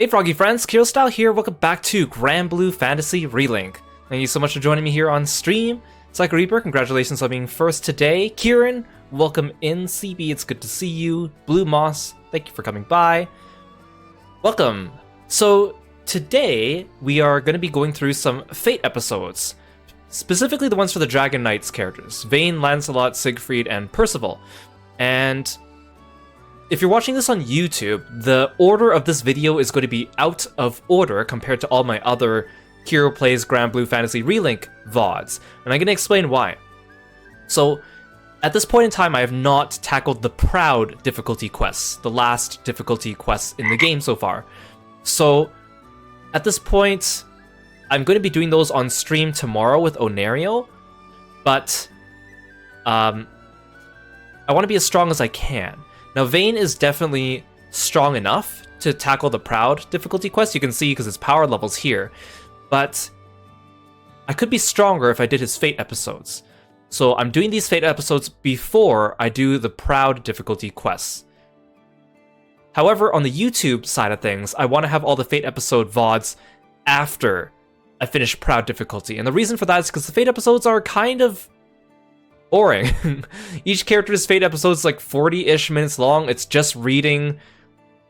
Hey Froggy friends, Kirostyle here, welcome back to Granblue Fantasy Relink. Thank you so much for joining me here on stream. SkyLeap, congratulations on being first today. Kieran, welcome in. CB, it's good to see you. Blue Moss, thank you for coming by. Welcome. So today, we are going to be going through some Fate episodes. Specifically the ones for the Dragon Knights characters. Vayne, Lancelot, Siegfried, and Percival. And if you're watching this on YouTube, the order of this video is going to be out of order compared to all my other Kiro Plays Granblue Fantasy Relink VODs, and I'm going to explain why. So, at this point in time, I have not tackled the Proud difficulty quests, the last difficulty quests in the game so far. So, at this point, I'm going to be doing those on stream tomorrow with Onerio, but I want to be as strong as I can. Now, Vayne is definitely strong enough to tackle the Proud difficulty quest, you can see because his power level's here, but I could be stronger if I did his Fate episodes. So I'm doing these Fate episodes before I do the Proud difficulty quests. However, on the YouTube side of things, I want to have all the Fate episode VODs after I finish Proud difficulty, and the reason for that is because the Fate episodes are kind of boring. Each character's Fate episode is like 40-ish minutes long. It's just reading,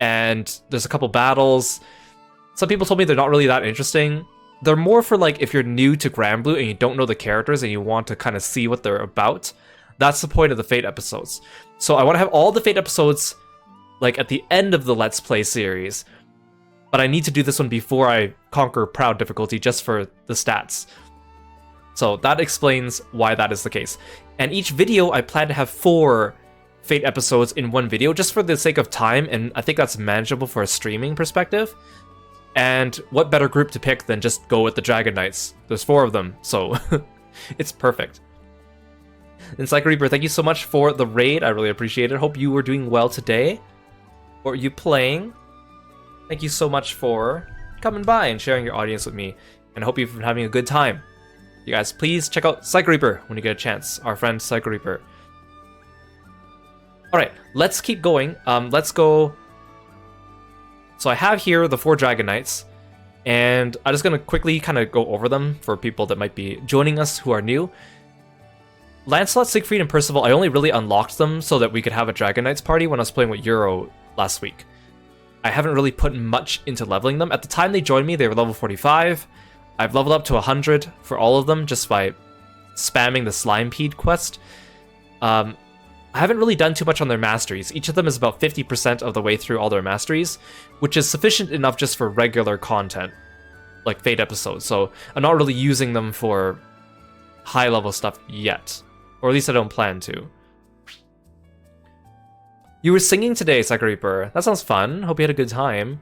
and there's a couple battles. Some people told me they're not really that interesting. They're more for like if you're new to Granblue and you don't know the characters and you want to kind of see what they're about. That's the point of the Fate episodes. So I want to have all the Fate episodes like at the end of the Let's Play series, but I need to do this one before I conquer Proud difficulty just for the stats. So that explains why that is the case. And each video, I plan to have 4 Fate episodes in one video, just for the sake of time, and I think that's manageable for a streaming perspective. And what better group to pick than just go with the Dragon Knights? There's 4 of them, so it's perfect. And SkyLeap, thank you so much for the raid, I really appreciate it. Hope you were doing well today. What are you playing? Thank you so much for coming by and sharing your audience with me, and I hope you've been having a good time. You guys, please check out SkyLeap when you get a chance. Our friend SkyLeap. Alright, let's keep going. Let's go. So I have here the 4 Dragon Knights, and I'm just going to quickly kind of go over them for people that might be joining us who are new. Lancelot, Siegfried, and Percival, I only really unlocked them so that we could have a Dragon Knights party when I was playing with Euro last week. I haven't really put much into leveling them. At the time they joined me, they were level 45. I've leveled up to 100 for all of them just by spamming the Slimepede quest. I haven't really done too much on their masteries. Each of them is about 50% of the way through all their masteries, which is sufficient enough just for regular content, like Fate episodes. So I'm not really using them for high-level stuff yet, or at least I don't plan to. You were singing today, SkyLeap. That sounds fun. Hope you had a good time.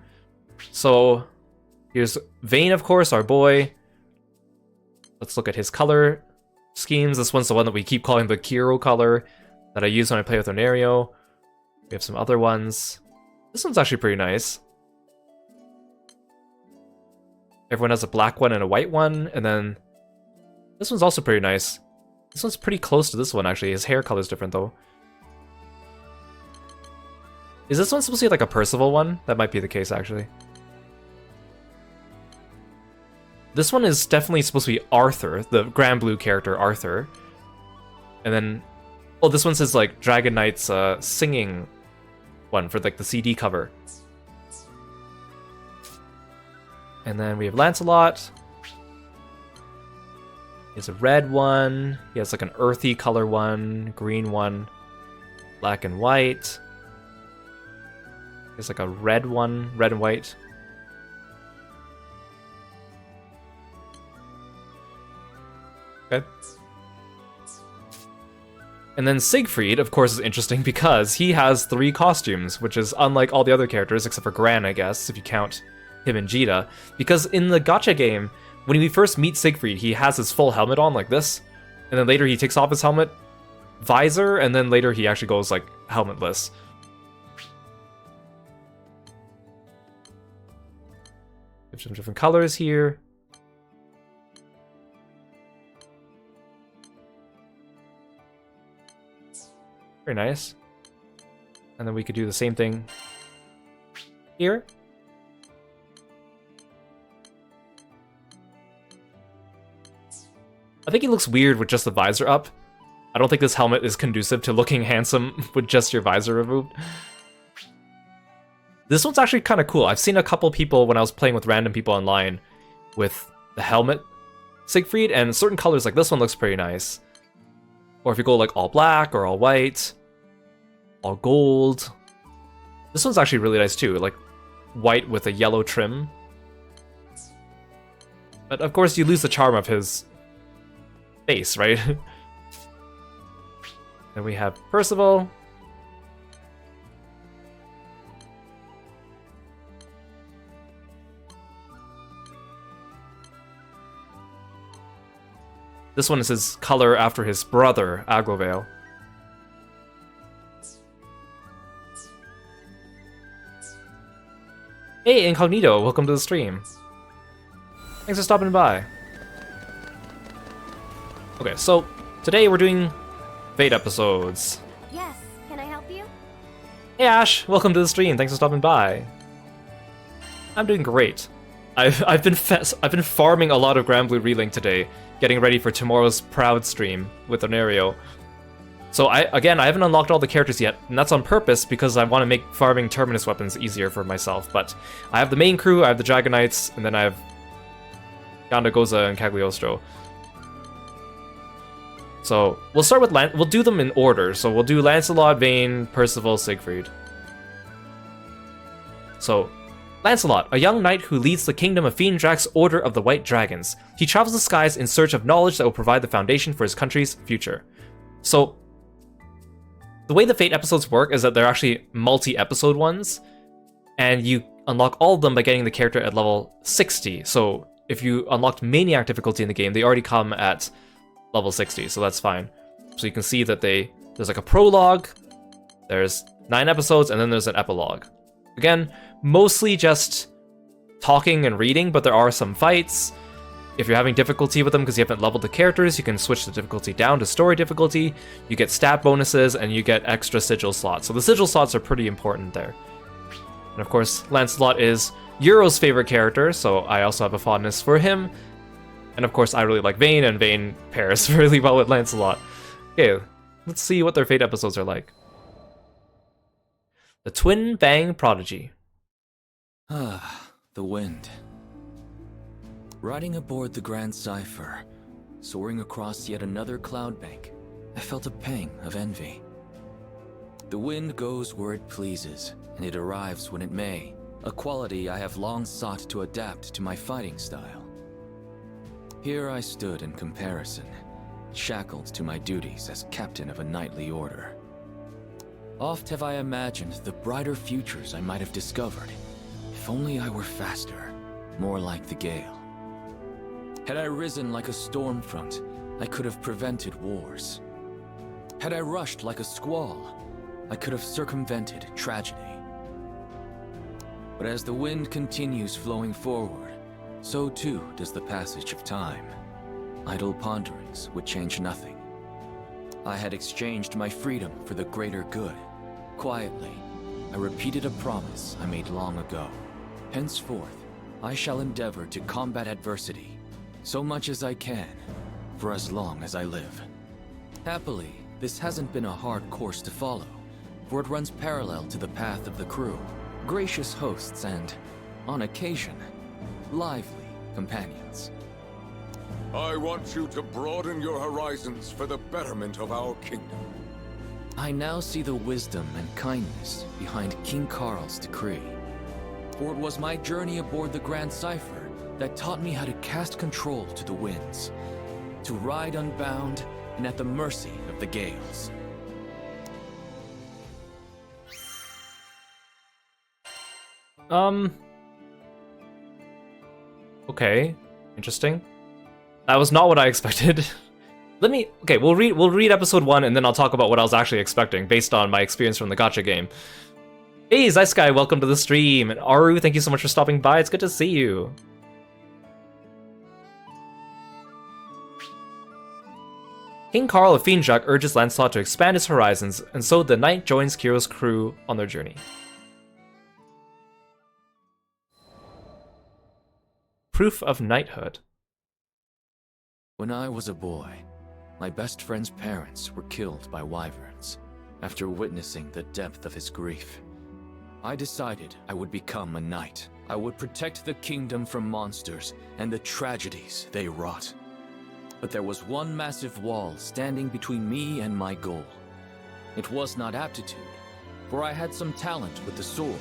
So here's Vayne, of course, our boy. Let's look at his color schemes. This one's the one that we keep calling the Kiro color that I use when I play with Onerio. We have some other ones. This one's actually pretty nice. Everyone has a black one and a white one, and then this one's also pretty nice. This one's pretty close to this one, actually. His hair color's different, though. Is this one supposed to be like a Percival one? That might be the case, actually. This one is definitely supposed to be Arthur, the Granblue character Arthur. And then, oh, this one says like Dragon Knight's singing one for like the CD cover. And then we have Lancelot. He has a red one. He has like an earthy color one, green one, black and white. There's like a red one, red and white. Okay. And then Siegfried, of course, is interesting because he has 3 costumes, which is unlike all the other characters, except for Gran, I guess, if you count him and Jita. Because in the gacha game, when we first meet Siegfried, he has his full helmet on like this, and then later he takes off his helmet visor, and then later he actually goes like helmetless. We have some different colors here. Very nice. And then we could do the same thing here. I think he looks weird with just the visor up. I don't think this helmet is conducive to looking handsome with just your visor removed. This one's actually kind of cool. I've seen a couple people when I was playing with random people online with the helmet Siegfried, and certain colors like this one looks pretty nice. Or if you go like all black or all white, all gold. This one's actually really nice too, like white with a yellow trim. But of course you lose the charm of his face, right? Then we have Percival. This one is his color after his brother, Aglovale. Hey, Incognito, welcome to the stream. Thanks for stopping by. Okay, so today we're doing Fate episodes. Yes, can I help you? Hey Ash, welcome to the stream. Thanks for stopping by. I'm doing great. I've been farming a lot of Granblue Relink today, getting ready for tomorrow's Proud stream with Onario. So I haven't unlocked all the characters yet, and that's on purpose because I want to make farming Terminus weapons easier for myself. But I have the main crew, I have the Dragon Knights, and then I have Gandagoza and Cagliostro. So we'll start with we'll do them in order. So we'll do Lancelot, Vayne, Percival, Siegfried. So Lancelot, a young knight who leads the kingdom of Fiendrak's Order of the White Dragons. He travels the skies in search of knowledge that will provide the foundation for his country's future. So the way the Fate episodes work is that they're actually multi-episode ones, and you unlock all of them by getting the character at level 60. So if you unlocked Maniac difficulty in the game, they already come at level 60, so that's fine. So you can see that there's like a prologue, there's 9 episodes, and then there's an epilogue. Again, mostly just talking and reading, but there are some fights. If you're having difficulty with them because you haven't leveled the characters, you can switch the difficulty down to story difficulty, you get stat bonuses, and you get extra sigil slots. So the sigil slots are pretty important there. And of course, Lancelot is Euro's favorite character, so I also have a fondness for him. And of course, I really like Vayne, and Vayne pairs really well with Lancelot. Okay, let's see what their Fate episodes are like. The Twin Bang Prodigy. Ah, the wind. Riding aboard the Grand Cypher, soaring across yet another cloud bank, I felt a pang of envy. The wind goes where it pleases, and it arrives when it may, a quality I have long sought to adapt to my fighting style. Here I stood in comparison, shackled to my duties as captain of a knightly order. Oft have I imagined the brighter futures I might have discovered, if only I were faster, more like the gale. Had I risen like a storm front, I could have prevented wars. Had I rushed like a squall, I could have circumvented tragedy. But as the wind continues flowing forward, so too does the passage of time. Idle ponderings would change nothing. I had exchanged my freedom for the greater good. Quietly, I repeated a promise I made long ago. Henceforth, I shall endeavor to combat adversity, so much as I can, for as long as I live. Happily, this hasn't been a hard course to follow, for it runs parallel to the path of the crew, gracious hosts and, on occasion, lively companions. I want you to broaden your horizons for the betterment of our kingdom. I now see the wisdom and kindness behind King Carl's decree. For it was my journey aboard the Grand Cypher that taught me how to cast control to the winds, to ride unbound and at the mercy of the gales. Okay, interesting. That was not what I expected. We'll read episode 1 and then I'll talk about what I was actually expecting based on my experience from the gacha game. Hey, Zysky, welcome to the stream. And Aru, thank you so much for stopping by. It's good to see you. King Carl of Fiendrak urges Lancelot to expand his horizons, and so the knight joins Kiro's crew on their journey. Proof of knighthood. When I was a boy, my best friend's parents were killed by wyverns. After witnessing the depth of his grief, I decided I would become a knight. I would protect the kingdom from monsters and the tragedies they wrought. But there was one massive wall standing between me and my goal. It was not aptitude, for I had some talent with the sword,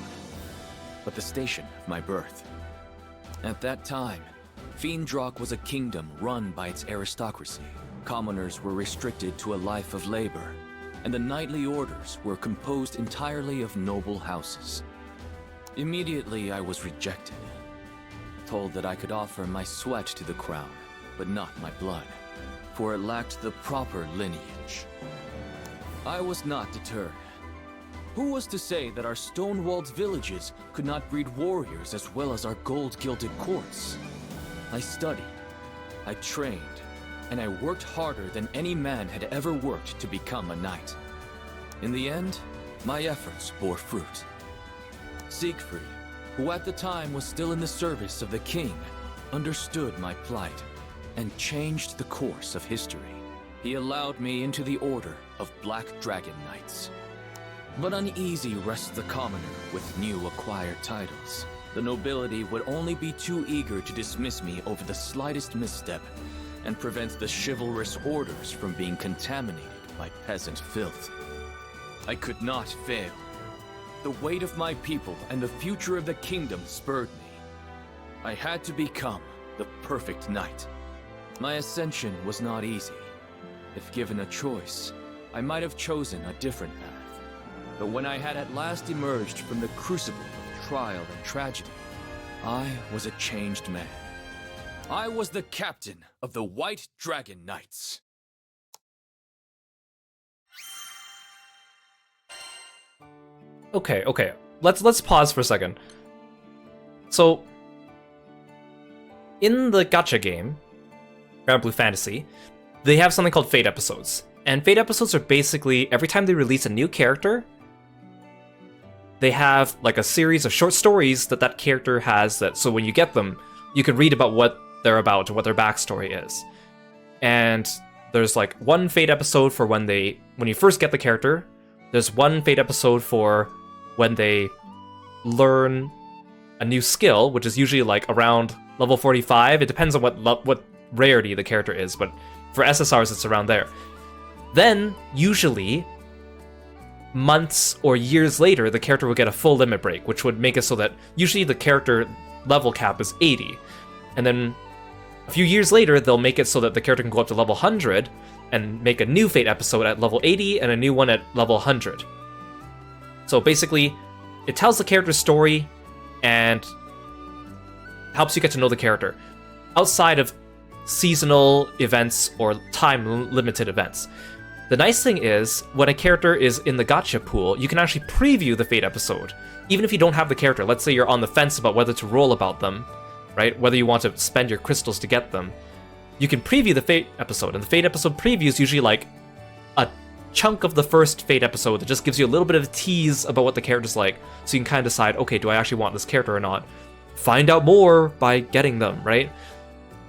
but the station of my birth. At that time, Fiendrock was a kingdom run by its aristocracy. Commoners were restricted to a life of labor, and the knightly orders were composed entirely of noble houses. Immediately I was rejected, told that I could offer my sweat to the crown, but not my blood, for it lacked the proper lineage. I was not deterred. Who was to say that our stone-walled villages could not breed warriors as well as our gold-gilded courts? I studied, I trained, and I worked harder than any man had ever worked to become a knight. In the end, my efforts bore fruit. Siegfried, who at the time was still in the service of the king, understood my plight and changed the course of history. He allowed me into the order of Black Dragon Knights. But uneasy rests the commoner with new acquired titles. The nobility would only be too eager to dismiss me over the slightest misstep and prevent the chivalrous orders from being contaminated by peasant filth. I could not fail. The weight of my people and the future of the kingdom spurred me. I had to become the perfect knight. My ascension was not easy. If given a choice, I might have chosen a different path. But when I had at last emerged from the crucible of trial and tragedy, I was a changed man. I was the captain of the White Dragon Knights. Okay. Let's pause for a second. So, in the gacha game, Granblue Fantasy, they have something called Fate Episodes. And Fate Episodes are basically, every time they release a new character, they have like a series of short stories that character has, that so when you get them, you can read about what they're about, what their backstory is. And there's like one Fate episode for when you first get the character. There's one Fate episode for when they learn a new skill, which is usually like around level 45. It depends on what rarity the character is, but for SSRs it's around there. Then, usually, months or years later, the character will get a full limit break, which would make it so that usually the character level cap is 80. And then a few years later, they'll make it so that the character can go up to level 100 and make a new Fate episode at level 80 and a new one at level 100. So basically, it tells the character's story and helps you get to know the character outside of seasonal events or time-limited events. The nice thing is, when a character is in the gacha pool, you can actually preview the Fate episode. Even if you don't have the character, let's say you're on the fence about whether to roll about them, right? Whether you want to spend your crystals to get them, you can preview the Fate episode. And the Fate episode preview is usually like a chunk of the first Fate episode that just gives you a little bit of a tease about what the character's like, so you can kind of decide, okay, do I actually want this character or not? Find out more by getting them, right?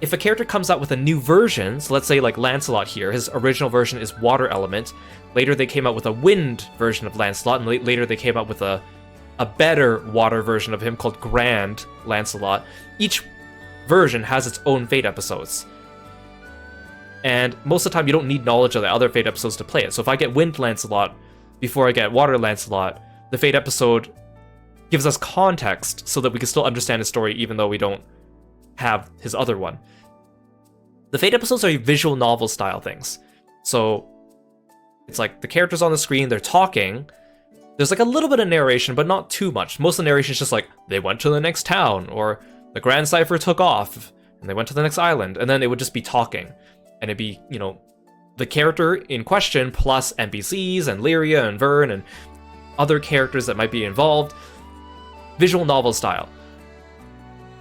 If a character comes out with a new version, so let's say like Lancelot here, his original version is water element. Later they came out with a wind version of Lancelot, and later they came out with a better water version of him called Grand Lancelot. Each version has its own Fate episodes. And most of the time you don't need knowledge of the other Fate episodes to play it. So if I get Wind Lancelot before I get Water Lancelot, the Fate episode gives us context so that we can still understand his story even though we don't have his other one. The Fate episodes are visual novel style things. So it's like the characters on the screen, they're talking. There's like a little bit of narration, but not too much. Most of the narration is just like, they went to the next town, or the Grand Cypher took off, and they went to the next island, and then it would just be talking. And it'd be, you know, the character in question plus NPCs and Lyria and Vern and other characters that might be involved. Visual novel style.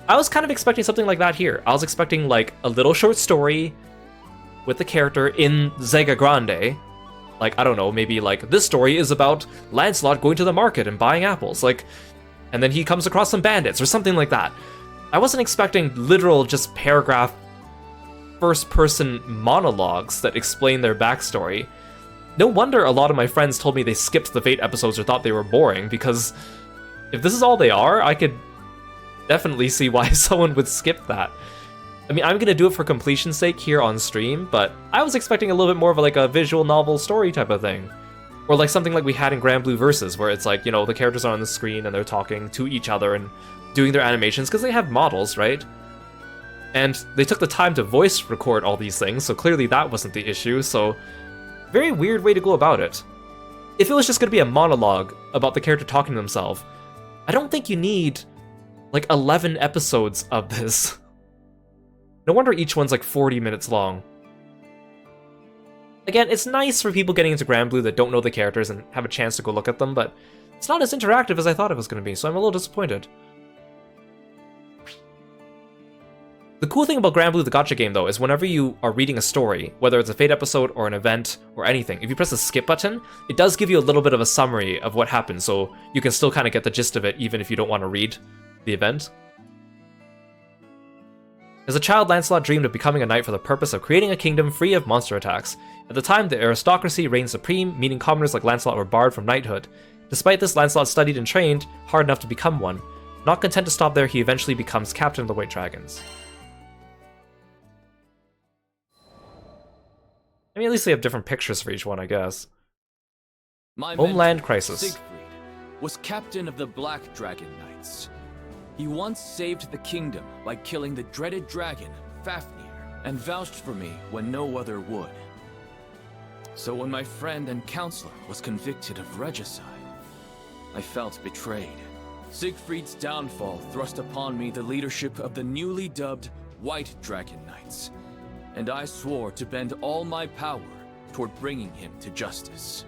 I was kind of expecting something like that here. I was expecting like a little short story with the character in Zega Grande. Like, I don't know, maybe like this story is about Lancelot going to the market and buying apples. Like, and then he comes across some bandits or something like that. I wasn't expecting literal just paragraph first-person monologues that explain their backstory. No wonder a lot of my friends told me they skipped the Fate episodes or thought they were boring, because if this is all they are, I could definitely see why someone would skip that. I mean, I'm gonna do it for completion's sake here on stream, but I was expecting a little bit more of like a visual novel story type of thing. Or like something like we had in Granblue Versus, where it's like, you know, the characters are on the screen and they're talking to each other and doing their animations, because they have models, right? And they took the time to voice record all these things, so clearly that wasn't the issue, so very weird way to go about it. If it was just gonna be a monologue about the character talking to themselves, I don't think you need like 11 episodes of this. No wonder each one's like 40 minutes long. Again, it's nice for people getting into Granblue that don't know the characters and have a chance to go look at them, but it's not as interactive as I thought it was going to be, so I'm a little disappointed. The cool thing about Granblue the gacha game, though, is whenever you are reading a story, whether it's a Fate episode or an event or anything, if you press the skip button, it does give you a little bit of a summary of what happened, so you can still kind of get the gist of it even if you don't want to read the event. As a child, Lancelot dreamed of becoming a knight for the purpose of creating a kingdom free of monster attacks. At the time, the aristocracy reigned supreme, meaning commoners like Lancelot were barred from knighthood. Despite this, Lancelot studied and trained hard enough to become one. Not content to stop there, he eventually becomes captain of the White Dragons. I mean, at least they have different pictures for each one, I guess. My Homeland mentor, Crisis. Siegfried, was captain of the Black Dragon Knights. He once saved the kingdom by killing the dreaded dragon, Fafnir, and vouched for me when no other would. So when my friend and counselor was convicted of regicide, I felt betrayed. Siegfried's downfall thrust upon me the leadership of the newly dubbed White Dragon Knights, and I swore to bend all my power toward bringing him to justice.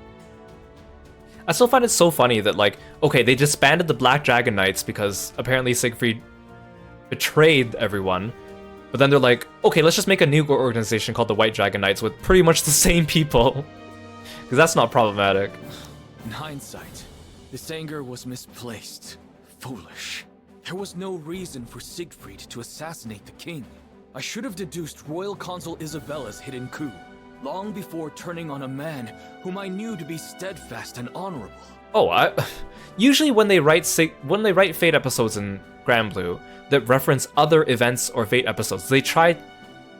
I still find it so funny that, like, okay, they disbanded the Black Dragon Knights because apparently Siegfried betrayed everyone, but then they're like, okay, let's just make a new organization called the White Dragon Knights with pretty much the same people. Because that's not problematic. In hindsight, this anger was misplaced, foolish. There was no reason for Siegfried to assassinate the king. I should have deduced Royal Consul Isabella's hidden coup, long before turning on a man whom I knew to be steadfast and honorable. Oh, usually when they write Fate episodes in Granblue that reference other events or Fate episodes, they try,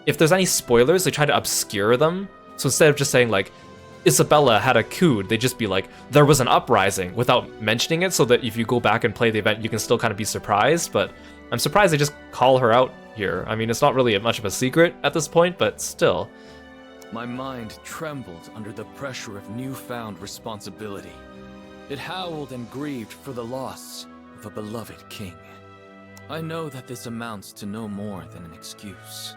if there's any spoilers, they try to obscure them. So instead of just saying like, Isabella had a coup, they just be like, there was an uprising without mentioning it, so that if you go back and play the event, you can still kind of be surprised. But I'm surprised they just call her out here. I mean, it's not really much of a secret at this point, but still. My mind trembled under the pressure of newfound responsibility. It howled and grieved for the loss of a beloved king. I know that this amounts to no more than an excuse.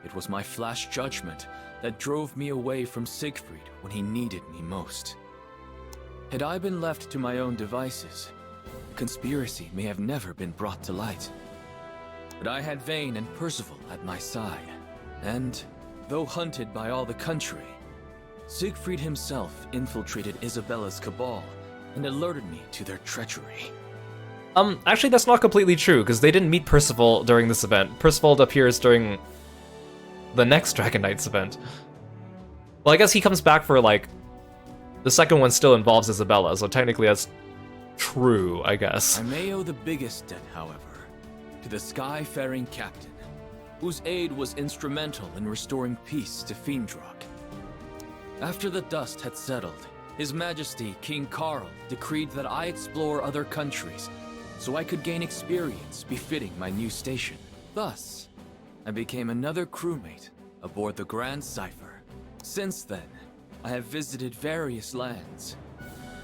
It was my flash judgment that drove me away from Siegfried when he needed me most. Had I been left to my own devices, the conspiracy may have never been brought to light. But I had Vayne and Percival at my side, and though hunted by all the country, Siegfried himself infiltrated Isabella's cabal and alerted me to their treachery. Actually, that's not completely true, because they didn't meet Percival during this event. Percival appears during the next Dragon Knights event. Well, I guess he comes back for, like, the second one still involves Isabella, so technically that's true, I guess. I may owe the biggest debt, however, to the Skyfaring Captain, whose aid was instrumental in restoring peace to Fiendrock. After the dust had settled, His Majesty King Karl decreed that I explore other countries, so I could gain experience befitting my new station. Thus, I became another crewmate aboard the Grand Cypher. Since then, I have visited various lands.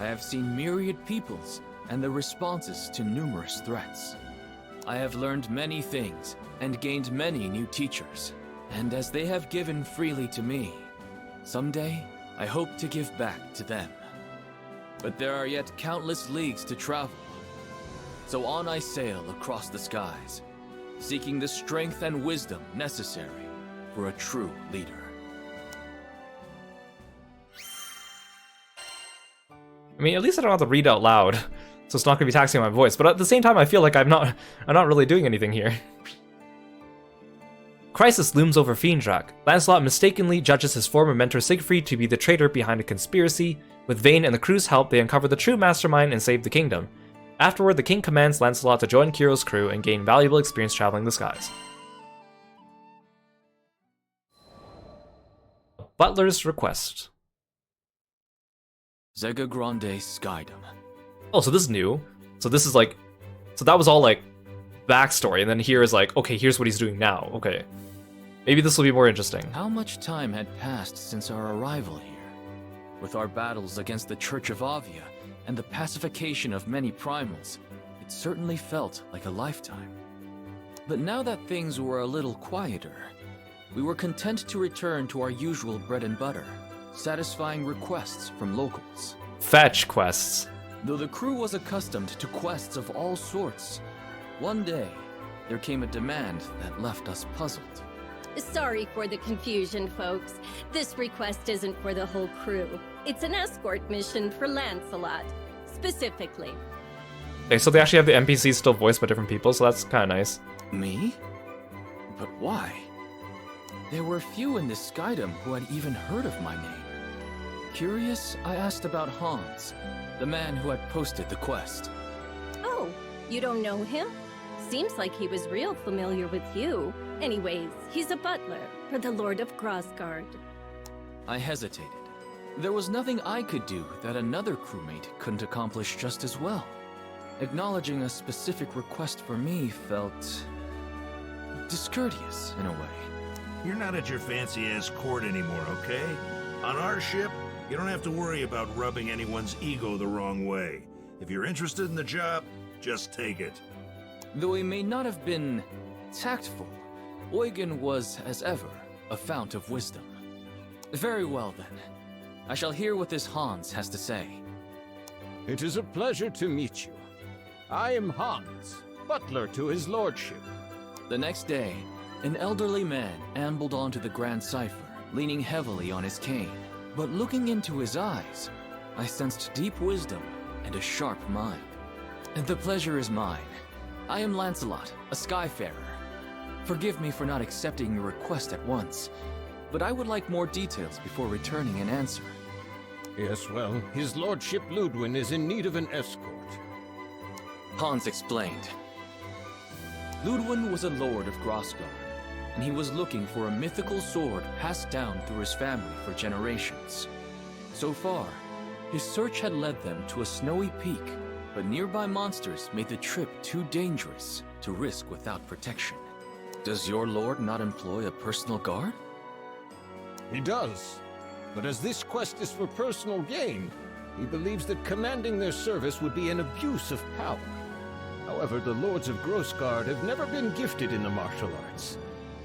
I have seen myriad peoples and their responses to numerous threats. I have learned many things and gained many new teachers, and as they have given freely to me, someday I hope to give back to them. But there are yet countless leagues to travel, so on I sail across the skies, seeking the strength and wisdom necessary for a true leader. I mean, at least I don't have to read out loud, so it's not going to be taxing my voice. But at the same time, I feel like I'm not really doing anything here. Crisis looms over Fiendrak. Lancelot mistakenly judges his former mentor Siegfried to be the traitor behind a conspiracy. With Vayne and the crew's help, they uncover the true mastermind and save the kingdom. Afterward, the king commands Lancelot to join Kiro's crew and gain valuable experience traveling the skies. Butler's Request. Zega Grande Skydom. Oh, so this is new. So this is like... So that was all like backstory, and then here is like, okay, here's what he's doing now. Okay. Maybe this will be more interesting. How much time had passed since our arrival here? With our battles against the Church of Avia and the pacification of many primals, it certainly felt like a lifetime. But now that things were a little quieter, we were content to return to our usual bread and butter, satisfying requests from locals. Fetch quests. Though the crew was accustomed to quests of all sorts, one day, there came a demand that left us puzzled. Sorry for the confusion, folks. This request isn't for the whole crew. It's an escort mission for Lancelot, specifically. Okay, so they actually have the NPCs still voiced by different people, so that's kind of nice. Me? But why? There were few in this Skydom who had even heard of my name. Curious, I asked about Hans, the man who had posted the quest. Oh, you don't know him? Seems like he was real familiar with you. Anyways, he's a butler for the Lord of Grassguard. I hesitated. There was nothing I could do that another crewmate couldn't accomplish just as well. Acknowledging a specific request for me felt discourteous in a way. You're not at your fancy-ass court anymore, okay? On our ship, you don't have to worry about rubbing anyone's ego the wrong way. If you're interested in the job, just take it. Though he may not have been tactful, Eugen was, as ever, a fount of wisdom. Very well then. I shall hear what this Hans has to say. It is a pleasure to meet you. I am Hans, butler to his lordship. The next day, an elderly man ambled onto the Grand Cipher, leaning heavily on his cane. But looking into his eyes, I sensed deep wisdom and a sharp mind. The pleasure is mine. I am Lancelot, a Skyfarer. Forgive me for not accepting your request at once, but I would like more details before returning an answer. Yes, well, his lordship Ludwin is in need of an escort. Hans explained. Ludwin was a lord of Grassguard, and he was looking for a mythical sword passed down through his family for generations. So far, his search had led them to a snowy peak, but nearby monsters made the trip too dangerous to risk without protection. Does your lord not employ a personal guard? He does, but as this quest is for personal gain, he believes that commanding their service would be an abuse of power. However, the lords of Grassguard have never been gifted in the martial arts.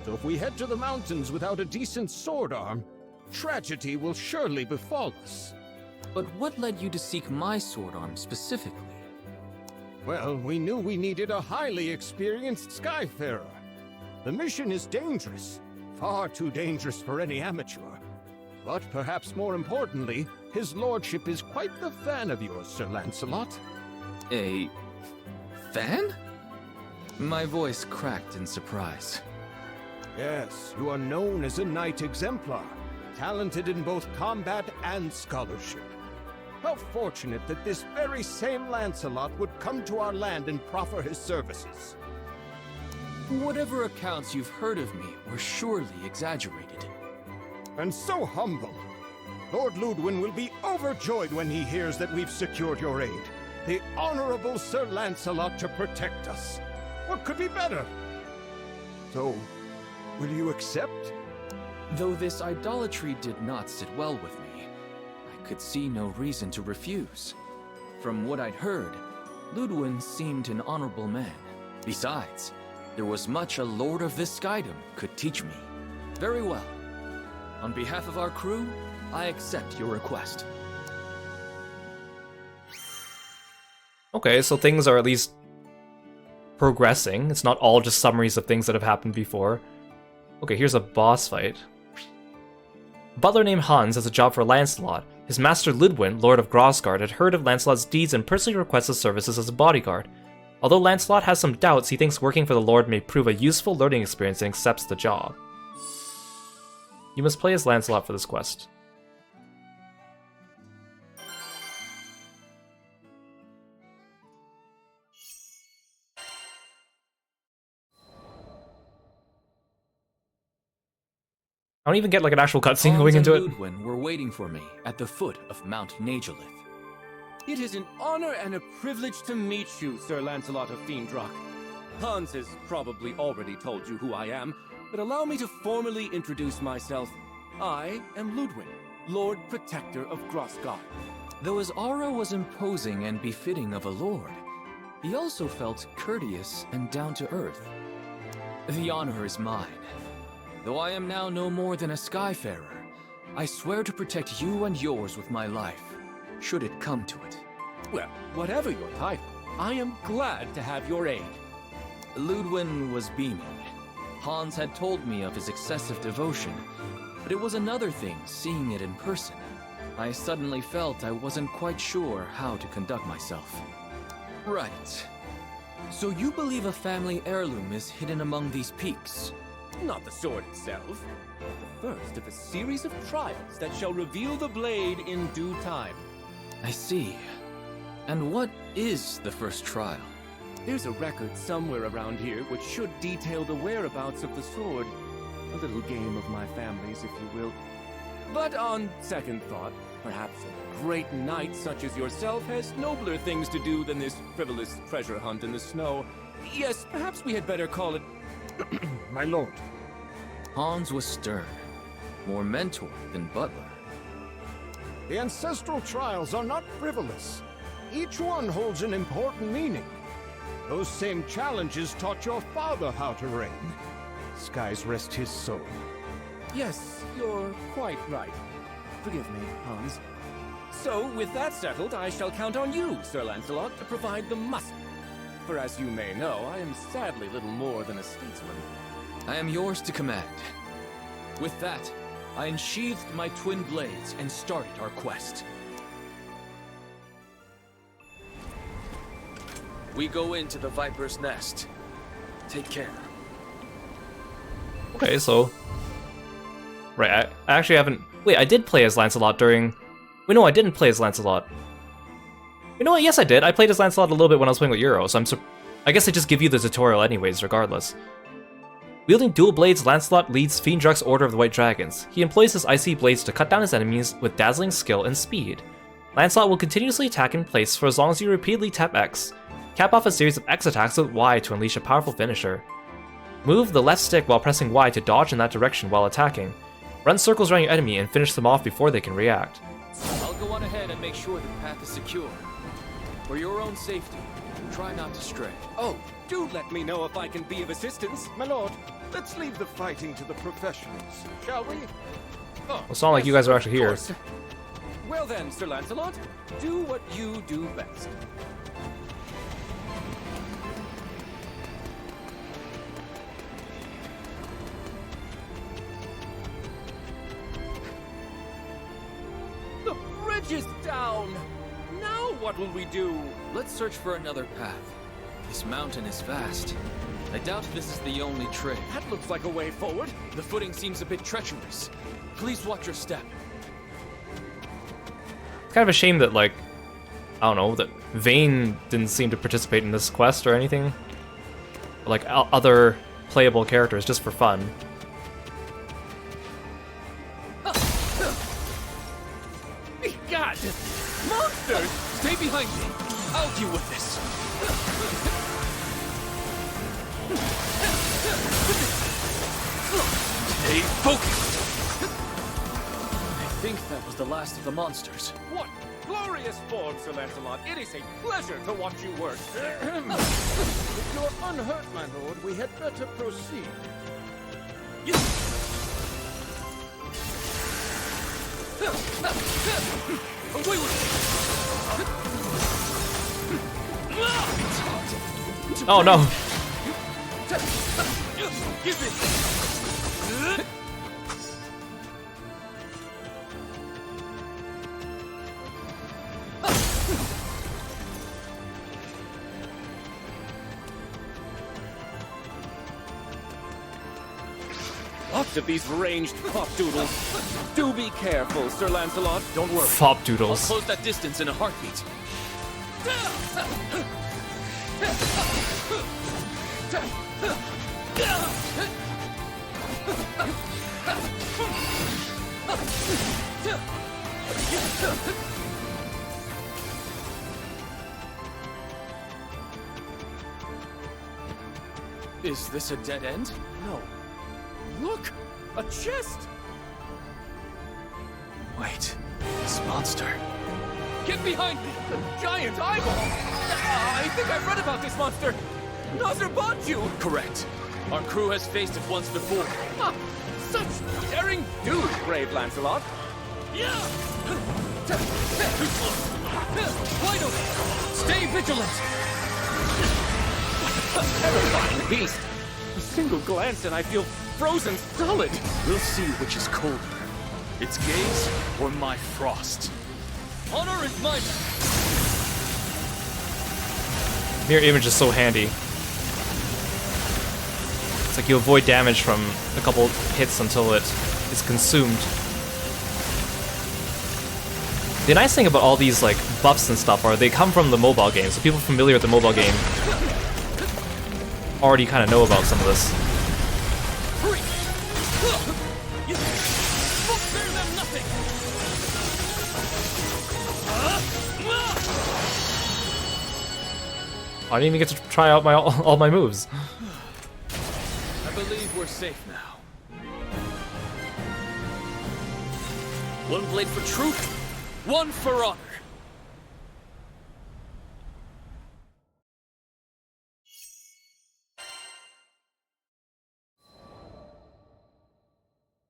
So if we head to the mountains without a decent sword arm, tragedy will surely befall us. But what led you to seek my sword arm specifically? Well, we knew we needed a highly experienced Skyfarer. The mission is dangerous, far too dangerous for any amateur. But perhaps more importantly, his lordship is quite the fan of yours, Sir Lancelot. A fan? My voice cracked in surprise. Yes, you are known as a knight exemplar, talented in both combat and scholarship. How fortunate that this very same Lancelot would come to our land and proffer his services. Whatever accounts you've heard of me were surely exaggerated. And so humble. Lord Ludwin will be overjoyed when he hears that we've secured your aid. The honorable Sir Lancelot to protect us. What could be better? So, will you accept? Though this idolatry did not sit well with me, I could see no reason to refuse. From what I'd heard, Ludwin seemed an honorable man. Besides, there was much a lord of this Skydom could teach me. Very well. On behalf of our crew, I accept your request. Okay, so things are at least progressing. It's not all just summaries of things that have happened before. Okay, here's a boss fight. A butler named Hans has a job for Lancelot. His master Ludwin, Lord of Grassguard, had heard of Lancelot's deeds and personally requests his services as a bodyguard. Although Lancelot has some doubts, he thinks working for the Lord may prove a useful learning experience and accepts the job. You must play as Lancelot for this quest. I don't even get like an actual cutscene going into it. Ludwin were waiting for me at the foot of Mount Nagelith. It is an honor and a privilege to meet you, Sir Lancelot of Fiendrock. Hans has probably already told you who I am, but allow me to formally introduce myself. I am Ludwin, Lord Protector of Grossgard. Though his aura was imposing and befitting of a lord, he also felt courteous and down to earth. The honor is mine. Though I am now no more than a skyfarer, I swear to protect you and yours with my life, should it come to it. Well, whatever your title, I am glad to have your aid. Ludwin was beaming. Hans had told me of his excessive devotion, but it was another thing seeing it in person. I suddenly felt I wasn't quite sure how to conduct myself. Right. So you believe a family heirloom is hidden among these peaks? Not the sword itself, but the first of a series of trials that shall reveal the blade in due time. I see. And what is the first trial? There's a record somewhere around here which should detail the whereabouts of the sword. A little game of my family's, if you will. But on second thought, perhaps a great knight such as yourself has nobler things to do than this frivolous treasure hunt in the snow. Yes, perhaps we had better call it... My lord. Hans was stern, more mentor than butler. The ancestral trials are not frivolous. Each one holds an important meaning. Those same challenges taught your father how to reign. Skies rest his soul. Yes, you're quite right. Forgive me, Hans. So, with that settled, I shall count on you, Sir Lancelot, to provide the muscle. For as you may know, I am sadly little more than a statesman. I am yours to command. With that, I unsheathed my twin blades and started our quest. We go into the Viper's Nest. Take care. Okay, so... Right, I actually haven't... Wait, I did play as Lancelot during... Wait, no, I didn't play as Lancelot. You know what, yes I did. I played as Lancelot a little bit when I was playing with Euro, so I guess they just give you the tutorial anyways, regardless. Wielding dual blades, Lancelot leads Fiendruck's Order of the White Dragons. He employs his icy blades to cut down his enemies with dazzling skill and speed. Lancelot will continuously attack in place for as long as you repeatedly tap X. Cap off a series of X attacks with Y to unleash a powerful finisher. Move the left stick while pressing Y to dodge in that direction while attacking. Run circles around your enemy and finish them off before they can react. I'll go on ahead and make sure the path is secure. For your own safety, try not to stray. Oh, do let me know if I can be of assistance. My lord, let's leave the fighting to the professionals, shall we? Oh, It's not like you guys are actually here. course. Well then, Sir Lancelot, do what you do best. The bridge is down! Now what will we do? Let's search for another path. This mountain is vast. I doubt this is the only trail. That looks like a way forward. The footing seems a bit treacherous. Please watch your step. It's kind of a shame that, like, I don't know, that Vayne didn't seem to participate in this quest or anything. Like, other playable characters, just for fun. God! Monsters! Stay behind me. I'll deal with this. Stay focused. I think that was the last of the monsters. What glorious form, Sir Lancelot! It is a pleasure to watch you work. If you're unhurt, my lord, we had better proceed. Away with Oh no! Give it. Lots of these ranged pop-doodles. Do be careful, Sir Lancelot. Don't worry. Fop I'll doodles. close that distance in a heartbeat. Is this a dead end? No. Look! A chest! Wait, this monster. Get behind me! A giant eyeball! I think I've read about this monster! Nazarbanju! Correct. Our crew has faced it once before. Ah, such daring do, brave Lancelot! Wide open! Stay vigilant! Terrifying beast! A single glance and I feel frozen solid! We'll see which is colder. Its gaze or my frost. Honor is mine! Mirror image is so handy. It's like you avoid damage from a couple hits until it is consumed. The nice thing about all these like buffs and stuff are they come from the mobile game, so people familiar with the mobile game already kind of know about some of this. I didn't even get to try out all my moves. I believe we're safe now. One blade for truth, one for honor.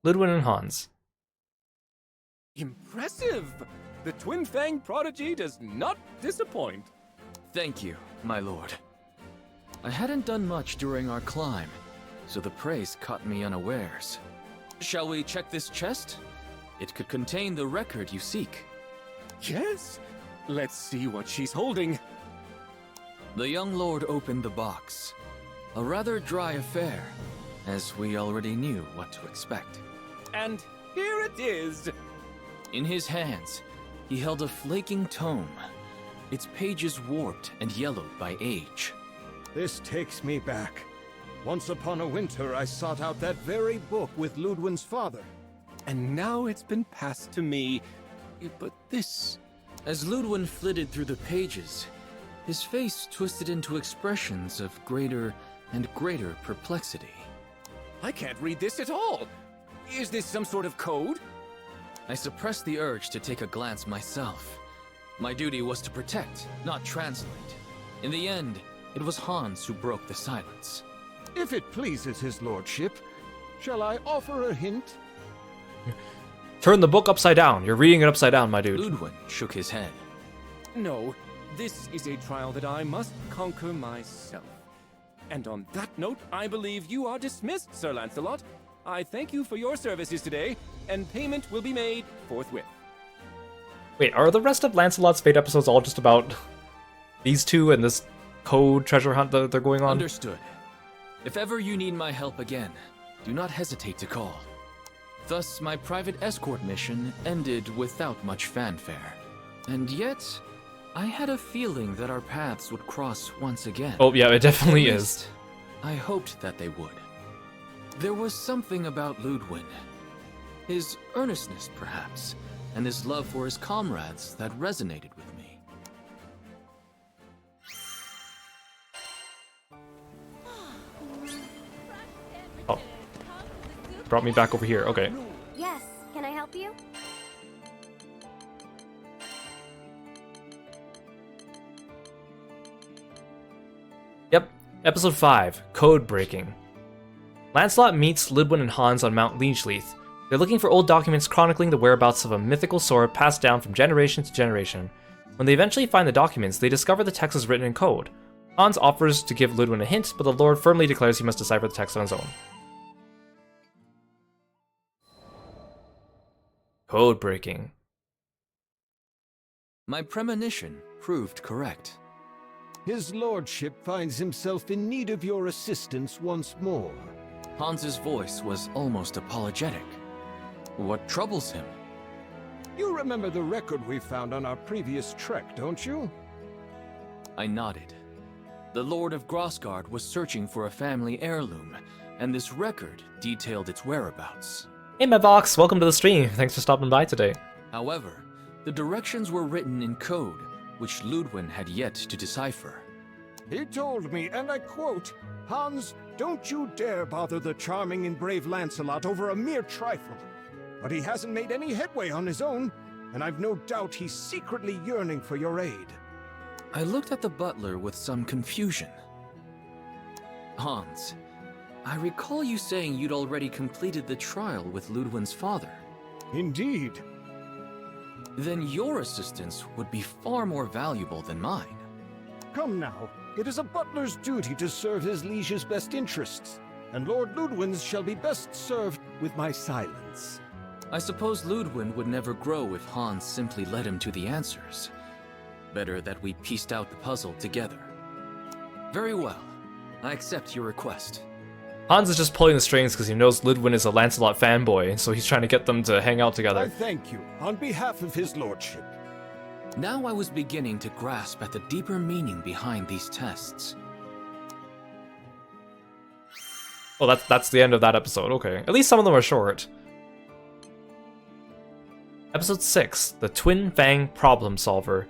Ludwig and Hans. Impressive! The Twin Fang prodigy does not disappoint. Thank you, my lord. I hadn't done much during our climb, so the praise caught me unawares. Shall we check this chest? It could contain the record you seek. Yes? Let's see what she's holding. The young lord opened the box. A rather dry affair, as we already knew what to expect. And here it is! In his hands, he held a flaking tome, its pages warped and yellowed by age. This takes me back. Once upon a winter, I sought out that very book with Ludwig's father. And now it's been passed to me. But this... As Ludwig flitted through the pages, his face twisted into expressions of greater and greater perplexity. I can't read this at all! Is this some sort of code? I suppressed the urge to take a glance myself. My duty was to protect, not translate. In the end, it was Hans who broke the silence. If it pleases his lordship, shall I offer a hint? Turn the book upside down. You're reading it upside down, my dude. Ludwig shook his head. No, this is a trial that I must conquer myself. And on that note, I believe you are dismissed, Sir Lancelot. I thank you for your services today, and payment will be made forthwith. Wait, are the rest of Lancelot's Fate episodes all just about these two and this code treasure hunt that they're going on? Understood. If ever you need my help again, do not hesitate to call. Thus, my private escort mission ended without much fanfare. And yet, I had a feeling that our paths would cross once again. Oh yeah, it definitely At is. least, I hoped that they would. There was something about Ludwig. His earnestness, perhaps, and his love for his comrades that resonated with me. Oh. Brought me back over here. Okay. Yes, can I help you? Yep. Episode 5, Code Breaking. Lancelot meets Ludwig and Hans on Mount Leechleaf. They're looking for old documents chronicling the whereabouts of a mythical sword passed down from generation to generation. When they eventually find the documents, they discover the text is written in code. Hans offers to give Ludwig a hint, but the Lord firmly declares he must decipher the text on his own. Code breaking. My premonition proved correct. His lordship finds himself in need of your assistance once more. Hans's voice was almost apologetic. What troubles him? You remember the record we found on our previous trek, don't you? I nodded. The Lord of Grossgard was searching for a family heirloom, and this record detailed its whereabouts. Hey Mavox, welcome to the stream. Thanks for stopping by today. However, the directions were written in code, which Ludwin had yet to decipher. He told me, and I quote, "Hans, don't you dare bother the charming and brave Lancelot over a mere trifle. But he hasn't made any headway on his own, and I've no doubt he's secretly yearning for your aid." I looked at the butler with some confusion. Hans, I recall you saying you'd already completed the trial with Ludwin's father. Indeed. Then your assistance would be far more valuable than mine. Come now, it is a butler's duty to serve his liege's best interests, and Lord Ludwin's shall be best served with my silence. I suppose Ludwin would never grow if Hans simply led him to the answers. Better that we pieced out the puzzle together. Very well. I accept your request. Hans is just pulling the strings because he knows Ludwin is a Lancelot fanboy, so he's trying to get them to hang out I together. thank you, on behalf of his lordship. Now I was beginning to grasp at the deeper meaning behind these tests. Well, that's the end of that episode. Okay. At least some of them are short. Episode 6, The Twin Fang Problem Solver.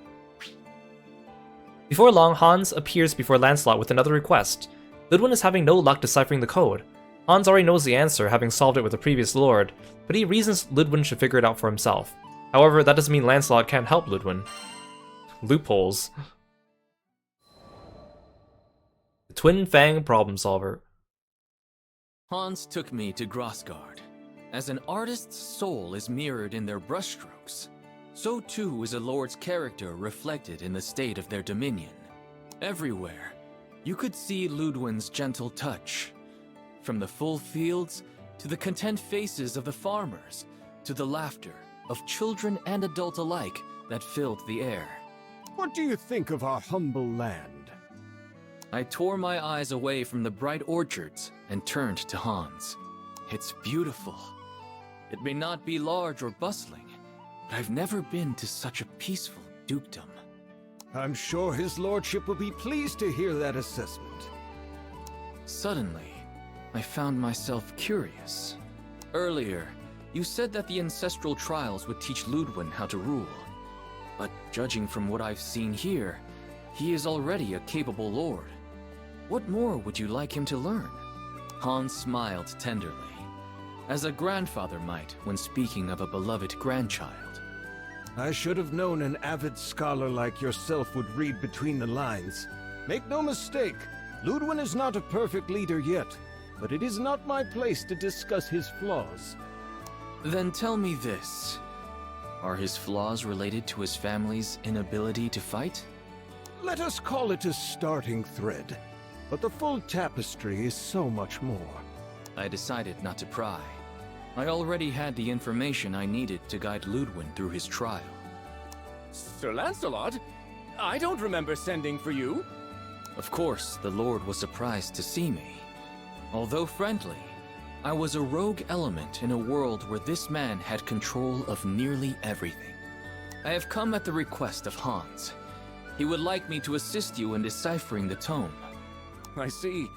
Before long, Hans appears before Lancelot with another request. Ludwin is having no luck deciphering the code. Hans already knows the answer, having solved it with the previous lord, but he reasons Ludwin should figure it out for himself. However, that doesn't mean Lancelot can't help Ludwin. Loopholes. The Twin Fang Problem Solver. Hans took me to Grossgard. As an artist's soul is mirrored in their brushstrokes, so too is a lord's character reflected in the state of their dominion. Everywhere, you could see Ludwin's gentle touch. From the full fields, to the content faces of the farmers, to the laughter of children and adults alike that filled the air. What do you think of our humble land? I tore my eyes away from the bright orchards and turned to Hans. It's beautiful. It may not be large or bustling, but I've never been to such a peaceful dukedom. I'm sure his lordship will be pleased to hear that assessment. Suddenly, I found myself curious. Earlier, you said that the ancestral trials would teach Ludwin how to rule. But judging from what I've seen here, he is already a capable lord. What more would you like him to learn? Hans smiled tenderly, as a grandfather might when speaking of a beloved grandchild. I should have known an avid scholar like yourself would read between the lines. Make no mistake, Ludwin is not a perfect leader yet, but it is not my place to discuss his flaws. Then tell me this. Are his flaws related to his family's inability to fight? Let us call it a starting thread, but the full tapestry is so much more. I decided not to pry. I already had the information I needed to guide Ludwin through his trial. Sir Lancelot? I don't remember sending for you. Of course, the Lord was surprised to see me. Although friendly, I was a rogue element in a world where this man had control of nearly everything. I have come at the request of Hans. He would like me to assist you in deciphering the tome. I see.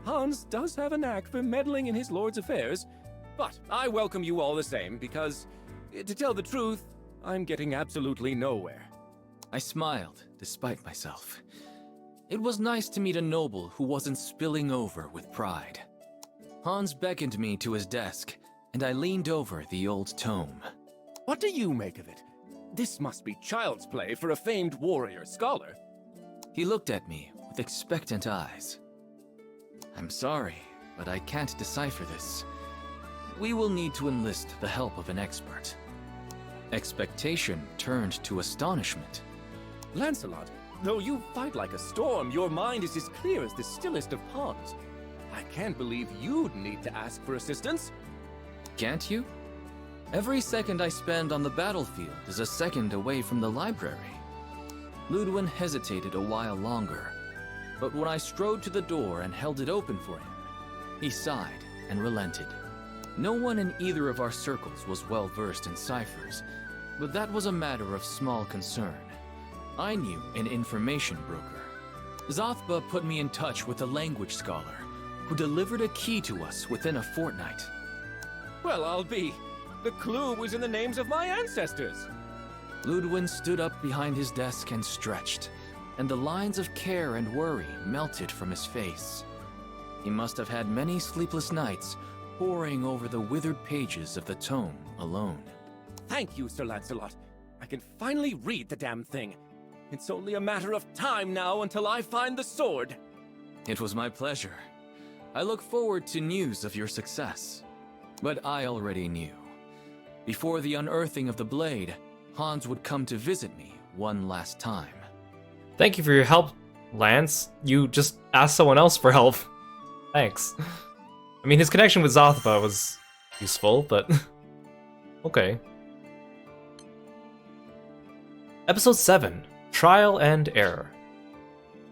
Hans does have a knack for meddling in his lord's affairs, but I welcome you all the same because, to tell the truth, I'm getting absolutely nowhere. I smiled, despite myself. It was nice to meet a noble who wasn't spilling over with pride. Hans beckoned me to his desk, and I leaned over the old tome. What do you make of it? This must be child's play for a famed warrior scholar. He looked at me with expectant eyes. I'm sorry, but I can't decipher this. We will need to enlist the help of an expert. Expectation turned to astonishment. Lancelot, though you fight like a storm, your mind is as clear as the stillest of ponds. I can't believe you'd need to ask for assistance. Can't you? Every second I spend on the battlefield is a second away from the library. Ludwin hesitated a while longer, but when I strode to the door and held it open for him, he sighed and relented. No one in either of our circles was well versed in ciphers, but that was a matter of small concern. I knew an information broker. Zothba put me in touch with a language scholar who delivered a key to us within a fortnight. Well, I'll be. The clue was in the names of my ancestors. Ludwin stood up behind his desk and stretched, and the lines of care and worry melted from his face. He must have had many sleepless nights poring over the withered pages of the tome alone. Thank you, Sir Lancelot. I can finally read the damn thing. It's only a matter of time now until I find the sword. It was my pleasure. I look forward to news of your success. But I already knew. Before the unearthing of the blade, Hans would come to visit me one last time. Thank you for your help, Lance. You just asked someone else for help. Thanks. I mean, his connection with Zothba was useful, but okay. Episode 7, Trial and Error.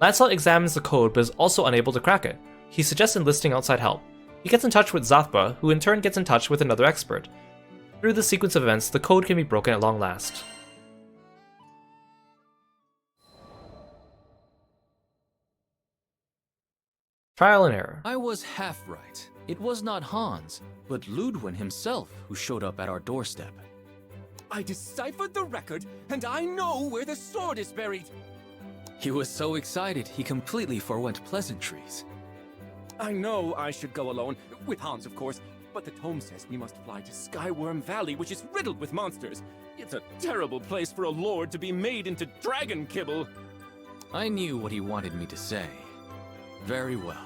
Lancelot examines the code but is also unable to crack it. He suggests enlisting outside help. He gets in touch with Zothba, who in turn gets in touch with another expert. Through the sequence of events, the code can be broken at long last. Trial and Error. I was half right. It was not Hans, but Ludwin himself who showed up at our doorstep. I deciphered the record, and I know where the sword is buried. He was so excited he completely forwent pleasantries. I know I should go alone, with Hans of course, but the tome says we must fly to Skyworm Valley, which is riddled with monsters. It's a terrible place for a lord to be made into dragon kibble. I knew what he wanted me to say. Very well.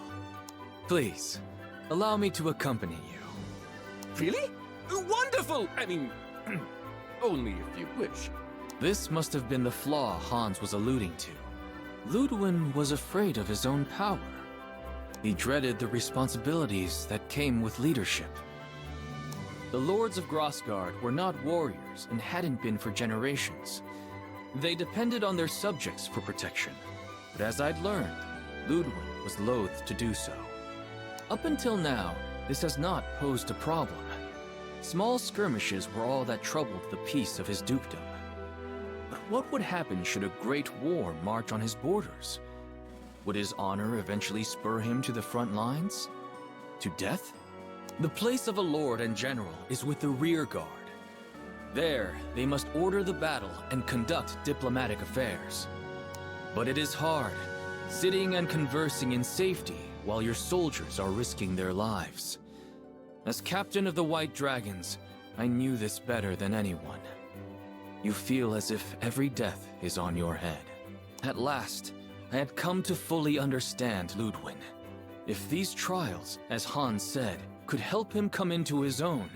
Please, allow me to accompany you. Really? Wonderful! I mean, only if you wish. This must have been the flaw Hans was alluding to. Ludwin was afraid of his own power. He dreaded the responsibilities that came with leadership. The Lords of Grossgard were not warriors and hadn't been for generations. They depended on their subjects for protection. But as I'd learned, Ludwin was loath to do so. Up until now, this has not posed a problem. Small skirmishes were all that troubled the peace of his dukedom. But what would happen should a great war march on his borders? Would his honor eventually spur him to the front lines? To death? The place of a lord and general is with the rear guard. There, they must order the battle and conduct diplomatic affairs. But it is hard, sitting and conversing in safety while your soldiers are risking their lives. As captain of the White Dragons, I knew this better than anyone. You feel as if every death is on your head. At last, I had come to fully understand Ludwin. If these trials, as Hans said, could help him come into his own,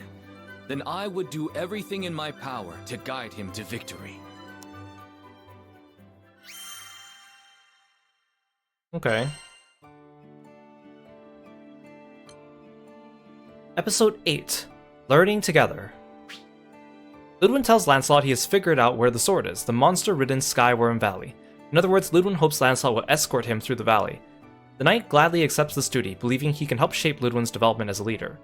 then I would do everything in my power to guide him to victory. Okay. Episode 8, Learning Together. Ludwin tells Lancelot he has figured out where the sword is, the monster-ridden Skyworm Valley. In other words, Ludwin hopes Lancelot will escort him through the valley. The knight gladly accepts this duty, believing he can help shape Ludwin's development as a leader.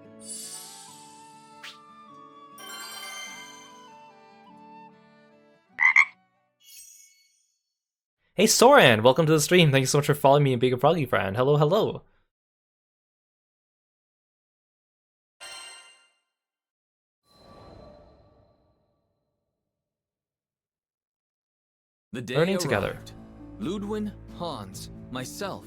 Hey Soran, welcome to the stream. Thank you so much for following me and being a Froggy friend. Hello, hello. The day Learning arrived. together. Ludwin, Hans, myself,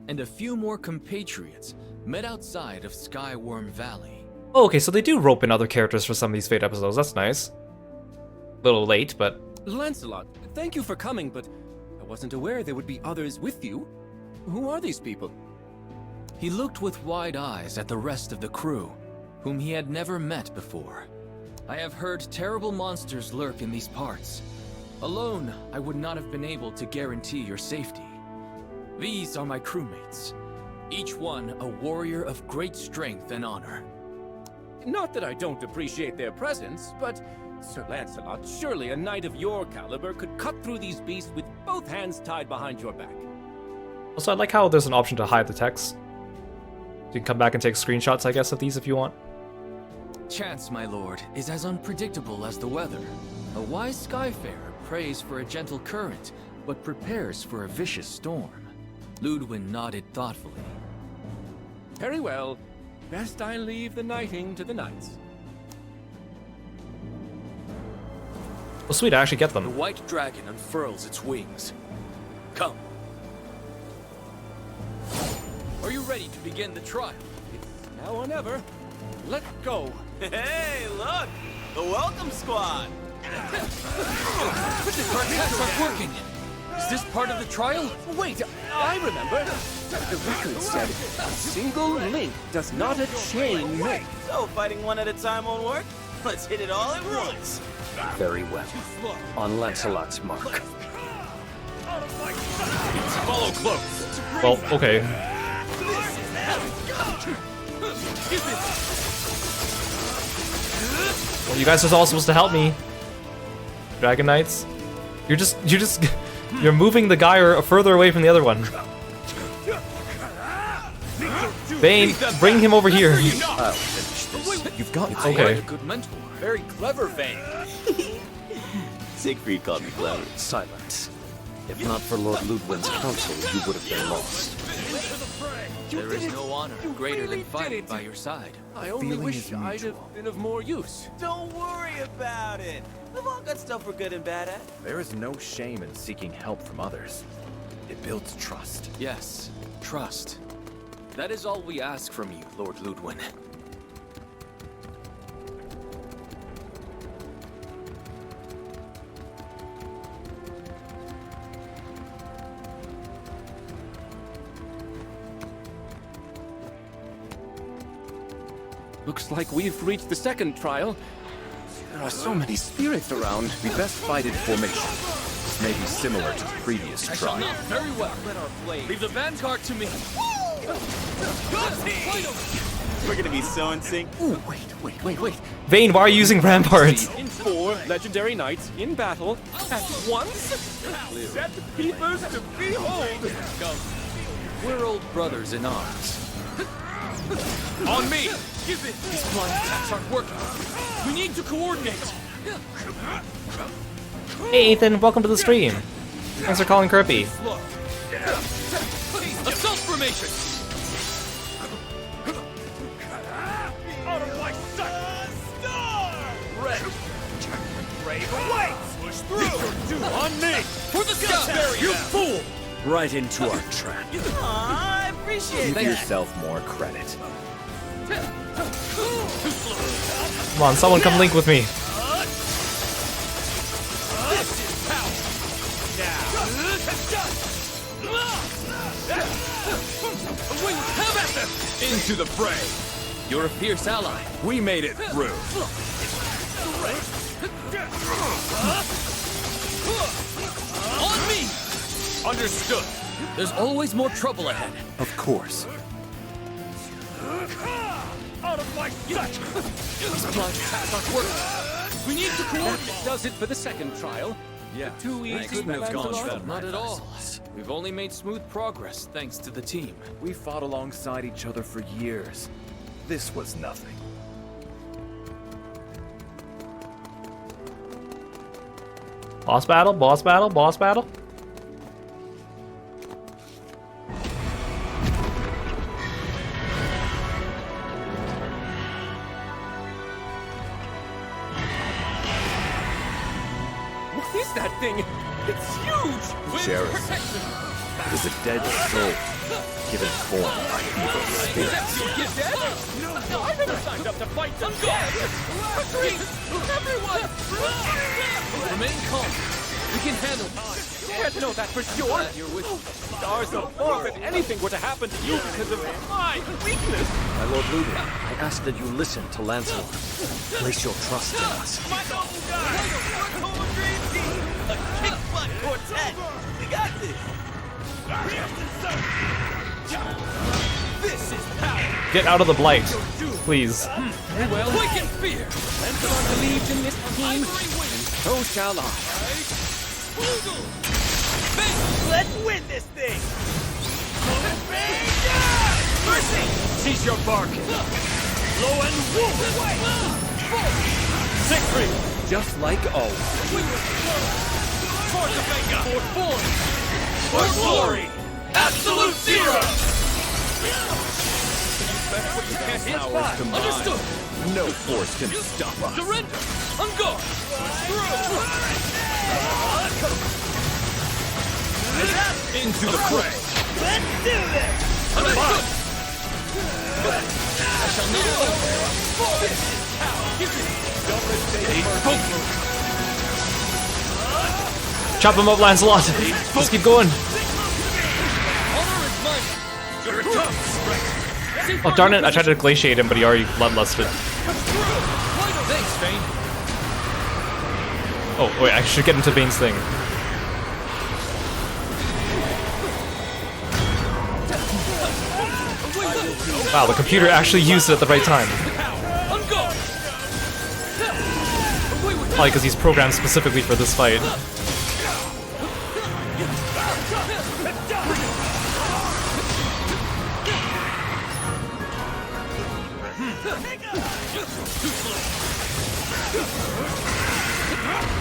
and a few more compatriots met outside of Skyworm Valley. Oh, okay, so they do rope in other characters for some of these Fate episodes. That's nice. A little late, but... Lancelot, thank you for coming, but I wasn't aware there would be others with you. Who are these people? He looked with wide eyes at the rest of the crew, whom he had never met before. I have heard terrible monsters lurk in these parts. Alone, I would not have been able to guarantee your safety. These are my crewmates, each one a warrior of great strength and honor. Not that I don't appreciate their presence, but Sir Lancelot, surely a knight of your caliber could cut through these beasts with both hands tied behind your back. Also, I like how there's an option to hide the text. You can come back and take screenshots, I guess, of these if you want. Chance, my lord, is as unpredictable as the weather. A wise skyfarer prays for a gentle current, but prepares for a vicious storm. Ludwin nodded thoughtfully. Very well. Best I leave the knighting to the knights. Well, sweet, I actually get The them. white dragon unfurls its wings. Come. Are you ready to begin the trial? It's now or never. Let go. Hey, look! The welcome squad! The attacks aren't working. Is this part of the trial? Wait, I remember. The record said a single link does not a chain make. So, fighting one at a time won't work? Let's hit it all at once! Very well. On Lancelot's mark. Follow close! Well, okay. Well, you guys are all supposed to help me. Dragon Knights. You're moving the guy further away from the other one. Bane, bring him over here. I'll finish this. You've got it. Okay. A good mentor. Very clever, Vane. Siegfried called me clever. Silence. If not for Lord Ludwin's counsel, you would have been lost. There is no honor greater than fighting by your side. I only wish I'd have been of more use. Don't worry about it. We've all got stuff we're good and bad at. There is no shame in seeking help from others. It builds trust. Yes, trust. That is all we ask from you, Lord Ludwin. Looks like we've reached the second trial. There are so many spirits around. We best fight in formation. This may be similar to the previous trial. Not very well. Leave the vanguard to me. We're gonna be so in sync. Ooh, wait. Vane, why are you using ramparts? 4 legendary knights in battle at once? Set peepers to behold! We're old brothers in arms. On me! These blind attacks aren't working. We need to coordinate. Hey Ethan, welcome to the stream. Thanks for calling Kirby. Assault formation! Out of my sight! Star! Red! Brave awaits! Push through! On me! For the scout! You fool! Right into our trap. Aw, I appreciate Give that! yourself more credit. Come on, someone come link with me. Into the fray! You're a fierce ally. We made it through! On me! Understood! There's always more trouble ahead. Of course. Out of my sight! These blind attacks aren't working. We need to coordinate. Does it for the second trial. Yeah, Too easy. couldn't have gone Lancelot? better. Not at all. We've only made smooth progress thanks to the team. We fought alongside each other for years. This was nothing. Boss battle, boss battle, boss battle. What is that thing? It's huge! Sheriff. It is a dead soul, given form by evil spirits. You're dead? No, I never signed up to fight some dead! Retreat! Everyone! Remain calm. We can handle this. Can't know that for sure! Stars above, if anything were to happen to you because of my weakness! My Lord Ludwig, I ask that you listen to Lancelot. Place your trust in us. My noble guy! We're Home Dream Team! A kick-butt quartet! We got this! This is power! Get out of the blight, please. Very well. Quicken fear! Lancelot believes in this team, and so shall I. Let's win this thing! mercy! Seize your bark! Low and wool! Siegfried! Just like always. For the manga! For glory! Absolute zero! What you can't hit Powers combined. Understood! No force can stop us. Surrender! On guard! Into the fray! Let's do this! Understood! I shall not Don't mistake Chop him up, Lancelot. Let's keep going. Oh darn it! I tried to glaciate him, but he already bloodlusted. Thanks, Vayne. Oh wait, I should get into Vayne's thing. Wow, the computer actually used it at the right time. Probably because he's programmed specifically for this fight.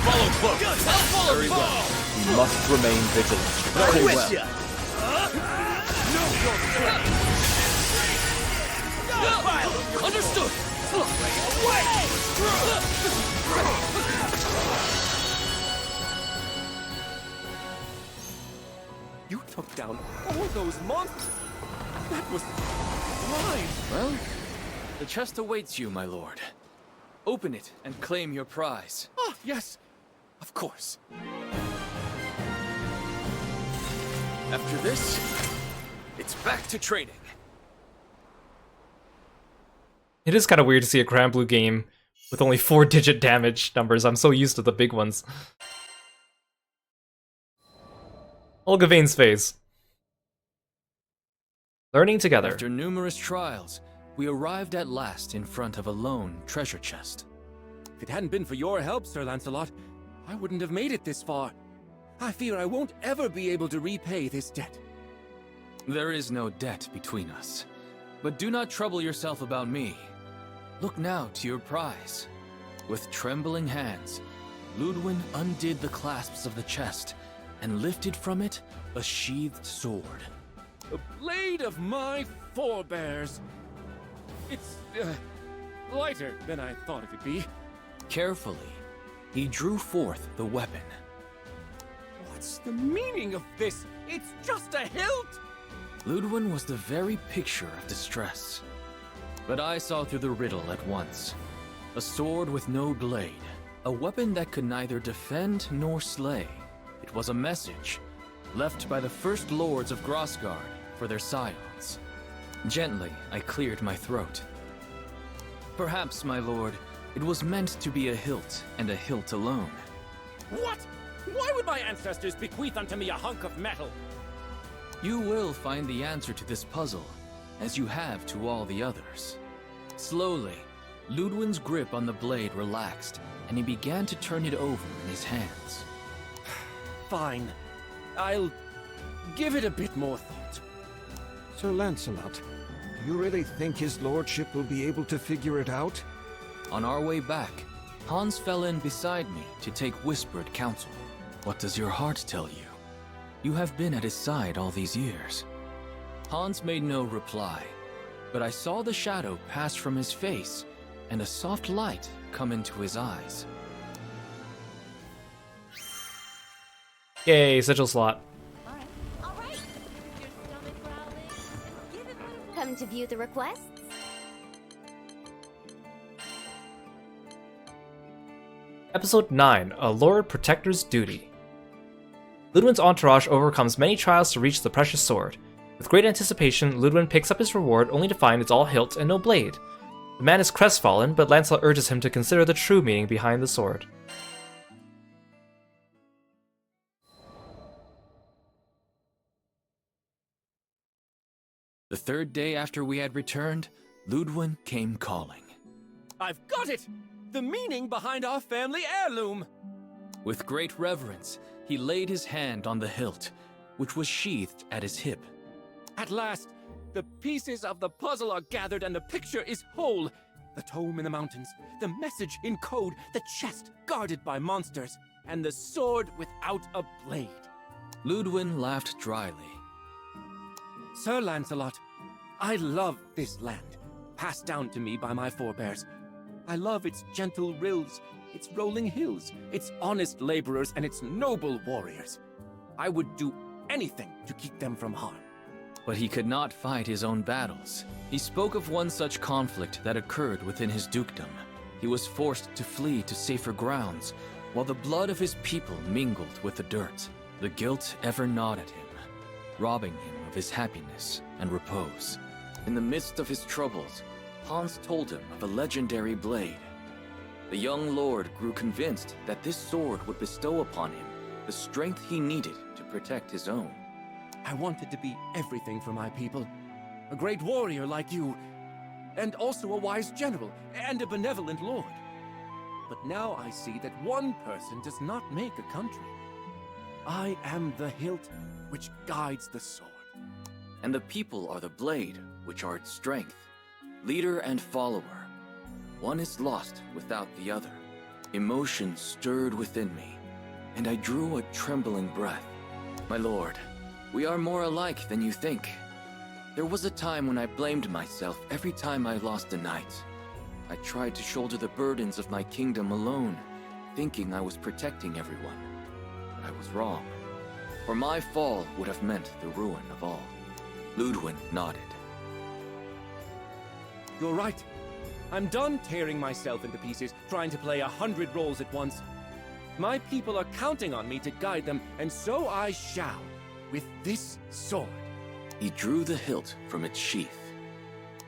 Follow close. Very well. You must remain vigilant. Very well. Understood. You took down all those monsters. That was mine. Well, the chest awaits you, my lord. Open it and claim your prize. Ah, yes, of course. After this, it's back to trading. It is kind of weird to see a Granblue game with only 4-digit damage numbers. I'm so used to the big ones. Olga Vayne's face. Learning together. After numerous trials, we arrived at last in front of a lone treasure chest. If it hadn't been for your help, Sir Lancelot, I wouldn't have made it this far. I fear I won't ever be able to repay this debt. There is no debt between us. But do not trouble yourself about me. Look now to your prize. With trembling hands, Ludwin undid the clasps of the chest and lifted from it a sheathed sword. The blade of my forebears. It's lighter than I thought it would be. Carefully, he drew forth the weapon. What's the meaning of this? It's just a hilt! Ludwin was the very picture of distress. But I saw through the riddle at once. A sword with no blade. A weapon that could neither defend nor slay. It was a message, left by the first lords of Grossgard for their scions. Gently, I cleared my throat. Perhaps, my lord, it was meant to be a hilt, and a hilt alone. What? Why would my ancestors bequeath unto me a hunk of metal? You will find the answer to this puzzle, as you have to all the others. Slowly, Ludwin's grip on the blade relaxed, and he began to turn it over in his hands. Fine. I'll give it a bit more thought. Sir Lancelot, do you really think his lordship will be able to figure it out? On our way back, Hans fell in beside me to take whispered counsel. What does your heart tell you? You have been at his side all these years. Hans made no reply, but I saw the shadow pass from his face and a soft light come into his eyes. Yay, sigil slot. All right. Come to view the requests? Episode 9, A Lord Protector's Duty. Ludwin's entourage overcomes many trials to reach the precious sword. With great anticipation, Ludwin picks up his reward only to find it's all hilt and no blade. The man is crestfallen, but Lancelot urges him to consider the true meaning behind the sword. The third day after we had returned, Ludwin came calling. I've got it! The meaning behind our family heirloom! With great reverence, he laid his hand on the hilt, which was sheathed at his hip. At last, The pieces of the puzzle are gathered and the picture is whole. The tome in the mountains, the message in code, the chest guarded by monsters, and the sword without a blade. Ludwin laughed dryly. Sir Lancelot, I love this land, passed down to me by my forebears. I love its gentle rills, its rolling hills, its honest laborers, and its noble warriors. I would do anything to keep them from harm. But he could not fight his own battles. He spoke of one such conflict that occurred within his dukedom. He was forced to flee to safer grounds, while the blood of his people mingled with the dirt. The guilt ever gnawed at him, robbing him of his happiness and repose. In the midst of his troubles, Hans told him of a legendary blade. The young lord grew convinced that this sword would bestow upon him the strength he needed to protect his own. I wanted to be everything for my people. A great warrior like you, and also a wise general, and a benevolent lord. But now I see that one person does not make a country. I am the hilt which guides the sword. And the people are the blade, which are its strength. Leader and follower. One is lost without the other. Emotion stirred within me, and I drew a trembling breath. My lord, we are more alike than you think. There was a time when I blamed myself every time I lost a knight. I tried to shoulder the burdens of my kingdom alone, thinking I was protecting everyone. But I was wrong, for my fall would have meant the ruin of all. Ludwin nodded. You're right. I'm done tearing myself into pieces, trying to play 100 roles at once. My people are counting on me to guide them, and so I shall, with this sword. He drew the hilt from its sheath.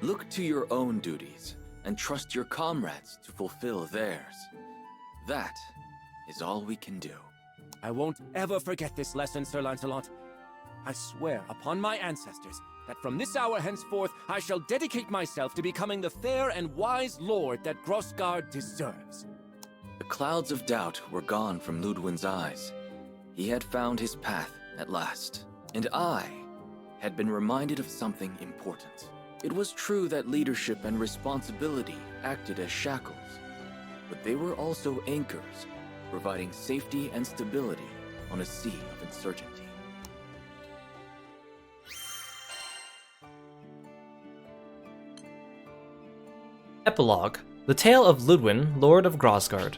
Look to your own duties, and trust your comrades to fulfill theirs. That is all we can do. I won't ever forget this lesson, Sir Lancelot. I swear upon my ancestors that from this hour henceforth I shall dedicate myself to becoming the fair and wise lord that Grossgard deserves. The clouds of doubt were gone from Ludwin's eyes. He had found his path at last, and I had been reminded of something important. It was true that leadership and responsibility acted as shackles, but they were also anchors, providing safety and stability on a sea of uncertainty. Epilogue: The Tale of Ludwin, Lord of Grossgard.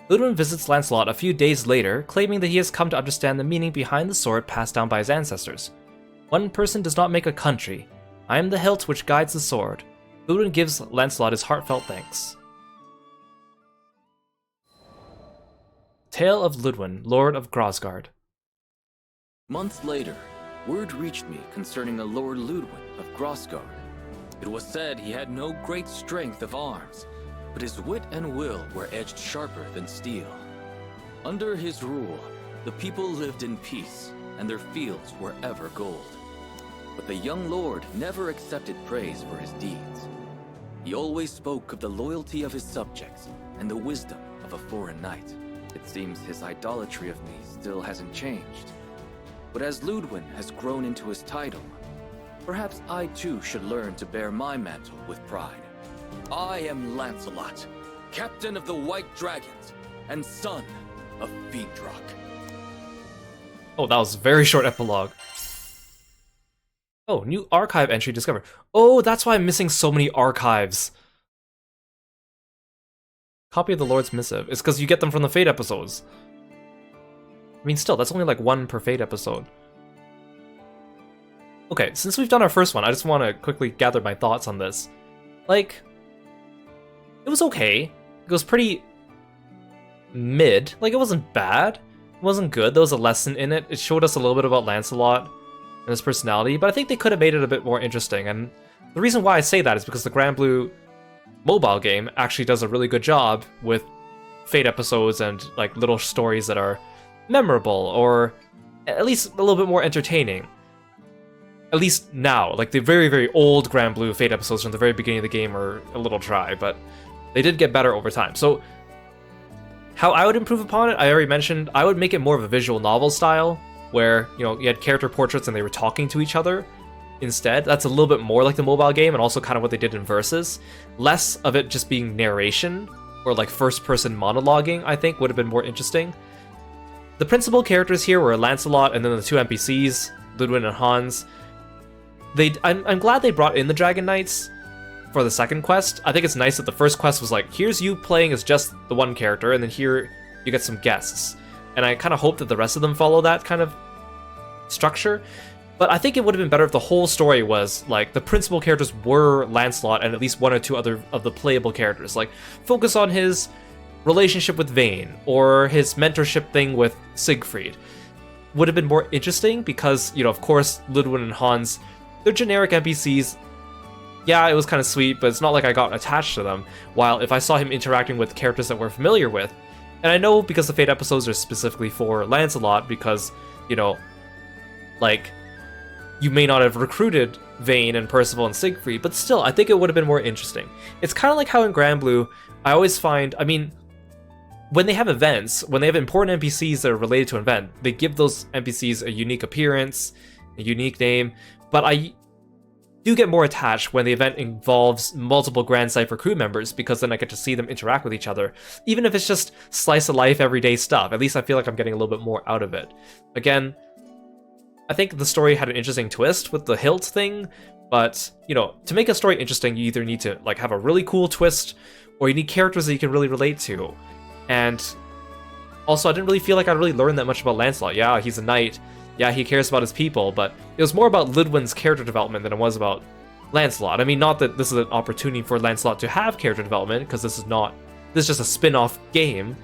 Ludwin visits Lancelot a few days later, claiming that he has come to understand the meaning behind the sword passed down by his ancestors. One person does not make a country. I am the hilt which guides the sword. Ludwin gives Lancelot his heartfelt thanks. Tale of Ludwin, Lord of Grossgard. Months later, word reached me concerning a Lord Ludwin of Grossgard. It was said he had no great strength of arms, but his wit and will were edged sharper than steel. Under his rule, the people lived in peace, and their fields were ever gold. But the young lord never accepted praise for his deeds. He always spoke of the loyalty of his subjects and the wisdom of a foreign knight. It seems his idolatry of me still hasn't changed. But as Ludwin has grown into his title, perhaps I too should learn to bear my mantle with pride. I am Lancelot, captain of the White Dragons, and son of Vtuber. Oh, that was a very short epilogue. Oh, new archive entry discovered. Oh, that's why I'm missing so many archives. Copy of the Lord's Missive. It's because you get them from the Fate episodes. I mean, still, that's only like one per Fate episode. Okay, since we've done our first one, I just want to quickly gather my thoughts on this. Like, it was okay. It was pretty mid. Like, it wasn't bad. It wasn't good. There was a lesson in it. It showed us a little bit about Lancelot and his personality, but I think they could have made it a bit more interesting. And the reason why I say that is because the Granblue mobile game actually does a really good job with Fate episodes and like little stories that are memorable or at least a little bit more entertaining. At least now, like the very, very old Granblue Fate episodes from the very beginning of the game are a little dry, but they did get better over time. So how I would improve upon it, I already mentioned, I would make it more of a visual novel style, where, you know, you had character portraits and they were talking to each other. instead. That's a little bit more like the mobile game, and also kind of what they did in Versus. Less of it just being narration or like first-person monologuing, I think, would have been more interesting. The principal characters here were Lancelot and then the two NPCs, Ludwig and Hans. I'm glad they brought in the Dragon Knights for the second quest. I think it's nice that the first quest was like, here's you playing as just the one character, and then here you get some guests. And I kind of hope that the rest of them follow that kind of structure. But I think it would have been better if the whole story was like the principal characters were Lancelot and at least one or two other of the playable characters. Like, focus on his relationship with Vayne or his mentorship thing with Siegfried. Would have been more interesting because, you know, of course, Ludwig and Hans, they're generic NPCs. Yeah, it was kind of sweet, but it's not like I got attached to them. While if I saw him interacting with characters that we're familiar with, and I know because the Fate episodes are specifically for Lancelot because, you know, like, you may not have recruited Vayne and Percival and Siegfried, but still, I think it would have been more interesting. It's kind of like how in Granblue, I always find, I mean, when they have events, when they have important NPCs that are related to an event, they give those NPCs a unique appearance, a unique name, but I do get more attached when the event involves multiple Grand Cypher crew members, because then I get to see them interact with each other, even if it's just slice of life, everyday stuff. At least I feel like I'm getting a little bit more out of it. Again, I think the story had an interesting twist with the hilt thing, but, you know, to make a story interesting, you either need to, like, have a really cool twist, or you need characters that you can really relate to. And also, I didn't really feel like I really learned that much about Lancelot. Yeah, he's a knight. Yeah, he cares about his people, but it was more about Ludwig's character development than it was about Lancelot. I mean, not that this is an opportunity for Lancelot to have character development, because this is just a spin-off game,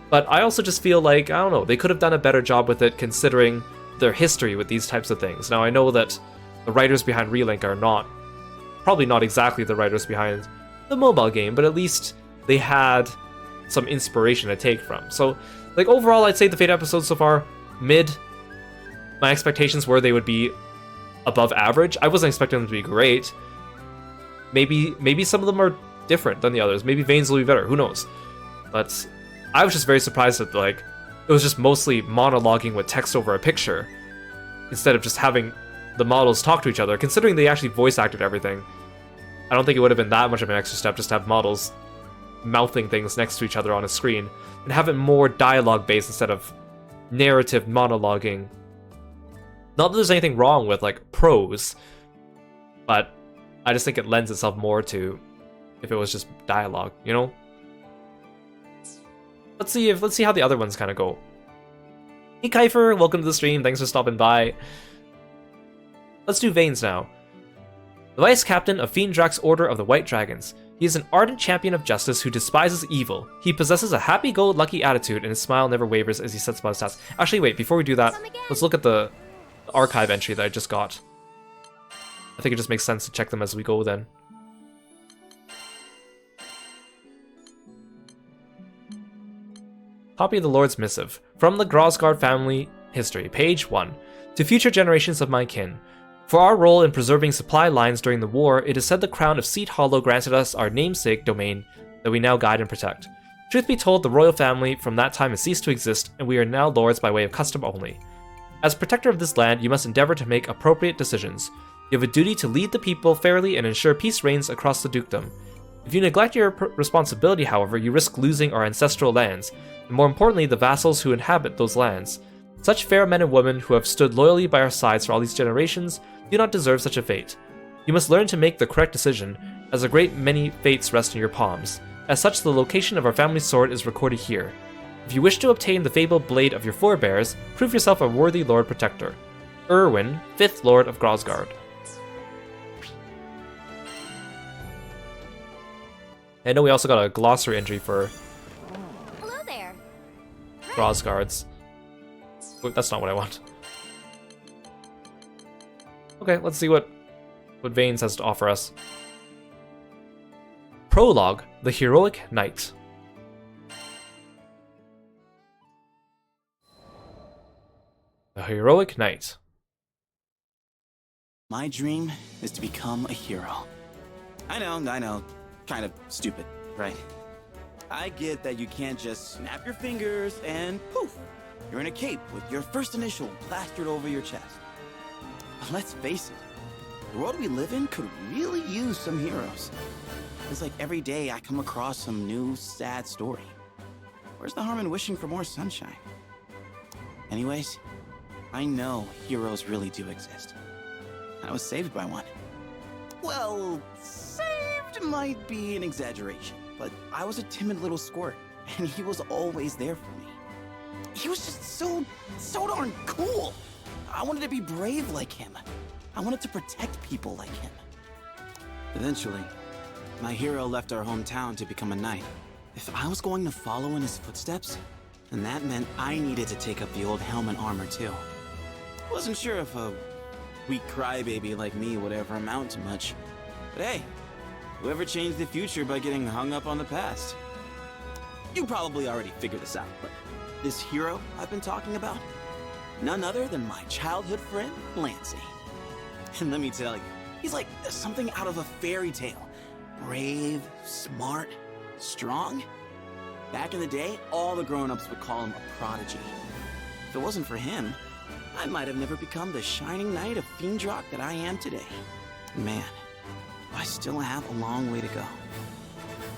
but I also just feel like, I don't know, they could have done a better job with it considering their history with these types of things. Now, I know that the writers behind Relink are probably not exactly the writers behind the mobile game, but at least they had some inspiration to take from. So, like, overall, I'd say the Fate episodes so far, mid. My expectations were they would be above average. I wasn't expecting them to be great. Maybe some of them are different than the others. Maybe Vayne's will be better. Who knows? But I was just very surprised that, like, it was just mostly monologuing with text over a picture instead of just having the models talk to each other. Considering they actually voice acted everything, I don't think it would have been that much of an extra step just to have models mouthing things next to each other on a screen and have it more dialogue based instead of narrative monologuing. Not that there's anything wrong with, like, prose, but I just think it lends itself more to if it was just dialogue, you know? Let's see how the other ones kind of go. Hey Kiefer, welcome to the stream. Thanks for stopping by. Let's do Vayne's now. The Vice Captain of Fiendrak's Order of the White Dragons. He is an ardent champion of justice who despises evil. He possesses a happy-go-lucky attitude, and his smile never wavers as he sets about his tasks. Actually, wait, before we do that, let's look at the archive entry that I just got. I think it just makes sense to check them as we go then. Copy of the Lord's Missive. From the Grosgard family history, page 1. To future generations of my kin. For our role in preserving supply lines during the war, it is said the Crown of Seat Hollow granted us our namesake domain that we now guide and protect. Truth be told, the royal family from that time has ceased to exist, and we are now lords by way of custom only. As protector of this land, you must endeavor to make appropriate decisions. You have a duty to lead the people fairly and ensure peace reigns across the dukedom. If you neglect your responsibility, however, you risk losing our ancestral lands, and more importantly, the vassals who inhabit those lands. Such fair men and women who have stood loyally by our sides for all these generations do not deserve such a fate. You must learn to make the correct decision, as a great many fates rest in your palms. As such, the location of our family sword is recorded here. If you wish to obtain the fabled blade of your forebears, prove yourself a worthy Lord Protector. Erwin, 5th Lord of Grosgard. I know we also got a glossary entry for Hello there. Grosgards. Wait, that's not what I want. Okay, let's see what Vayne's has to offer us. Prologue, The Heroic Knight. The Heroic Knight. My dream is to become a hero. I know. Kind of stupid, right? I get that you can't just snap your fingers and poof, you're in a cape with your first initial plastered over your chest. But let's face it, the world we live in could really use some heroes. It's like every day I come across some new, sad story. Where's the harm in wishing for more sunshine? Anyways, I know heroes really do exist. I was saved by one. Well, saved might be an exaggeration, but I was a timid little squirt, and he was always there for me. He was just so darn cool. I wanted to be brave like him. I wanted to protect people like him. Eventually, my hero left our hometown to become a knight. If I was going to follow in his footsteps, then that meant I needed to take up the old helm and armor too. Wasn't sure if a weak crybaby like me would ever amount to much. But hey, whoever changed the future by getting hung up on the past? You probably already figured this out, but this hero I've been talking about? None other than my childhood friend, Lancey. And let me tell you, he's like something out of a fairy tale. Brave, smart, strong. Back in the day, all the grown-ups would call him a prodigy. If it wasn't for him, I might have never become the shining knight of Fiendrock that I am today. Man, I still have a long way to go.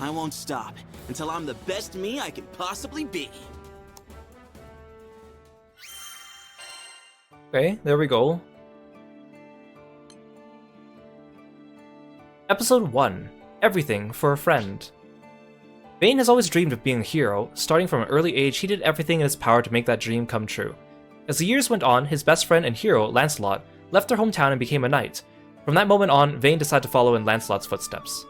I won't stop until I'm the best me I can possibly be. Okay, there we go. Episode 1. Everything for a Friend. Vayne has always dreamed of being a hero. Starting from an early age, he did everything in his power to make that dream come true. As the years went on, his best friend and hero, Lancelot, left their hometown and became a knight. From that moment on, Vayne decided to follow in Lancelot's footsteps.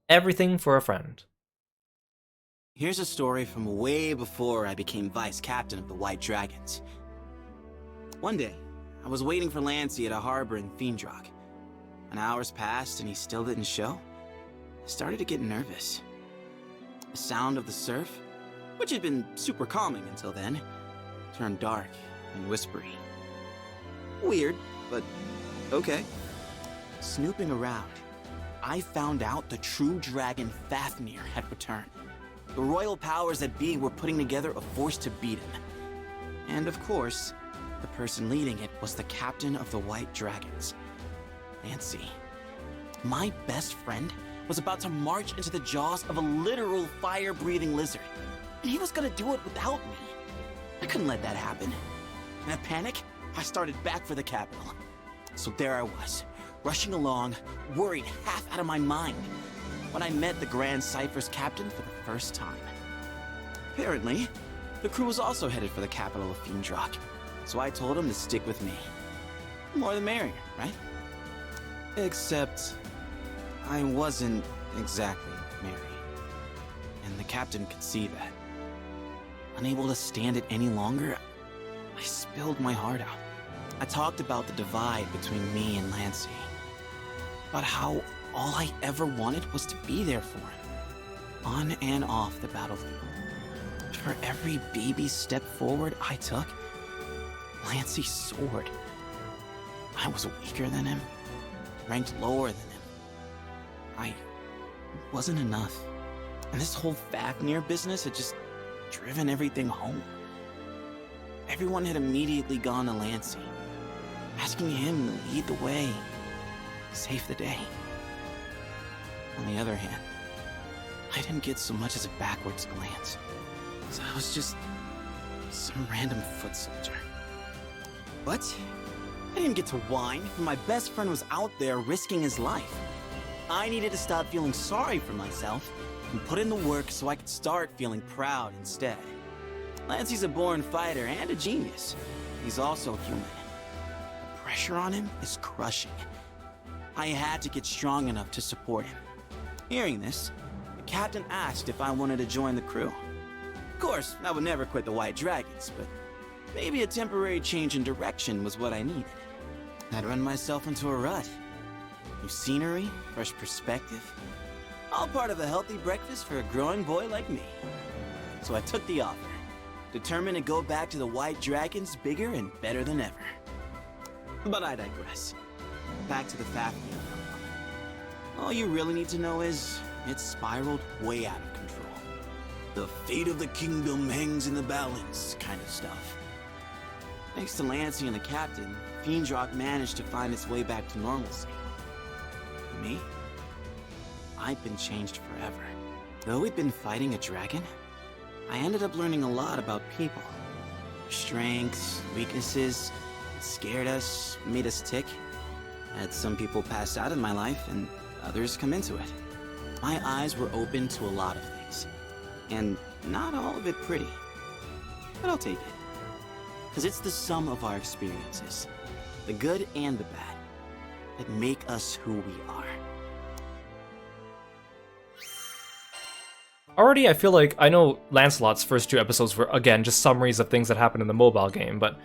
Everything for a Friend. Here's a story from way before I became vice captain of the White Dragons. One day, I was waiting for Lancey at a harbor in Fiendrock. An hours passed and he still didn't show. I started to get nervous. The sound of the surf, which had been super calming until then, turned dark and whispery. Weird, but okay. Snooping around, I found out the true dragon Fafnir had returned. The royal powers that be were putting together a force to beat him. And of course, the person leading it was the captain of the White Dragons, Lancey. My best friend was about to march into the jaws of a literal fire-breathing lizard, and he was gonna do it without me. I couldn't let that happen. In a panic, I started back for the capital. So there I was, rushing along, worried half out of my mind, when I met the Grand Cypher's captain for the first time. Apparently, the crew was also headed for the capital of Fiendrock, so I told him to stick with me. More the merrier, right? Except, I wasn't exactly merry. And the captain could see that. Unable to stand it any longer, I spilled my heart out. I talked about the divide between me and Lancey. About how all I ever wanted was to be there for him. On and off the battlefield. For every baby step forward I took, Lancey soared. I was weaker than him, ranked lower than him. I wasn't enough. And this whole Fafnir business had just driven everything home. Everyone had immediately gone to Lancey, asking him to lead the way, save the day. On the other hand, I didn't get so much as a backwards glance, so I was just some random foot soldier. But I didn't get to whine when my best friend was out there risking his life. I needed to stop feeling sorry for myself and put in the work so I could start feeling proud instead. Lancey's a born fighter and a genius. He's also human. The pressure on him is crushing. I had to get strong enough to support him. Hearing this, the captain asked if I wanted to join the crew. Of course, I would never quit the White Dragons, but maybe a temporary change in direction was what I needed. I'd run myself into a rut. New scenery, fresh perspective, all part of a healthy breakfast for a growing boy like me. So I took the offer, determined to go back to the White Dragons bigger and better than ever. But I digress. Back to the Fafnir. All you really need to know is, it spiraled way out of control. The fate of the kingdom hangs in the balance kind of stuff. Thanks to Lancey and the captain, Fiendrock managed to find its way back to normalcy. Me? I've been changed forever. Though we'd been fighting a dragon, I ended up learning a lot about people. Their strengths, weaknesses, what scared us, made us tick. Had some people pass out in my life and others come into it. My eyes were open to a lot of things. And not all of it pretty. But I'll take it. Because it's the sum of our experiences, the good and the bad, that make us who we are. Already, I feel like I know Lancelot's first 2 episodes were, again, just summaries of things that happened in the mobile game, but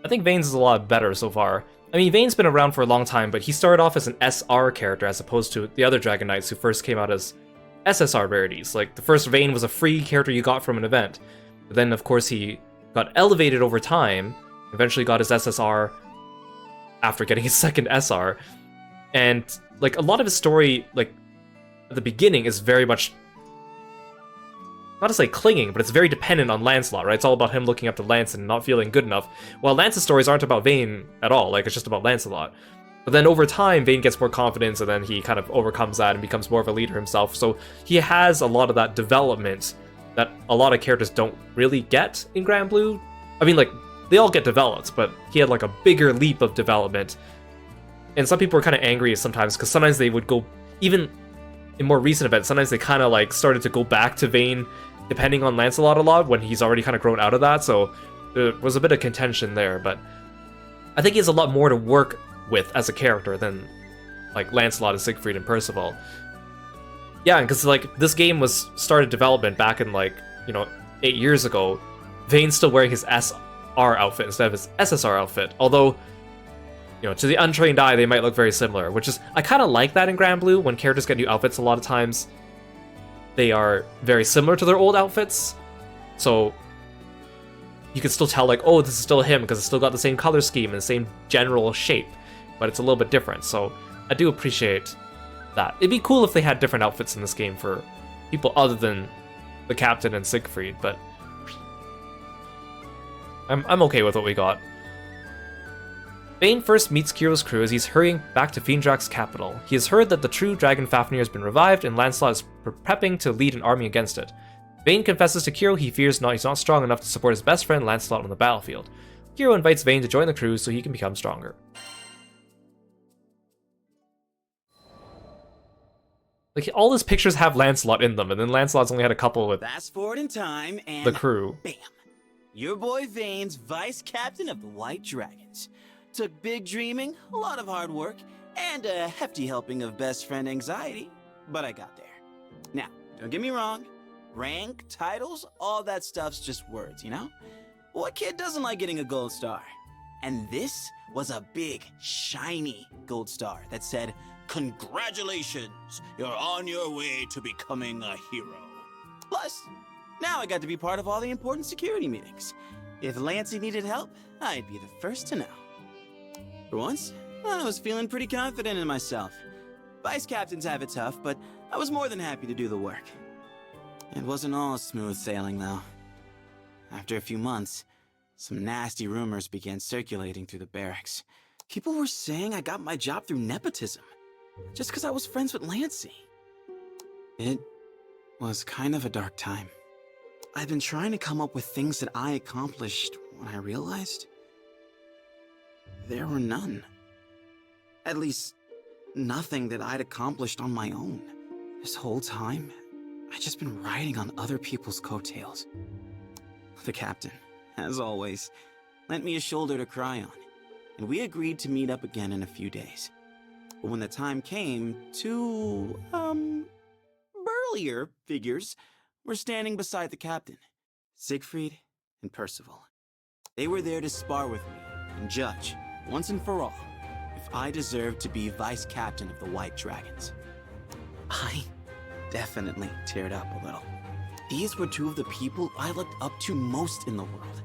I think Vayne's is a lot better so far. I mean, Vayne's been around for a long time, but he started off as an SR character as opposed to the other Dragon Knights who first came out as SSR rarities. Like, the first Vayne was a free character you got from an event. But then, of course, he got elevated over time, eventually got his SSR after getting his second SR. And, like, a lot of his story, like, at the beginning is very much, not to say clinging, but it's very dependent on Lancelot, right? It's all about him looking up to Lance and not feeling good enough. While Lance's stories aren't about Vayne at all, like, it's just about Lancelot. But then over time, Vayne gets more confidence, and then he kind of overcomes that and becomes more of a leader himself. So he has a lot of that development that a lot of characters don't really get in Granblue. I mean, like, they all get developed, but he had, like, a bigger leap of development. And some people were kind of angry sometimes, because sometimes they would go, even in more recent events, sometimes they kind of, like, started to go back to Vayne, depending on Lancelot a lot, when he's already kind of grown out of that, so there was a bit of contention there, but I think he has a lot more to work with as a character than, like, Lancelot and Siegfried and Percival. Yeah, because, like, this game was started development back in, like, 8 years ago. Vayne's still wearing his SR outfit instead of his SSR outfit, although, to the untrained eye, they might look very similar, which is, I kind of like that in Granblue. When characters get new outfits, a lot of times they are very similar to their old outfits, so you can still tell, like, oh, this is still him, because it's still got the same color scheme and the same general shape, but it's a little bit different, so I do appreciate that. It'd be cool if they had different outfits in this game for people other than the captain and Siegfried, but I'm okay with what we got. Vayne first meets Kiro's crew as he's hurrying back to Fiendrak's capital. He has heard that the true dragon Fafnir has been revived, and Lancelot is prepping to lead an army against it. Vayne confesses to Kiro he fears he's not strong enough to support his best friend Lancelot on the battlefield. Kiro invites Vayne to join the crew so he can become stronger. Like, all his pictures have Lancelot in them, and then Lancelot's only had a couple with Fast forward in time, and the crew. Bam! Your boy Vayne's vice captain of the White Dragons. Took big dreaming, a lot of hard work, and a hefty helping of best friend anxiety, but I got there. Now, don't get me wrong, rank, titles, all that stuff's just words, What kid doesn't like getting a gold star? And this was a big, shiny gold star that said, "Congratulations, you're on your way to becoming a hero." Plus, now I got to be part of all the important security meetings. If Lancey needed help, I'd be the first to know. For once, I was feeling pretty confident in myself. Vice captains have it tough, but I was more than happy to do the work. It wasn't all smooth sailing, though. After a few months, some nasty rumors began circulating through the barracks. People were saying I got my job through nepotism, just because I was friends with Lancey. It was kind of a dark time. I've been trying to come up with things that I accomplished when I realized there were none. At least, nothing that I'd accomplished on my own. This whole time, I'd just been riding on other people's coattails. The captain, as always, lent me a shoulder to cry on, and we agreed to meet up again in a few days. But when the time came, two, burlier figures were standing beside the captain, Siegfried and Percival. They were there to spar with me and judge, once and for all, if I deserved to be vice captain of the White Dragons. I definitely teared up a little. These were two of the people I looked up to most in the world.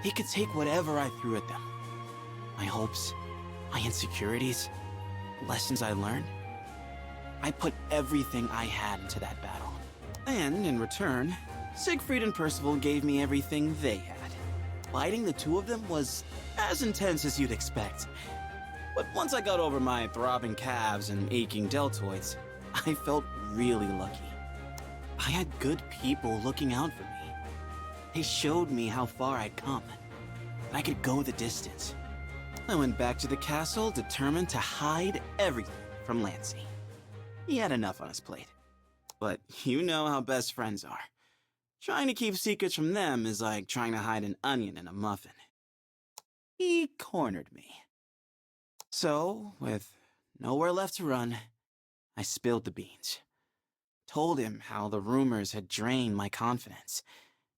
They could take whatever I threw at them. My hopes, my insecurities, lessons I learned. I put everything I had into that battle. And in return, Siegfried and Percival gave me everything they had. Fighting the two of them was as intense as you'd expect. But once I got over my throbbing calves and aching deltoids, I felt really lucky. I had good people looking out for me. They showed me how far I'd come. I could go the distance. I went back to the castle determined to hide everything from Lancey. He had enough on his plate. But you know how best friends are. Trying to keep secrets from them is like trying to hide an onion in a muffin. He cornered me. So, with nowhere left to run, I spilled the beans. Told him how the rumors had drained my confidence,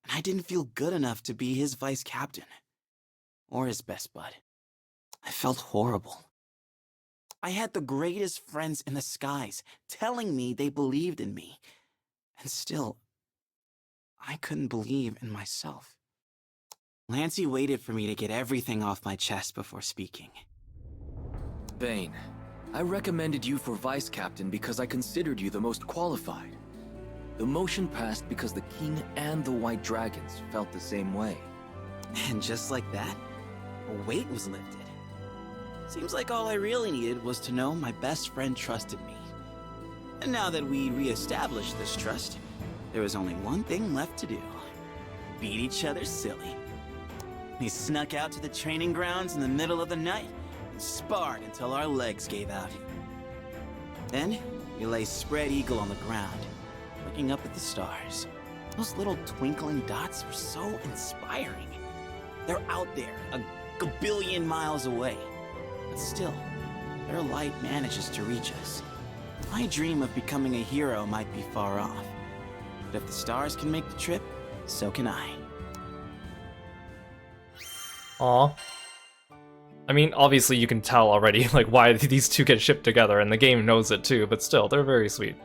and I didn't feel good enough to be his vice captain. Or his best bud. I felt horrible. I had the greatest friends in the skies telling me they believed in me. And still, I couldn't believe in myself. Lancey waited for me to get everything off my chest before speaking. Vayne, I recommended you for vice captain because I considered you the most qualified. The motion passed because the king and the white dragons felt the same way. And just like that, a weight was lifted. Seems like all I really needed was to know my best friend trusted me. And now that we re-established this trust, there was only one thing left to do. Beat each other silly. We snuck out to the training grounds in the middle of the night and sparred until our legs gave out. Then, we lay spread eagle on the ground, looking up at the stars. Those little twinkling dots were so inspiring. They're out there, a billion miles away. But still, their light manages to reach us. My dream of becoming a hero might be far off. But if the stars can make the trip, so can I. Aw. I mean, obviously you can tell already, like, why these two get shipped together, and the game knows it too, but still, they're very sweet.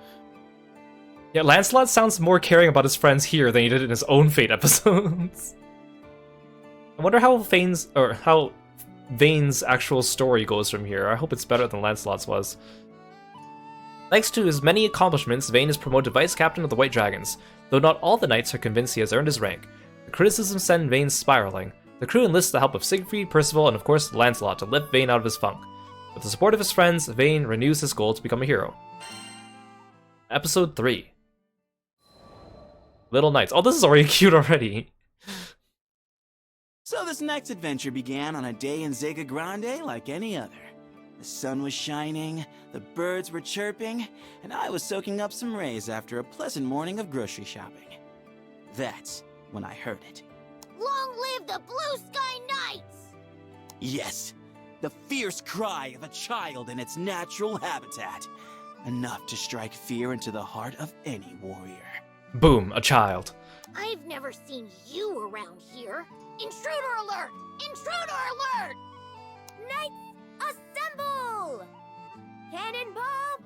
Yeah, Lancelot sounds more caring about his friends here than he did in his own Fate episodes. I wonder how Vayne's actual story goes from here. I hope it's better than Lancelot's was. Thanks to his many accomplishments, Vayne is promoted to Vice Captain of the White Dragons, though not all the knights are convinced he has earned his rank. The criticisms send Vayne spiraling. The crew enlists the help of Siegfried, Percival, and of course Lancelot to lift Vayne out of his funk. With the support of his friends, Vayne renews his goal to become a hero. Episode 3. Little Knights. Oh, this is already cute already. So this next adventure began on a day in Zega Grande like any other. The sun was shining, the birds were chirping, and I was soaking up some rays after a pleasant morning of grocery shopping. That's when I heard it. Long live the Blue Sky Knights! Yes, the fierce cry of a child in its natural habitat. Enough to strike fear into the heart of any warrior. Boom, a child. I've never seen you around here. Intruder alert! Intruder alert! Knights, assemble! Cannonball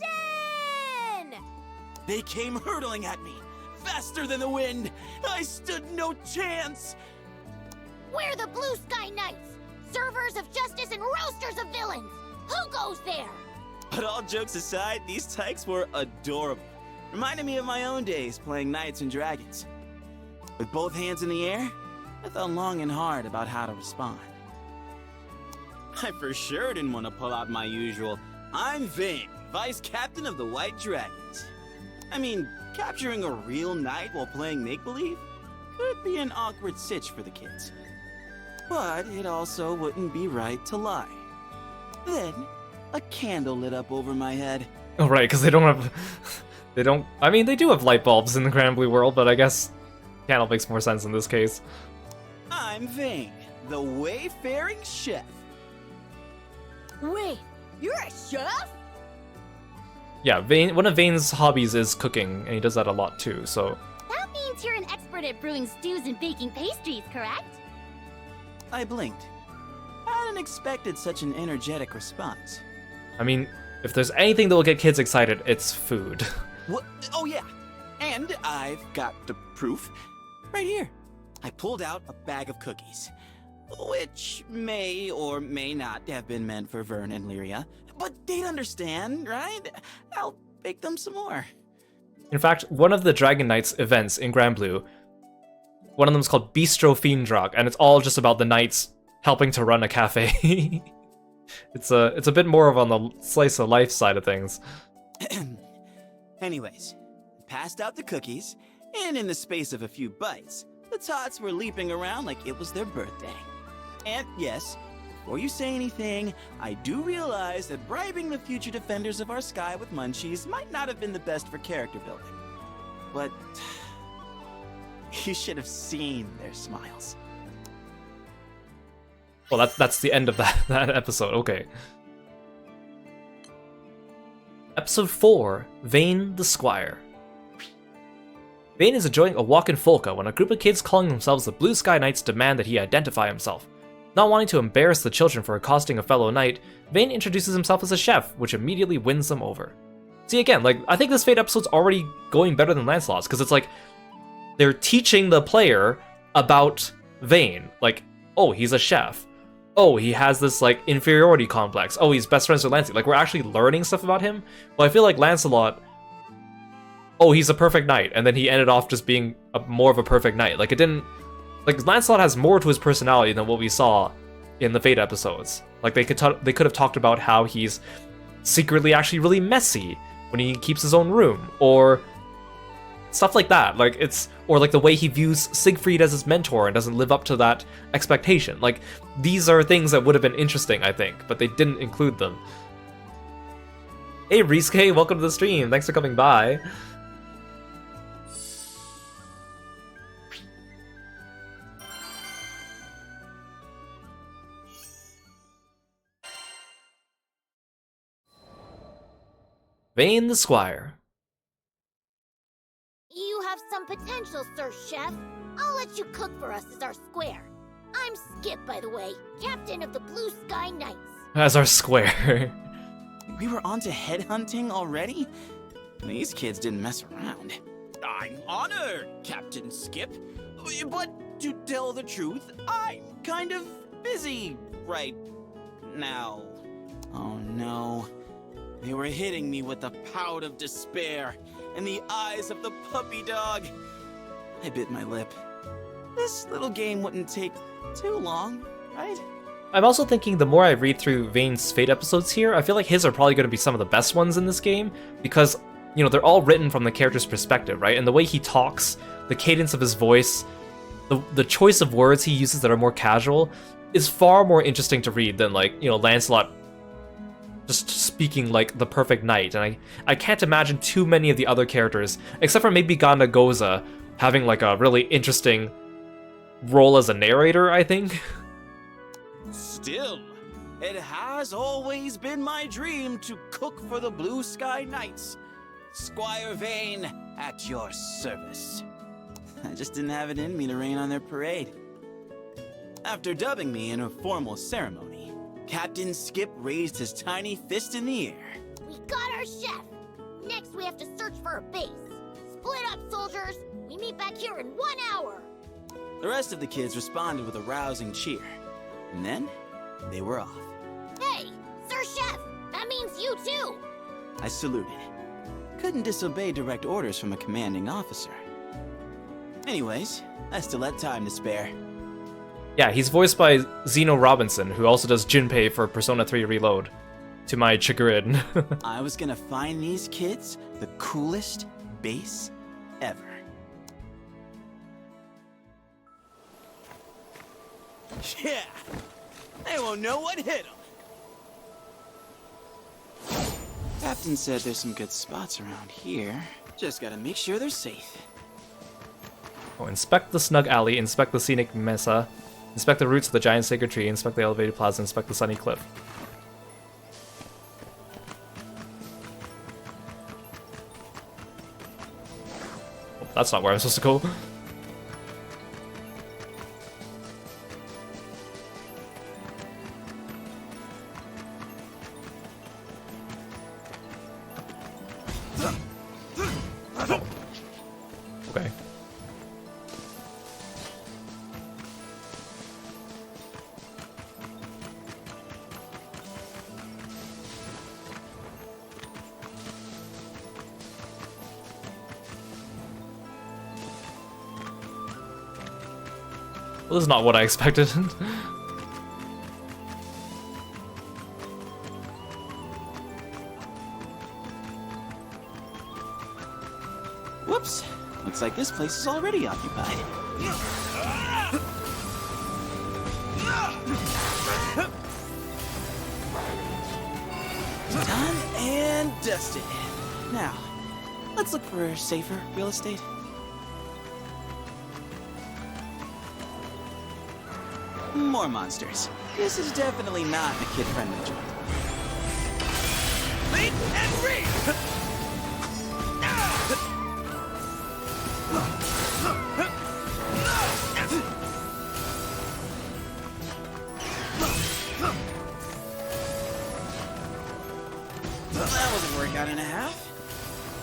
formation! They came hurtling at me, faster than the wind. I stood no chance. We're the Blue Sky Knights, servers of justice and roasters of villains. Who goes there? But all jokes aside, these tykes were adorable. Reminded me of my own days playing Knights and Dragons. With both hands in the air, I thought long and hard about how to respond. I for sure didn't want to pull out my usual, I'm Vayne, Vice Captain of the White Dragons. I mean, capturing a real knight while playing make-believe could be an awkward sitch for the kids. But it also wouldn't be right to lie. Then, a candle lit up over my head. Oh, right, because they don't have... I mean, they do have light bulbs in the Granblue world, but I guess candle makes more sense in this case. I'm Vayne, the wayfaring chef. Wait, you're a chef? Yeah, one of Vayne's hobbies is cooking, and he does that a lot too, so... That means you're an expert at brewing stews and baking pastries, correct? I blinked. I hadn't expected such an energetic response. I mean, if there's anything that will get kids excited, it's food. What? Oh yeah, and I've got the proof right here. I pulled out a bag of cookies, which may or may not have been meant for Vern and Lyria, but they'd understand, right? I'll bake them some more. In fact, one of the Dragon Knight's events in Granblue, One of them is called Bistro Fiendrog, and it's all just about the knights helping to run a cafe. It's a bit more of on the slice of life side of things. Anyways, passed out the cookies, and in the space of a few bites, the tots were leaping around like it was their birthday. And yes, before you say anything, I do realize that bribing the future defenders of our sky with munchies might not have been the best for character building. But you should have seen their smiles. Well, that's the end of that episode. Okay. Episode 4, Vane the Squire. Vane is enjoying a walk in Folka when a group of kids calling themselves the Blue Sky Knights demand that he identify himself. Not wanting to embarrass the children for accosting a fellow knight, Vane introduces himself as a chef, which immediately wins them over. See, again, like, I think this Fate episode's already going better than Lancelot's, because it's like, they're teaching the player about Vane. Like, oh, he's a chef. Oh, he has this, like, inferiority complex. Oh, he's best friends with Lancelot. Like, we're actually learning stuff about him. But I feel like Lancelot, oh, he's a perfect knight, and then he ended off just being more of a perfect knight. Like, it didn't... Like, Lancelot has more to his personality than what we saw in the Fate episodes. Like, they could have talked about how he's secretly actually really messy when he keeps his own room, or stuff like that. Like, it's... Or, like, the way he views Siegfried as his mentor and doesn't live up to that expectation. Like, these are things that would have been interesting, I think, but they didn't include them. Hey, Risuke, welcome to the stream. Thanks for coming by. Vane the Squire. You have some potential, Sir Chef. I'll let you cook for us as our square. I'm Skip, by the way, captain of the Blue Sky Knights. As our square. We were on to headhunting already? These kids didn't mess around. I'm honored, Captain Skip. But to tell the truth, I'm kind of busy right now. Oh no. They were hitting me with the pout of despair and the eyes of the puppy dog. I bit my lip. This little game wouldn't take too long, right? I'm also thinking the more I read through Vane's Fate episodes here, I feel like his are probably going to be some of the best ones in this game, because, you know, they're all written from the character's perspective, right? And the way he talks, the cadence of his voice, the choice of words he uses that are more casual is far more interesting to read than, like, you know, Lancelot just speaking like the perfect knight. And I can't imagine too many of the other characters, except for maybe Ganda Goza, having like a really interesting role as a narrator, I think. Still, it has always been my dream to cook for the Blue Sky Knights. Squire Vane, at your service. I just didn't have it in me to rain on their parade. After dubbing me in a formal ceremony, Captain Skip raised his tiny fist in the air. We got our chef. Next, we have to search for a base. Split up, soldiers. We meet back here in 1 hour. The rest of the kids responded with a rousing cheer. And then, they were off. Hey, Sir Chef, that means you too. I saluted. Couldn't disobey direct orders from a commanding officer. Anyways, I still had time to spare. Yeah, he's voiced by Zeno Robinson, who also does Junpei for Persona 3 Reload, to my chagrin. I was gonna find these kids the coolest base ever. Yeah, they won't know what hit them. Captain said there's some good spots around here. Just gotta make sure they're safe. Oh, inspect the snug alley, inspect the scenic mesa, inspect the roots of the giant sacred tree, inspect the elevated plaza, inspect the sunny cliff. Oh, that's not where I'm supposed to go. Okay. Well, this is not what I expected. Whoops. Looks like this place is already occupied. Done and dusted. Now, let's look for safer real estate. More monsters. This is definitely not a kid-friendly joint. Leap and read! That was a workout and a half.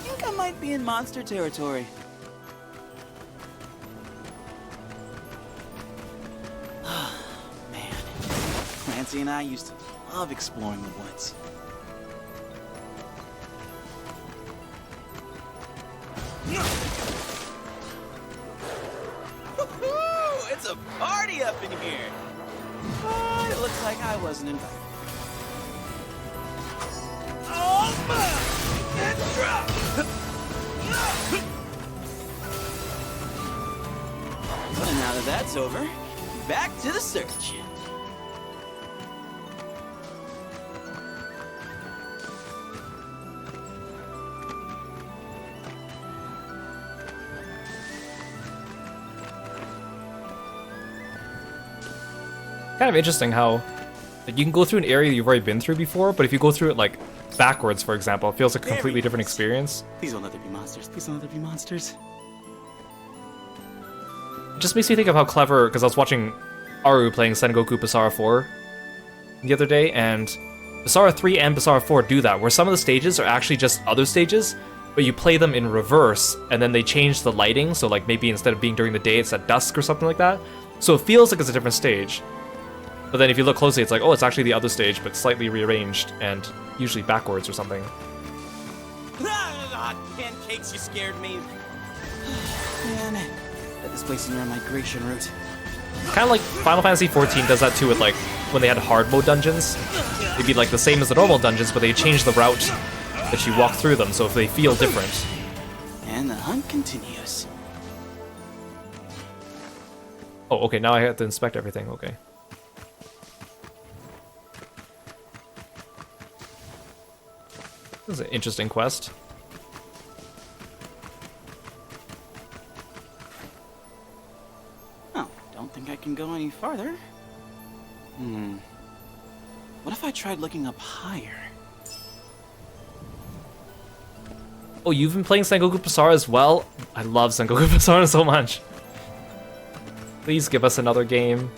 I think I might be in monster territory. Man, Clancy and I used to love exploring the woods. Woohoo! It's a party up in here. But it looks like I wasn't invited. And drop! And now that that's over, back to the search. Kind of interesting how like, you can go through an area you've already been through before, but if you go through it like backwards, for example, it feels like a completely different experience. Please don't let there be monsters. Please don't let there be monsters. It just makes me think of how clever, because I was watching Aru playing Sengoku Basara 4 the other day, and Basara 3 and Basara 4 do that, where some of the stages are actually just other stages, but you play them in reverse, and then they change the lighting, so like maybe instead of being during the day, it's at dusk or something like that. So it feels like it's a different stage. But then if you look closely, it's like, oh, it's actually the other stage, but slightly rearranged, and usually backwards or something. Pancakes, you scared me. Man, bet this place is near a migration route. Kind of like Final Fantasy XIV does that too with like, when they had hard mode dungeons. They'd be like the same as the normal dungeons, but they change the route that you walk through them, so if they feel different. And the hunt continues. Oh, okay, now I have to inspect everything, okay. This is an interesting quest. Oh, don't think I can go any farther. What if I tried looking up higher? Oh, you've been playing Sengoku Basara as well? I love Sengoku Basara so much. Please give us another game.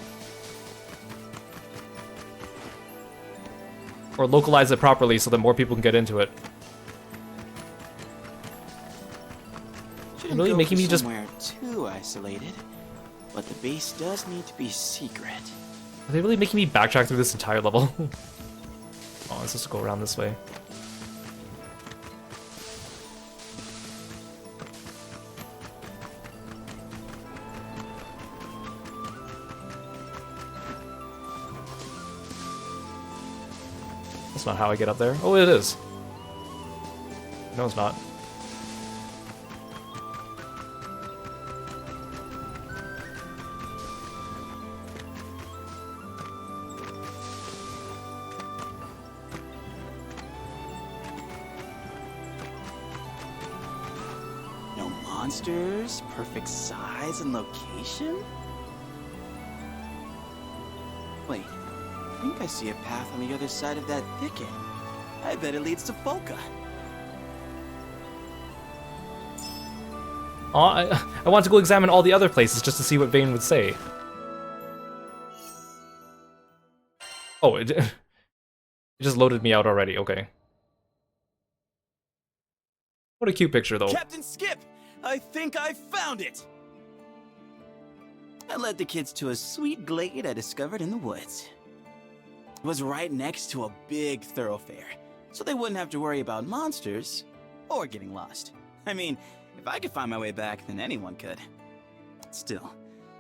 Or localize it properly so that more people can get into it. Shouldn't Really go making for me just... somewhere too isolated, but the base does need to be secret. Are they really making me backtrack through this entire level? Oh, it's supposed to go around this way. That's not how I get up there. Oh, it is. No, it's not. No monsters, perfect size and location? Wait, I think I see a path on the other side of that thicket. I bet it leads to Folka. Oh, I want to go examine all the other places just to see what Vane would say. Oh, it just loaded me out already, okay. What a cute picture, though. Captain Skip! I think I found it! I led the kids to a sweet glade I discovered in the woods. It was right next to a big thoroughfare, so they wouldn't have to worry about monsters or getting lost. I mean, if I could find my way back, then anyone could. Still,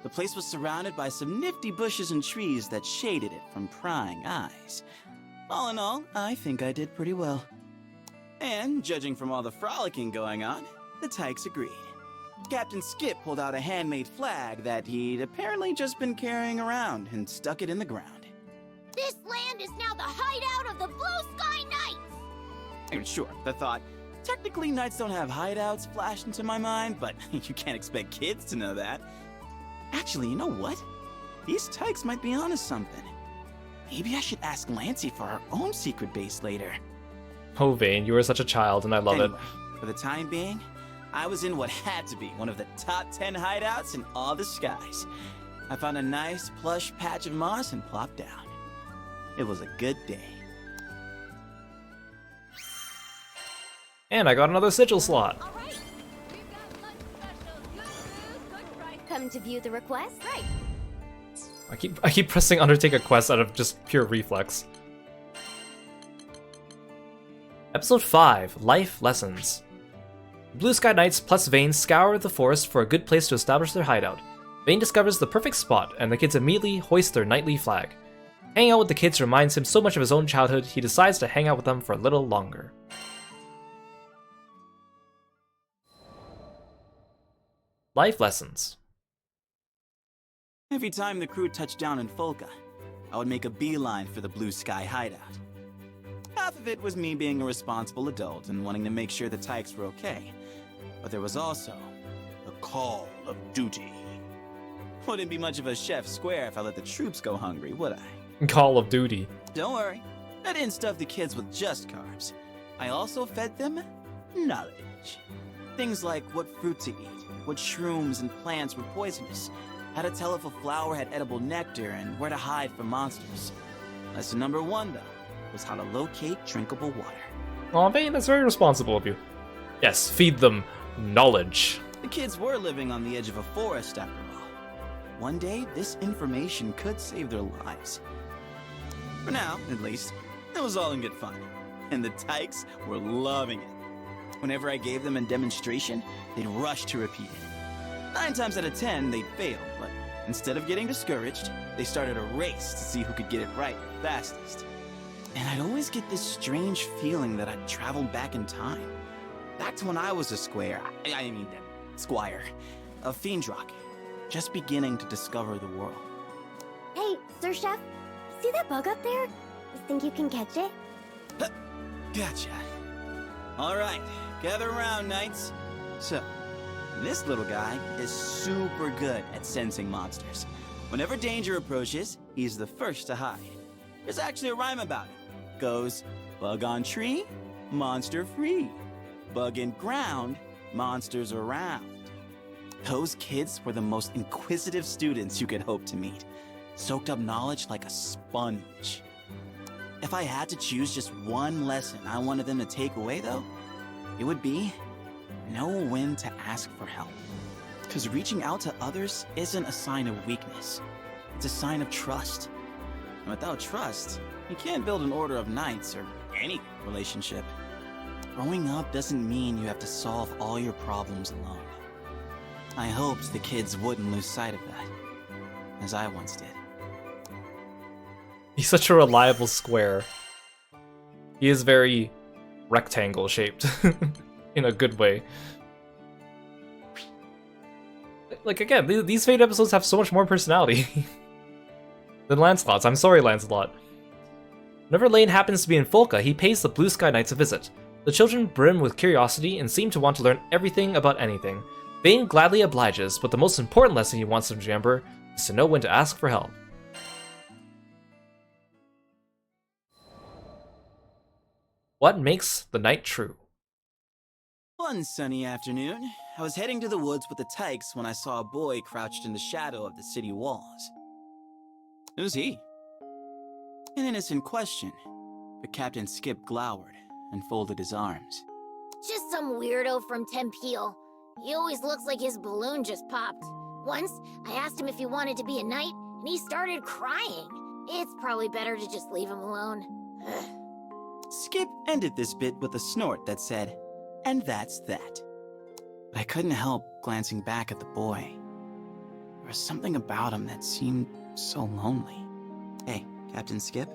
The place was surrounded by some nifty bushes and trees that shaded it from prying eyes. All in all, I think I did pretty well. And, judging from all the frolicking going on, the Tykes agreed. Captain Skip pulled out a handmade flag that he'd apparently just been carrying around and stuck it in the ground. This land is now the hideout of the Blue Sky Knights! And sure, the thought, technically Knights don't have hideouts, flashed into my mind, but you can't expect kids to know that. Actually, you know what? These Tykes might be onto something. Maybe I should ask Lancey for our own secret base later. Oh, Vane, you are such a child, and I love Anyway, it. For the time being, I was in what had to be one of the top 10 hideouts in all the skies. I found a nice, plush patch of moss and plopped down. It was a good day. And I got another sigil slot. All right. We've got lunch specials. Good food, good price. Come to view the request? Right. I keep pressing undertake a quest out of just pure reflex. Episode 5, Life Lessons. Blue Sky Knights plus Vane scour the forest for a good place to establish their hideout. Vane discovers the perfect spot, and the kids immediately hoist their knightly flag. Hanging out with the kids reminds him so much of his own childhood, he decides to hang out with them for a little longer. Life Lessons. Every time the crew touched down in Folka, I would make a beeline for the Blue Sky hideout. Half of it was me being a responsible adult and wanting to make sure the Tykes were okay. But there was also the call of duty. Wouldn't be much of a chef's square if I let the troops go hungry, would I? Call of Duty. Don't worry, I didn't stuff the kids with just carbs. I also fed them knowledge. Things like what fruit to eat, what shrooms and plants were poisonous, how to tell if a flower had edible nectar, and where to hide from monsters. Lesson number 1, though, was how to locate drinkable water. Aw, Vane, that's very responsible of you. Yes, feed them knowledge. The kids were living on the edge of a forest, after all. One day, this information could save their lives. For now, at least, it was all in good fun. And the Tykes were loving it. Whenever I gave them a demonstration, they'd rush to repeat it. 9 times out of 10, they'd fail, but instead of getting discouraged, they started a race to see who could get it right fastest. And I'd always get this strange feeling that I'd traveled back in time. Back to when I was a squire, a Fiendrock, just beginning to discover the world. Hey, Sir Chef, see that bug up there? You think you can catch it? Gotcha. All right, gather around, Knights. So, this little guy is super good at sensing monsters. Whenever danger approaches, he's the first to hide. There's actually a rhyme about it. Goes, bug on tree, monster free. Bug in ground, monsters around. Those kids were the most inquisitive students you could hope to meet. Soaked up knowledge like a sponge. If I had to choose just one lesson I wanted them to take away, though, it would be know when to ask for help. Because reaching out to others isn't a sign of weakness. It's a sign of trust. And without trust, you can't build an order of knights or any relationship. Growing up doesn't mean you have to solve all your problems alone. I hoped the kids wouldn't lose sight of that, as I once did. He's such a reliable square. He is very rectangle shaped in a good way. Like, again, these Fate episodes have so much more personality than Lancelot's. I'm sorry, Lancelot. Whenever Lane happens to be in Folka, he pays the Blue Sky Knights a visit. The children brim with curiosity and seem to want to learn everything about anything. Vane gladly obliges, but the most important lesson he wants them to remember is to know when to ask for help. What makes the night true? One sunny afternoon, I was heading to the woods with the Tykes when I saw a boy crouched in the shadow of the city walls. Who's he? An innocent question, but Captain Skip glowered and folded his arms. Just some weirdo from Tempeel. He always looks like his balloon just popped. Once, I asked him if he wanted to be a knight, and he started crying. It's probably better to just leave him alone. Skip ended this bit with a snort that said, "And that's that." But I couldn't help glancing back at the boy. There was something about him that seemed so lonely. Hey, Captain Skip.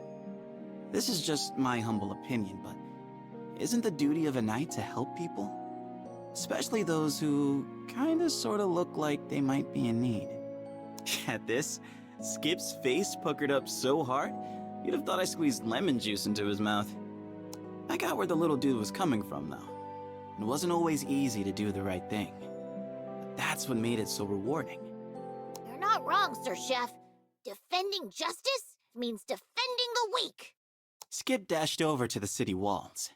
This is just my humble opinion, but isn't the duty of a knight to help people? Especially those who kinda sorta look like they might be in need. At this, Skip's face puckered up so hard, you'd have thought I squeezed lemon juice into his mouth. I got where the little dude was coming from, though. It wasn't always easy to do the right thing. But that's what made it so rewarding. You're not wrong, Sir Chef. Defending justice means defending the weak. Skip dashed over to the city walls.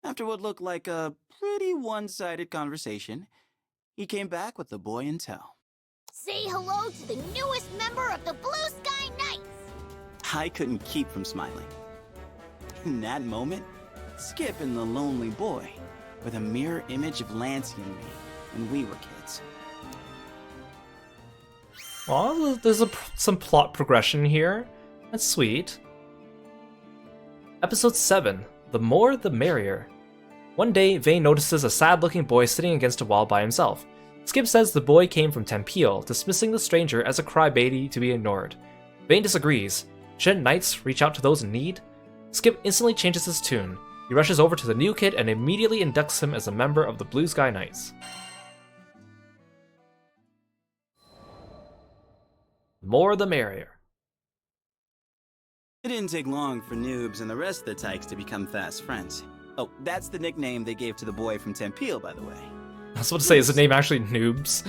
After what looked like a pretty one-sided conversation, he came back with the boy in tow. Say hello to the newest member of the Blue Sky Knights! I couldn't keep from smiling. In that moment, Skip and the lonely boy were the mirror image of Lancey and me when we were kids. Well, there's some plot progression here. That's sweet. Episode 7. The more, the merrier. One day, Vane notices a sad-looking boy sitting against a wall by himself. Skip says the boy came from Tempeal, dismissing the stranger as a crybaby to be ignored. Vane disagrees. Shouldn't knights reach out to those in need? Skip instantly changes his tune. He rushes over to the new kid and immediately inducts him as a member of the Blue Sky Knights. The more, the merrier. It didn't take long for Noobs and the rest of the Tykes to become fast friends. Oh, that's the nickname they gave to the boy from Tempeal, by the way. I was about to say, is the name actually Noobs?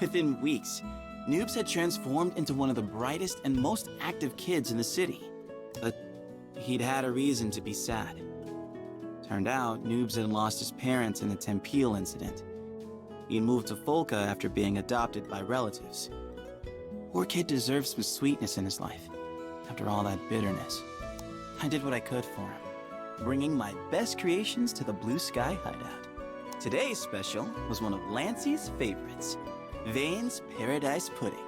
Within weeks, Noobs had transformed into one of the brightest and most active kids in the city. But he'd had a reason to be sad. Turned out, Noobs had lost his parents in the Tempeal incident. He'd moved to Folka after being adopted by relatives. Poor kid deserves some sweetness in his life. After all that bitterness, I did what I could for him, bringing my best creations to the Blue Sky hideout. Today's special was one of Lancey's favorites, Vane's Paradise Pudding.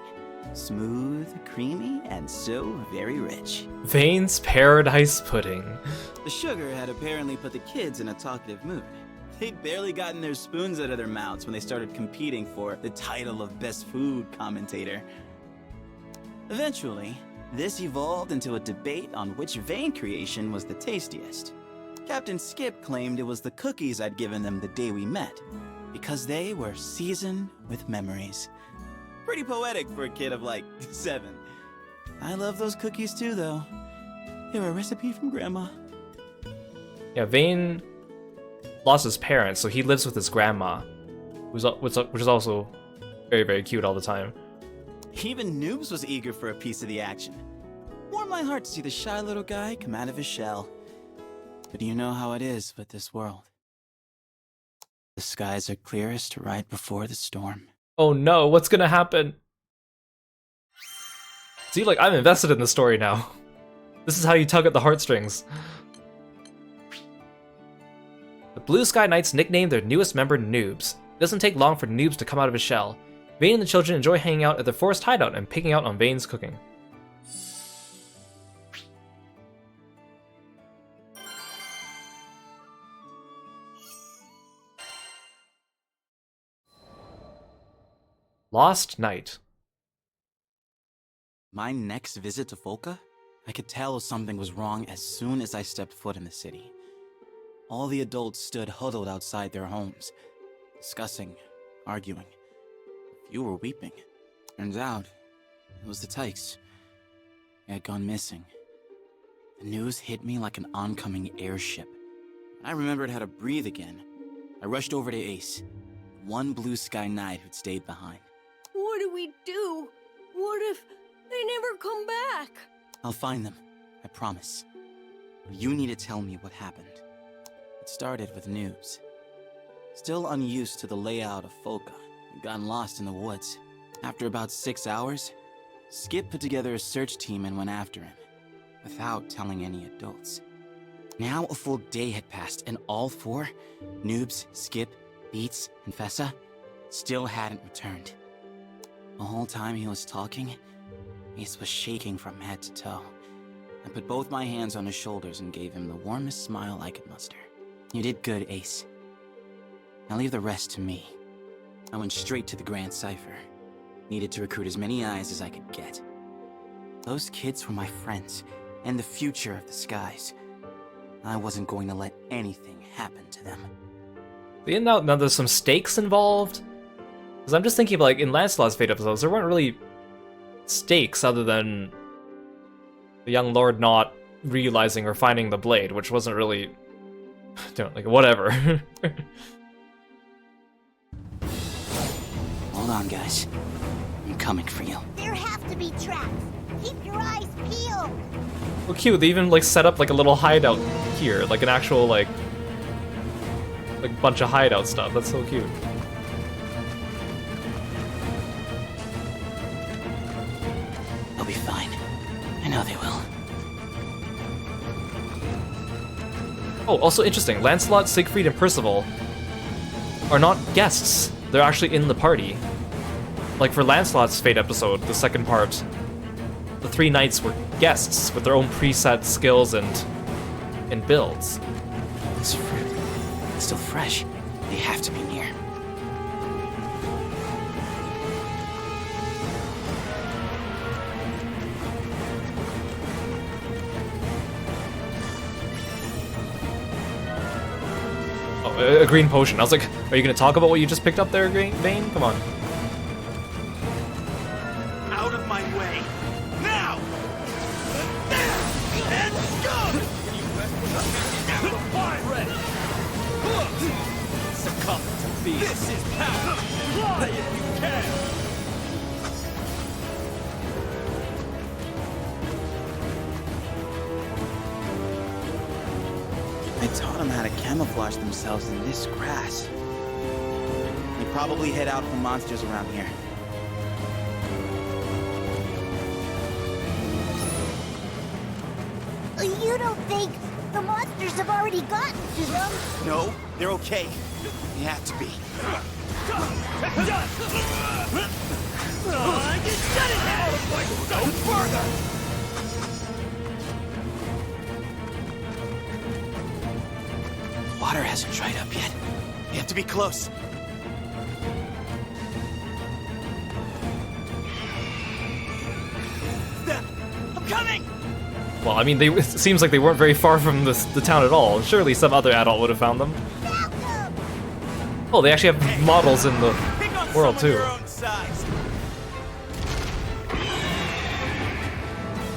Smooth, creamy, and so very rich. Vane's Paradise Pudding. The sugar had apparently put the kids in a talkative mood. They'd barely gotten their spoons out of their mouths when they started competing for the title of Best Food Commentator. Eventually, this evolved into a debate on which Vane creation was the tastiest. Captain Skip claimed it was the cookies I'd given them the day we met, because they were seasoned with memories. Pretty poetic for a kid of like 7. I love those cookies too, though. They're a recipe from Grandma. Yeah, Vane lost his parents, so he lives with his grandma, which is also very, very cute all the time. Even Noobs was eager for a piece of the action. Warmed my heart to see the shy little guy come out of his shell. But you know how it is with this world. The skies are clearest right before the storm. Oh no, what's gonna happen? See, like, I'm invested in the story now. This is how you tug at the heartstrings. The Blue Sky Knights nicknamed their newest member Noobs. It doesn't take long for Noobs to come out of his shell. Vane and the children enjoy hanging out at their forest hideout and picking out on Vane's cooking. Lost Night. My next visit to Folka, I could tell something was wrong as soon as I stepped foot in the city. All the adults stood huddled outside their homes, discussing, arguing. A few were weeping. Turns out, it was the Tykes. They had gone missing. The news hit me like an oncoming airship. I remembered how to breathe again. I rushed over to Ace, one Blue Sky Knight who'd stayed behind. What do we do? What if they never come back? I'll find them, I promise. But you need to tell me what happened. It started with Noobs. Still unused to the layout of Folka, he'd gotten lost in the woods. After about 6 hours, Skip put together a search team and went after him, without telling any adults. Now a full day had passed, and all 4, Noobs, Skip, Beats, and Fessa, still hadn't returned. The whole time he was talking, Ace was shaking from head to toe. I put both my hands on his shoulders and gave him the warmest smile I could muster. You did good, Ace. Now leave the rest to me. I went straight to the Grand Cipher. Needed to recruit as many eyes as I could get. Those kids were my friends, and the future of the skies. I wasn't going to let anything happen to them. Now there's some stakes involved? Because I'm just thinking, like, in Lancelot's Fate episodes, there weren't really stakes other than the young lord not realizing or finding the blade, which wasn't really, like, whatever. Hold on, guys. I'm coming for you. There have to be traps. Keep your eyes peeled. Well, cute. They even, like, set up, like, a little hideout here, like an actual, like bunch of hideout stuff. That's so cute. They'll be fine. I know they will. Oh, also interesting. Lancelot, Siegfried, and Percival are not guests. They're actually in the party. Like for Lancelot's Fate episode, the second part, the three knights were guests with their own preset skills and builds. This fruit, it's still fresh. They have to be near. Oh, a green potion. I was like, are you gonna talk about what you just picked up there, Vane? Come on. Out of my way! Now! And go! Ready! Succumb to fear. This is power! Fly if you can! I taught them how to camouflage themselves in this grass. They probably hid out from monsters around here. You don't think the monsters have already gotten to them? No, they're okay. They have to be. Go further! Water hasn't dried up yet. We have to be close. I'm coming! Well, I mean, it seems like they weren't very far from the town at all. Surely some other adult would have found them. Oh, they actually have models in the world too.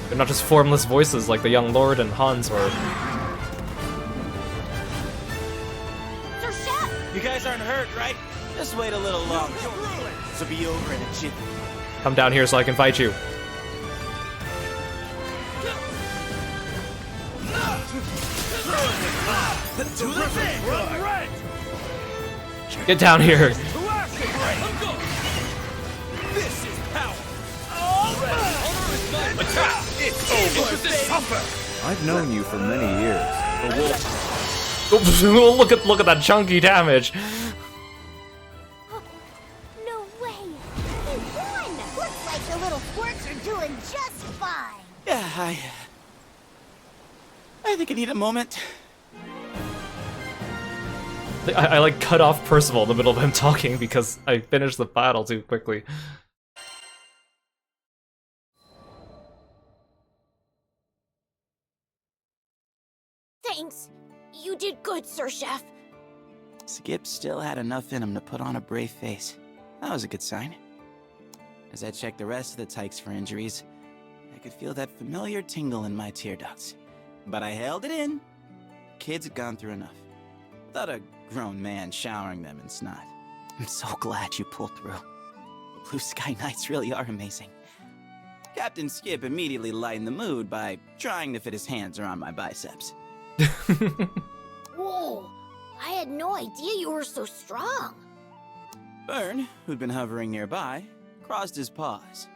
They're not just formless voices like the young lord and Hans were. You guys aren't hurt, right? Just wait a little longer. This will be over in a jiffy. Come down here so I can fight you. Get down here. This is power. Attack! It's over. I've known you for many years. The wolf. Look at that chunky damage. No way! He won! Looks like the little squirts are doing just fine. Yeah, I think I need a moment. I like cut off Percival in the middle of him talking because I finished the battle too quickly. Thanks. You did good, Sir Chef. Skip still had enough in him to put on a brave face. That was a good sign. As I checked the rest of the tykes for injuries, I could feel that familiar tingle in my tear ducts. But I held it in. Kids had gone through enough. Without a grown man showering them in snot. I'm so glad you pulled through. The Blue Sky Knights really are amazing. Captain Skip immediately lightened the mood by trying to fit his hands around my biceps. Whoa! I had no idea you were so strong. Byrne, who'd been hovering nearby, crossed his paws.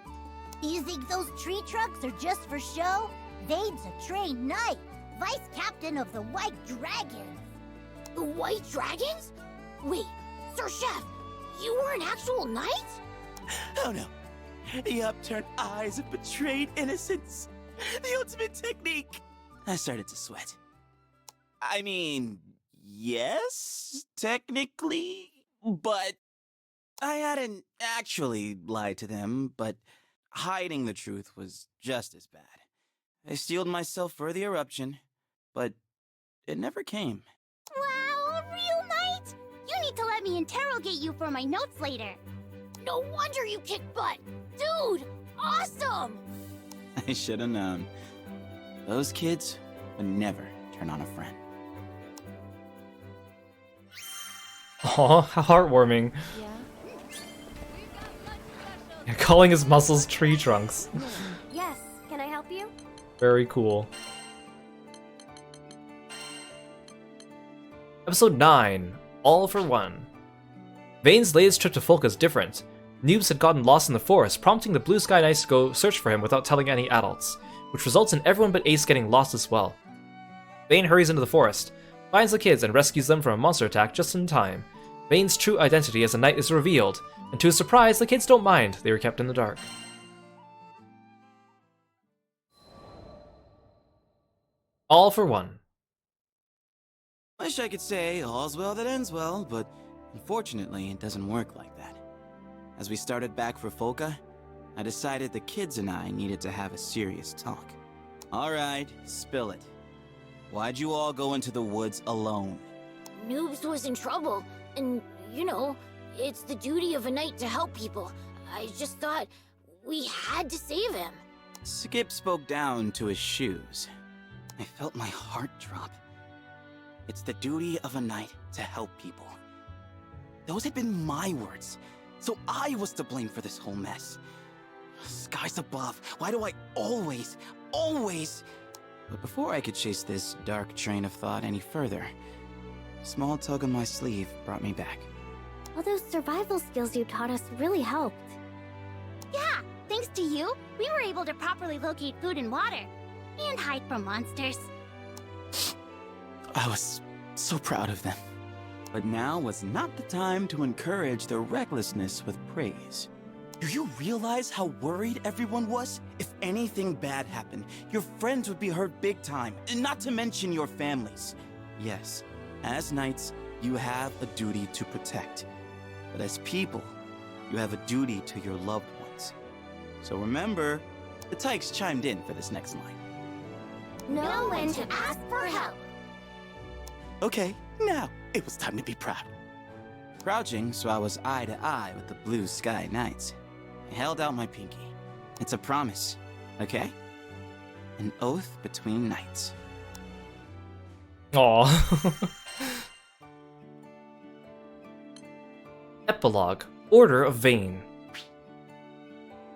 You think those tree trunks are just for show? Vade's a trained knight, vice captain of the White Dragons. The White Dragons? Wait, Sir Chef, you were an actual knight? Oh no. The upturned eyes of betrayed innocence. The ultimate technique. I started to sweat. I mean, yes, technically, but I hadn't actually lied to them, but hiding the truth was just as bad. I steeled myself for the eruption, but it never came. Wow, a real knight! You need to let me interrogate you for my notes later. No wonder you kick butt! Dude, awesome! I should have known. Those kids would never turn on a friend. Aw, how heartwarming. Yeah, calling his muscles tree trunks. Yes, can I help you? Very cool. Episode 9, All for One. Vane's latest trip to Folka is different. Noobs had gotten lost in the forest, prompting the Blue Sky Knights to go search for him without telling any adults, which results in everyone but Ace getting lost as well. Vane hurries into the forest, finds the kids, and rescues them from a monster attack just in time. Vane's true identity as a knight is revealed, and to his surprise, the kids don't mind. They were kept in the dark. All for One. Wish I could say all's well that ends well, but unfortunately it doesn't work like that. As we started back for Folka, I decided the kids and I needed to have a serious talk. Alright, spill it. Why'd you all go into the woods alone? Noobs was in trouble, and, you know, it's the duty of a knight to help people. I just thought we had to save him. Skip spoke down to his shoes. I felt my heart drop. It's the duty of a knight to help people. Those had been my words, so I was to blame for this whole mess. Skies above, why do I always... But before I could chase this dark train of thought any further, a small tug on my sleeve brought me back. All those survival skills you taught us really helped. Yeah, thanks to you, we were able to properly locate food and water, and hide from monsters. I was so proud of them. But now was not the time to encourage their recklessness with praise. Do you realize how worried everyone was? If anything bad happened, your friends would be hurt big time, and not to mention your families. Yes, as knights, you have a duty to protect. But as people, you have a duty to your loved ones. So remember, the Tykes chimed in for this next line. Know when to ask for help. Okay, now it was time to be proud. Crouching so I was eye to eye with the Blue Sky Knights, I held out my pinky. It's a promise, okay? An oath between knights. Aw. Epilogue. Order of Vane.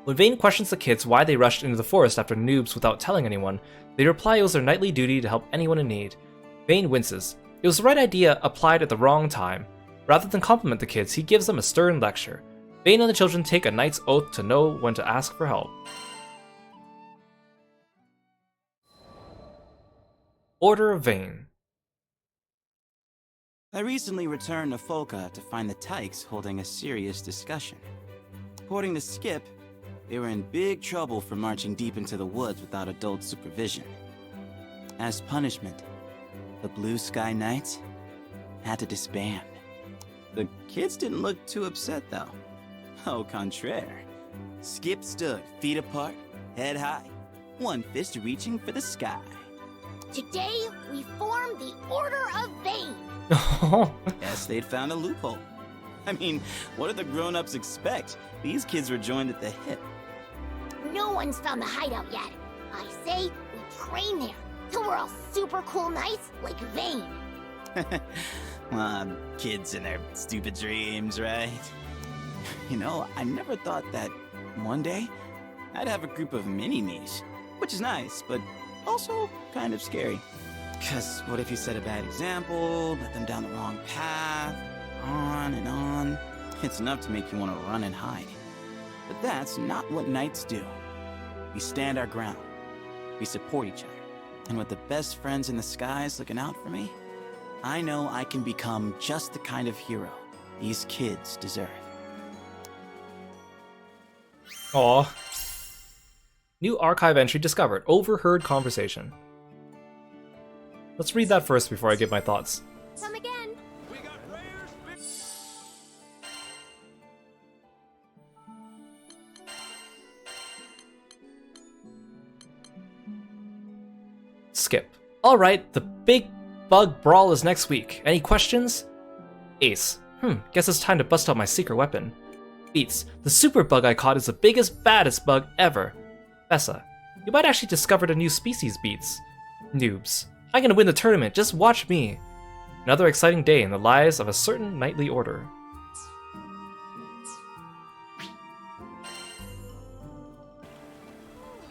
When Vane questions the kids why they rushed into the forest after Noobs without telling anyone, they reply it was their knightly duty to help anyone in need. Vane winces. It was the right idea applied at the wrong time. Rather than compliment the kids, he gives them a stern lecture. Vane and the children take a knight's oath to know when to ask for help. Order of Vane. I recently returned to Folka to find the Tykes holding a serious discussion. According to Skip, they were in big trouble for marching deep into the woods without adult supervision. As punishment, the Blue Sky Knights had to disband. The kids didn't look too upset, though. Au contraire. Skip stood feet apart, head high, one fist reaching for the sky. Today, we form the Order of Vane. Yes, they'd found a loophole. I mean, what did the grown-ups expect? These kids were joined at the hip. No one's found the hideout yet. I say we train there, till we're all super cool knights like Vane. Kids and their stupid dreams, right? You know, I never thought that one day I'd have a group of mini-me's, which is nice, but also kind of scary. Because what if you set a bad example, let them down the wrong path, on and on? It's enough to make you want to run and hide. But that's not what knights do. We stand our ground. We support each other. And with the best friends in the skies looking out for me, I know I can become just the kind of hero these kids deserve. Aw. New archive entry discovered. Overheard conversation. Let's read that first before I give my thoughts. Come again. skip. Alright, the big bug brawl is next week. Any questions? Ace. Guess it's time to bust out my secret weapon. Beats. The super bug I caught is the biggest, baddest bug ever. Bessa. You might actually discovered a new species, Beats. Noobs. I'm gonna win the tournament, just watch me. Another exciting day in the lives of a certain knightly order.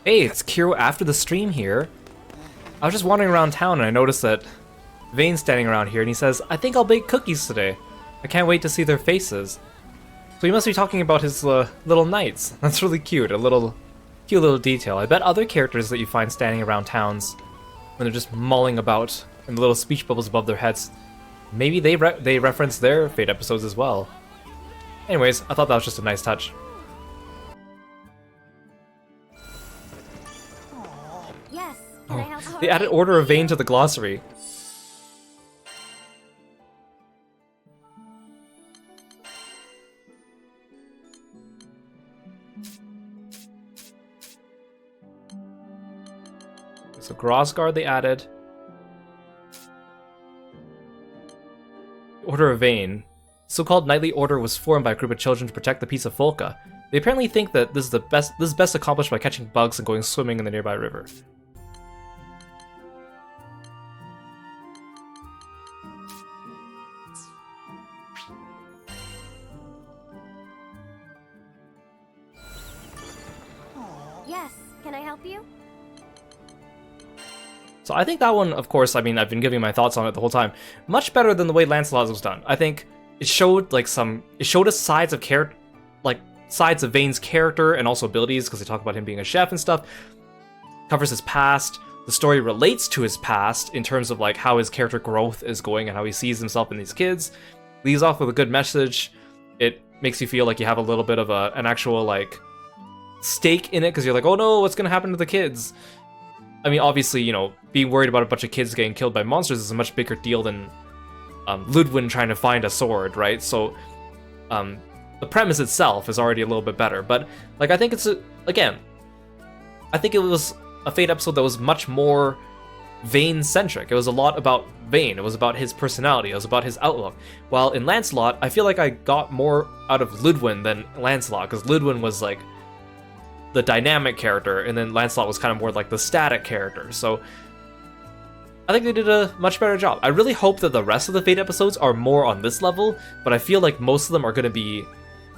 Hey, it's Kiro after the stream here. I was just wandering around town and I noticed that Vane's standing around here and he says, I think I'll bake cookies today. I can't wait to see their faces. So he must be talking about his little knights. That's really cute, cute little detail. I bet other characters that you find standing around towns when they're just mulling about and the little speech bubbles above their heads, maybe they reference their Fate episodes as well. Anyways, I thought that was just a nice touch. Yes, can I help? They added Order of Vane to the glossary. So Grossguard they added. Order of Vane. So-called knightly order was formed by a group of children to protect the peace of Folka. They apparently think that this is best accomplished by catching bugs and going swimming in the nearby river. Yes, can I help you? So I think that one, of course, I mean, I've been giving my thoughts on it the whole time. Much better than the way Lancelot's was done. I think it showed us sides of Vane's character and also abilities, because they talk about him being a chef and stuff. Covers his past. The story relates to his past in terms of like how his character growth is going and how he sees himself in these kids. Leaves off with a good message. It makes you feel like you have a little bit of an actual like stake in it, because you're like, oh no, what's gonna happen to the kids? I mean, obviously, you know, being worried about a bunch of kids getting killed by monsters is a much bigger deal than Ludwig trying to find a sword, right? So, the premise itself is already a little bit better. But, like, I think it's, I think it was a Fate episode that was much more Vane-centric. It was a lot about Vane. It was about his personality. It was about his outlook. While in Lancelot, I feel like I got more out of Ludwig than Lancelot, because Ludwig was, like, the dynamic character, and then Lancelot was kind of more like the static character. So I think they did a much better job. I really hope that the rest of the Fate episodes are more on this level, but I feel like most of them are going to be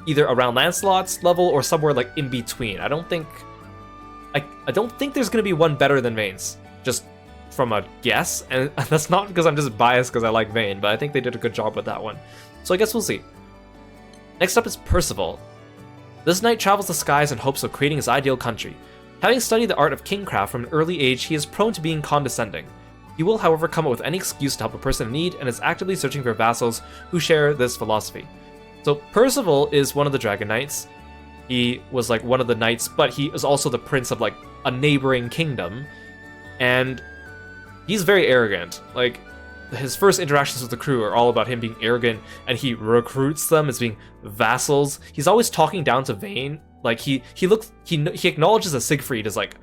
either around Lancelot's level or somewhere like in between. I don't think there's going to be one better than Vane's, just from a guess, and that's not because I'm just biased because I like Vane, but I think they did a good job with that one. So I guess we'll see. Next up is Percival. This knight travels the skies in hopes of creating his ideal country. Having studied the art of kingcraft from an early age, he is prone to being condescending. He will, however, come up with any excuse to help a person in need and is actively searching for vassals who share this philosophy. So Percival is one of the Dragon Knights. He was like one of the knights, but he is also the prince of like a neighboring kingdom. And he's very arrogant. Like, his first interactions with the crew are all about him being arrogant, and he recruits them as being vassals. He's always talking down to Vane. Like, he acknowledges that Siegfried is like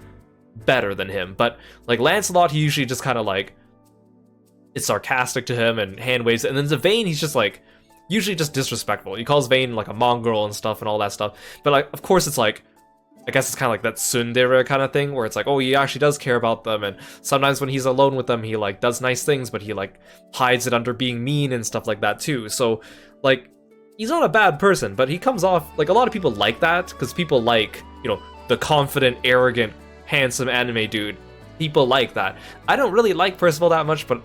better than him, but like Lancelot, he usually just kind of like is sarcastic to him and hand waves it. And then to Vane, he's just like usually just disrespectful. He calls Vane like a mongrel and stuff and all that stuff. But like, of course, it's like, I guess it's kind of like that tsundere kind of thing where it's like, oh, he actually does care about them, and sometimes when he's alone with them, he like does nice things, but he like hides it under being mean and stuff like that too. So like, he's not a bad person, but he comes off like, a lot of people like that because people like, you know, the confident, arrogant, handsome anime dude. People like that. I don't really like Percival that much, but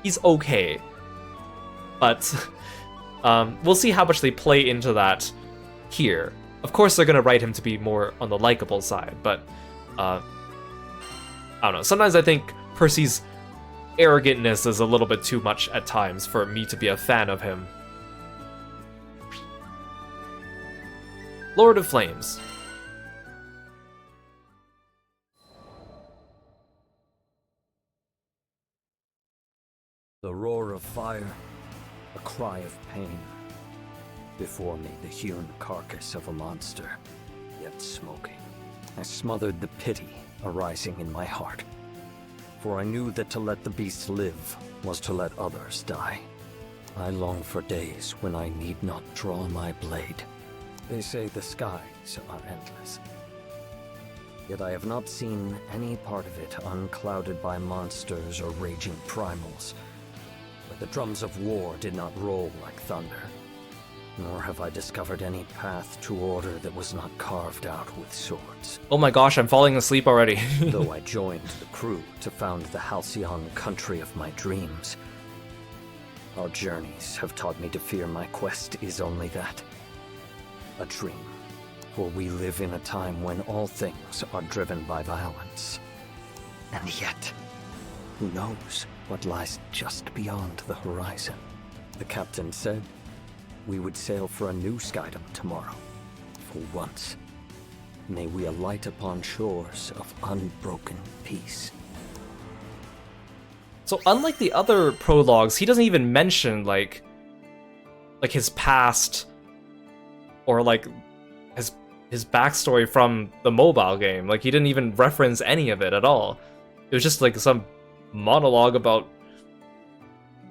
he's okay. But we'll see how much they play into that here. Of course, they're going to write him to be more on the likable side, but I don't know. Sometimes I think Percy's arrogantness is a little bit too much at times for me to be a fan of him. Lord of Flames. The roar of fire, a cry of pain. Before me, the hewn carcass of a monster, yet smoking. I smothered the pity arising in my heart. for I knew that to let the beast live was to let others die. I long for days when I need not draw my blade. They say the skies are endless. Yet I have not seen any part of it unclouded by monsters or raging primals, where the drums of war did not roll like thunder. Nor have I discovered any path to order that was not carved out with swords. Oh my gosh, I'm falling asleep already. Though I joined the crew to found the halcyon country of my dreams, our journeys have taught me to fear my quest is only that. A dream. For we live in a time when all things are driven by violence. And yet, who knows what lies just beyond the horizon? The captain said we would sail for a new skydom tomorrow. For once, may we alight upon shores of unbroken peace. So unlike the other prologues, he doesn't even mention like his past or like his backstory from the mobile game. Like he didn't even reference any of it at all. It was just like some monologue about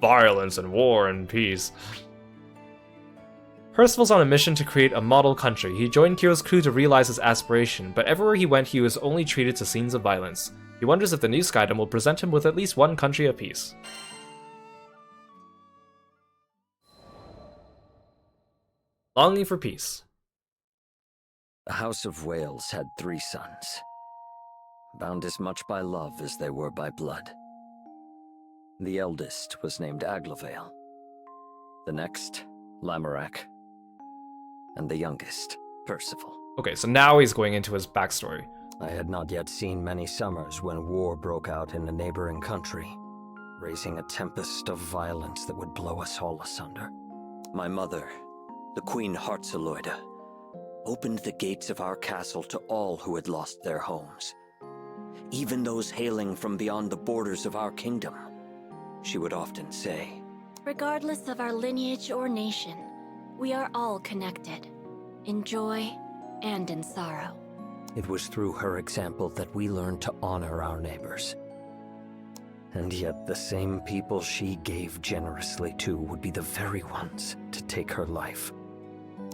violence and war and peace. Percival's on a mission to create a model country. He joined Kiro's crew to realize his aspiration, but everywhere he went he was only treated to scenes of violence. He wonders if the new skydom will present him with at least one country of peace. Longing for peace. The House of Wales had 3 sons, bound as much by love as they were by blood. The eldest was named Aglovale, the next, Lamorak, and the youngest, Percival. Okay, so now he's going into his backstory. I had not yet seen many summers when war broke out in a neighboring country, raising a tempest of violence that would blow us all asunder. My mother, the Queen Hartzeloida, opened the gates of our castle to all who had lost their homes, even those hailing from beyond the borders of our kingdom. She would often say, regardless of our lineage or nation, we are all connected, in joy and in sorrow. It was through her example that we learned to honor our neighbors. And yet the same people she gave generously to would be the very ones to take her life.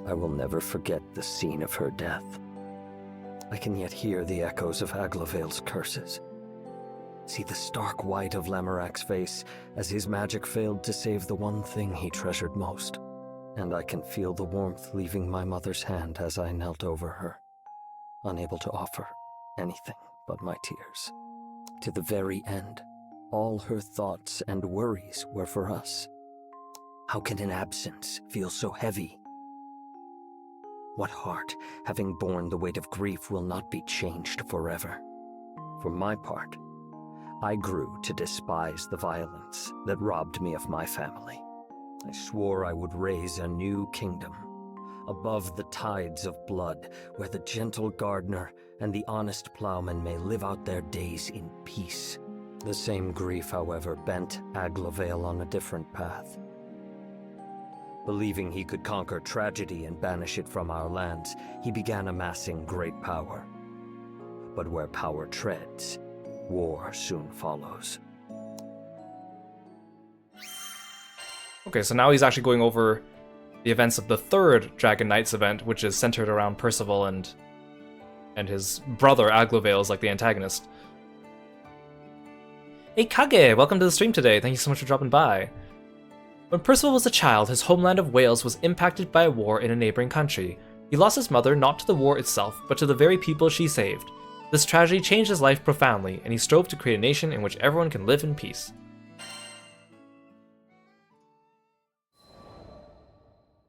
I will never forget the scene of her death. I can yet hear the echoes of Aglovale's curses. See the stark white of Lamorak's face as his magic failed to save the one thing he treasured most. And I can feel the warmth leaving my mother's hand as I knelt over her, unable to offer anything but my tears. To the very end, all her thoughts and worries were for us. How can an absence feel so heavy? What heart, having borne the weight of grief, will not be changed forever? For my part, I grew to despise the violence that robbed me of my family. I swore I would raise a new kingdom, above the tides of blood, where the gentle gardener and the honest plowman may live out their days in peace. The same grief, however, bent Aglovale on a different path. Believing he could conquer tragedy and banish it from our lands, he began amassing great power. But where power treads, war soon follows. Okay, so now he's actually going over the events of the 3rd Dragon Knights event, which is centered around Percival and his brother Aglovale is like the antagonist. Hey Kage, welcome to the stream today. Thank you so much for dropping by. When Percival was a child, his homeland of Wales was impacted by a war in a neighboring country. He lost his mother not to the war itself, but to the very people she saved. This tragedy changed his life profoundly, and he strove to create a nation in which everyone can live in peace.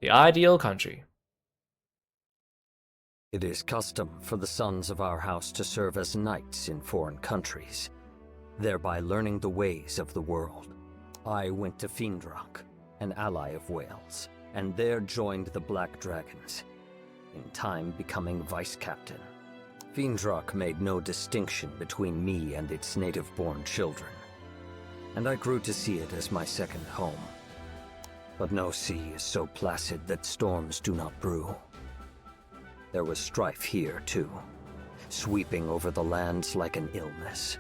The ideal country. It is custom for the sons of our house to serve as knights in foreign countries, thereby learning the ways of the world. I went to Findrock, an ally of Wales, and there joined the Black Dragons, in time becoming vice-captain. Findrock made no distinction between me and its native-born children, and I grew to see it as my second home. But no sea is so placid that storms do not brew. There was strife here, too, sweeping over the lands like an illness.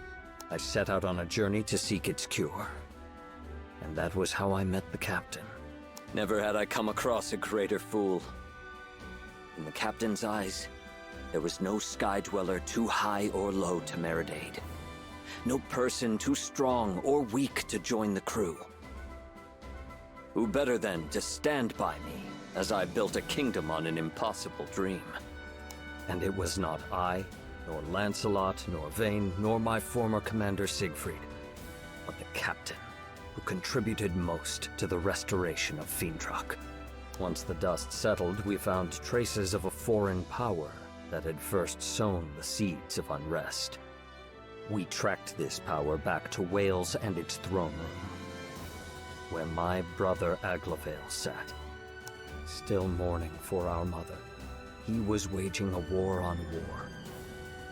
I set out on a journey to seek its cure. And that was how I met the captain. Never had I come across a greater fool. In the captain's eyes, there was no sky dweller too high or low to merit aid. No person too strong or weak to join the crew. Who better than to stand by me as I built a kingdom on an impossible dream? And it was not I, nor Lancelot, nor Vayne, nor my former commander Siegfried, but the captain, who contributed most to the restoration of Fiendrock. Once the dust settled, we found traces of a foreign power that had first sown the seeds of unrest. We tracked this power back to Wales and its throne room, where my brother Aglavale sat, still mourning for our mother. He was waging a war on war,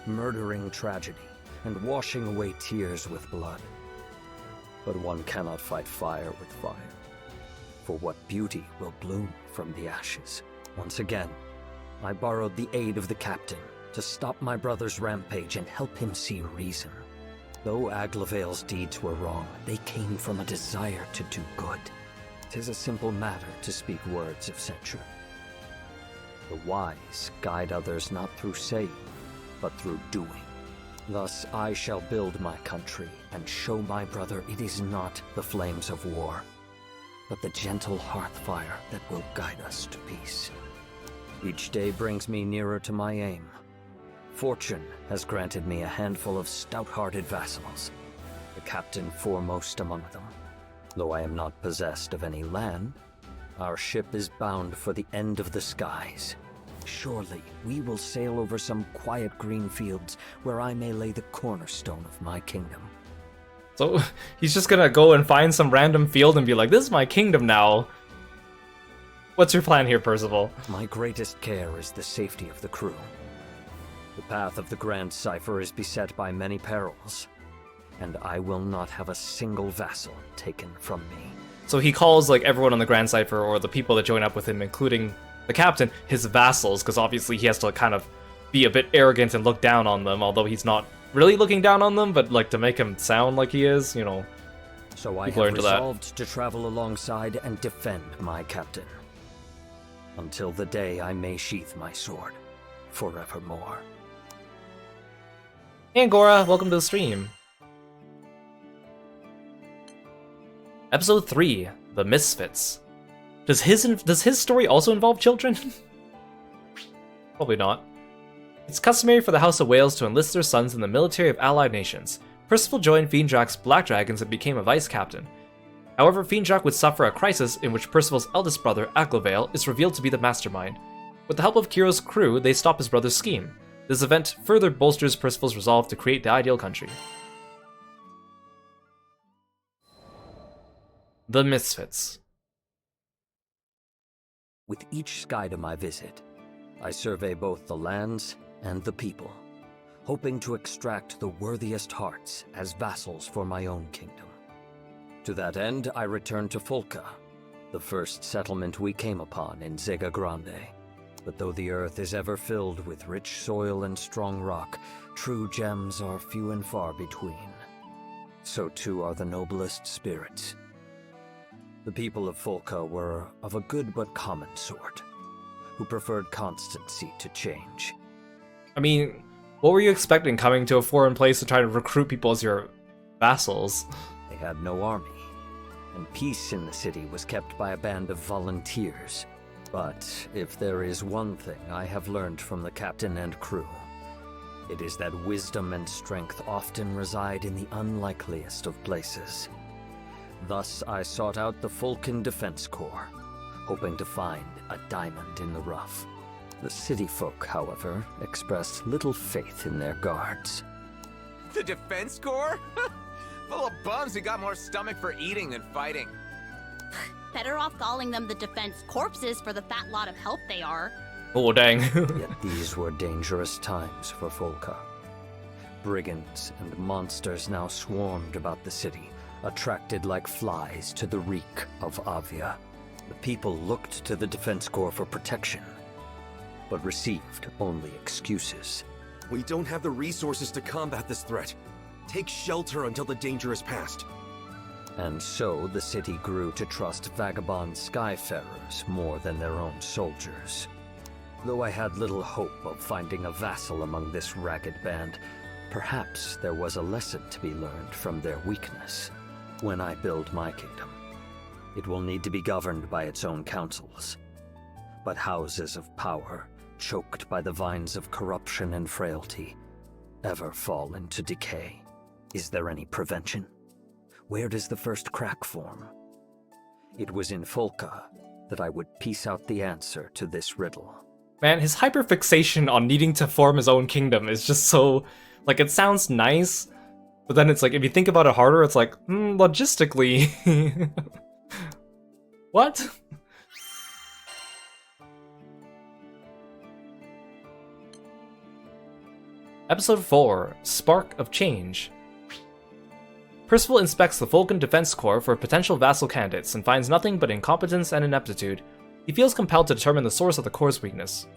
murdering tragedy and washing away tears with blood. But one cannot fight fire with fire, for what beauty will bloom from the ashes? Once again, I borrowed the aid of the captain to stop my brother's rampage and help him see reason. Though Aglavale's deeds were wrong, they came from a desire to do good. 'Tis a simple matter to speak words of censure. The wise guide others not through saying, but through doing. Thus I shall build my country and show my brother it is not the flames of war, but the gentle hearth fire that will guide us to peace. Each day brings me nearer to my aim. Fortune has granted me a handful of stout-hearted vassals, the captain foremost among them. Though I am not possessed of any land, our ship is bound for the end of the skies. Surely we will sail over some quiet green fields where I may lay the cornerstone of my kingdom. So he's just gonna go and find some random field and be like, this is my kingdom now. What's your plan here, Percival? My greatest care is the safety of the crew. The path of the Grand Cipher is beset by many perils, and I will not have a single vassal taken from me. So he calls like everyone on the Grand Cipher, or the people that join up with him, including the captain, his vassals, because obviously he has to kind of be a bit arrogant and look down on them, although he's not really looking down on them, but like to make him sound like he is, you know. So I have resolved to travel alongside and defend my captain, until the day I may sheath my sword forevermore. Hey Angora, welcome to the stream. Episode 3, The Misfits. Does his story also involve children? Probably not. It's customary for the House of Wales to enlist their sons in the military of allied nations. Percival joined Fiendrock's Black Dragons and became a vice captain. However, Fiendrock would suffer a crisis in which Percival's eldest brother, Aglavale, is revealed to be the mastermind. With the help of Kiro's crew, they stop his brother's scheme. This event further bolsters Percival's resolve to create the ideal country. The Misfits. With each Skydom I visit, I survey both the lands and the people, hoping to extract the worthiest hearts as vassals for my own kingdom. To that end, I return to Folca, the first settlement we came upon in Zega Grande. But though the earth is ever filled with rich soil and strong rock, true gems are few and far between. So too are the noblest spirits. The people of Folca were of a good but common sort, who preferred constancy to change. I mean, what were you expecting coming to a foreign place to try to recruit people as your vassals? They had no army, and peace in the city was kept by a band of volunteers. But if there is one thing I have learned from the captain and crew, it is that wisdom and strength often reside in the unlikeliest of places. Thus, I sought out the Fulcan Defense Corps, hoping to find a diamond in the rough. The city folk, however, expressed little faith in their guards. The Defense Corps? Full of bums who got more stomach for eating than fighting. Better off calling them the Defense Corpses for the fat lot of help they are. Oh, dang. Yet these were dangerous times for Folca. Brigands and monsters now swarmed about the city, attracted like flies to the reek of Avia. The people looked to the Defense Corps for protection, but received only excuses. We don't have the resources to combat this threat. Take shelter until the danger is past. And so the city grew to trust vagabond skyfarers more than their own soldiers. Though I had little hope of finding a vassal among this ragged band, perhaps there was a lesson to be learned from their weakness. When I build my kingdom, it will need to be governed by its own councils. But houses of power, choked by the vines of corruption and frailty, ever fall into decay. Is there any prevention? Where does the first crack form? It was in Folka that I would piece out the answer to this riddle. Man, his hyperfixation on needing to form his own kingdom is just so... like, it sounds nice, but then it's like, if you think about it harder, it's like, logistically... What? Episode 4, Spark of Change. Percival inspects the Vulcan Defense Corps for potential vassal candidates and finds nothing but incompetence and ineptitude. He feels compelled to determine the source of the Corps' weakness.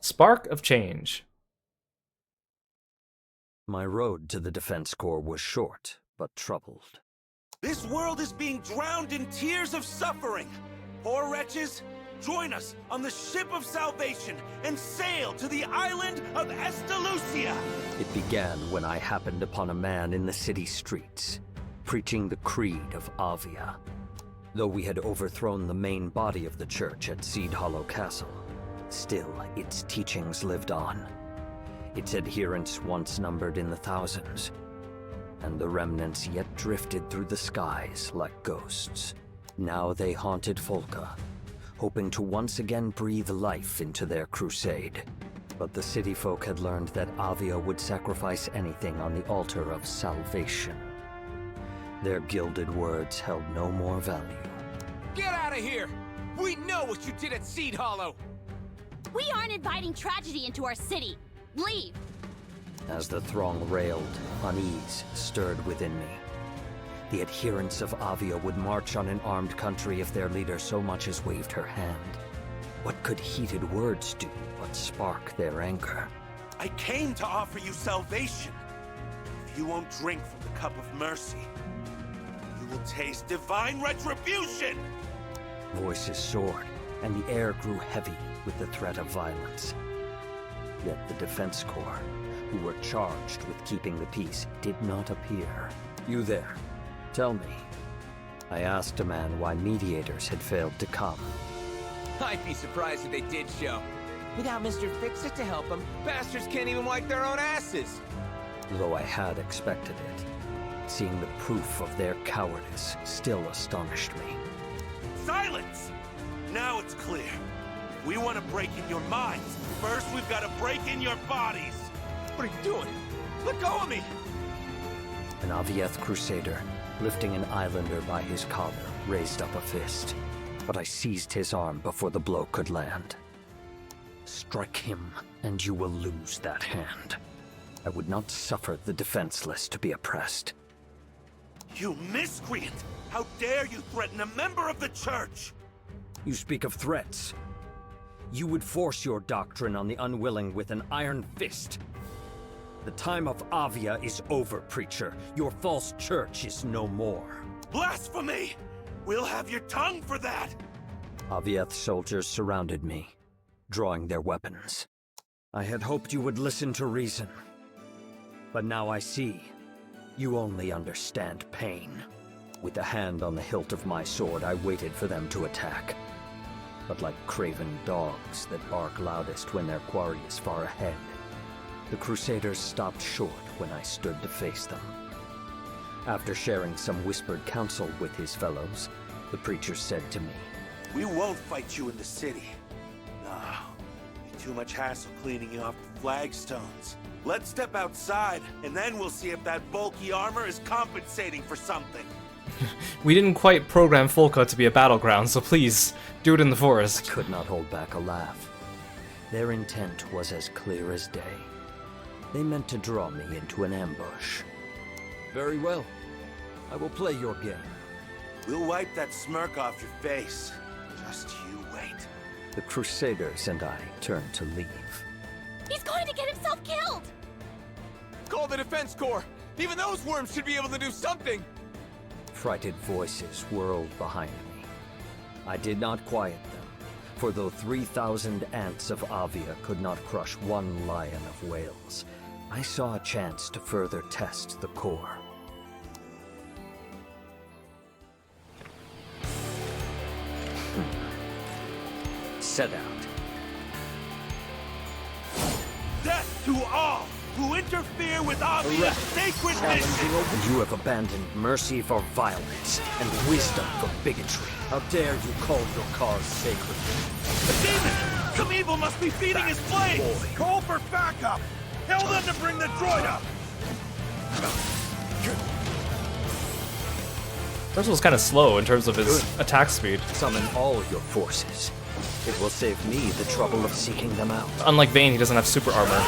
Spark of Change. My road to the Defense Corps was short, but troubled. This world is being drowned in tears of suffering. Poor wretches, join us on the ship of salvation and sail to the island of Estalucia. It began when I happened upon a man in the city streets, preaching the creed of Avia. Though we had overthrown the main body of the church at Seed Hollow Castle, still its teachings lived on. Its adherents once numbered in the thousands, and the remnants yet drifted through the skies like ghosts. Now they haunted Folka, hoping to once again breathe life into their crusade. But the city folk had learned that Avia would sacrifice anything on the altar of salvation. Their gilded words held no more value. Get out of here! We know what you did at Seed Hollow! We aren't inviting tragedy into our city. Leave! As the throng railed, unease stirred within me. The adherents of Avia would march on an armed country if their leader so much as waved her hand. What could heated words do but spark their anger? I came to offer you salvation. If you won't drink from the cup of mercy, you will taste divine retribution! Voices soared, and the air grew heavy with the threat of violence. Yet the Defense Corps, who were charged with keeping the peace, did not appear. You there, tell me. I asked a man why mediators had failed to come. I'd be surprised if they did show. Without Mr. Fix-It to help them, bastards can't even wipe their own asses. Though I had expected it, seeing the proof of their cowardice still astonished me. Silence! Now it's clear. If we want to break in your minds, first we've got to break in your bodies. What are you doing? Let go of me! An Avieth crusader, lifting an islander by his collar, raised up a fist. But I seized his arm before the blow could land. Strike him, and you will lose that hand. I would not suffer the defenseless to be oppressed. You miscreant! How dare you threaten a member of the church! You speak of threats. You would force your doctrine on the unwilling with an iron fist. The time of Avia is over, preacher. Your false church is no more. Blasphemy! We'll have your tongue for that! Avieth soldiers surrounded me, drawing their weapons. I had hoped you would listen to reason. But now I see, you only understand pain. With a hand on the hilt of my sword, I waited for them to attack. But like craven dogs that bark loudest when their quarry is far ahead, the Crusaders stopped short when I stood to face them. After sharing some whispered counsel with his fellows, the preacher said to me, We won't fight you in the city. No, be too much hassle cleaning you off the flagstones. Let's step outside, and then we'll see if that bulky armor is compensating for something. We didn't quite program Folka to be a battleground, so please, do it in the forest. I could not hold back a laugh. Their intent was as clear as day. They meant to draw me into an ambush. Very well. I will play your game. We'll wipe that smirk off your face. Just you wait. The Crusaders and I turned to leave. He's going to get himself killed! Call the defense corps! Even those worms should be able to do something! Frightened voices whirled behind me. I did not quiet them, for though 3,000 ants of Avia could not crush one lion of Wales, I saw a chance to further test the core. Set out. Death to all who interfere with Avia's sacred mission! You have abandoned mercy for violence and wisdom for bigotry. How dare you call your cause sacred? The demon! Some evil must be feeding his flames! Call for backup! Tell them to bring the droid up! Percival's kind of slow in terms of his attack speed. Summon all your forces. It will save me the trouble of seeking them out. Unlike Vayne, he doesn't have super armor.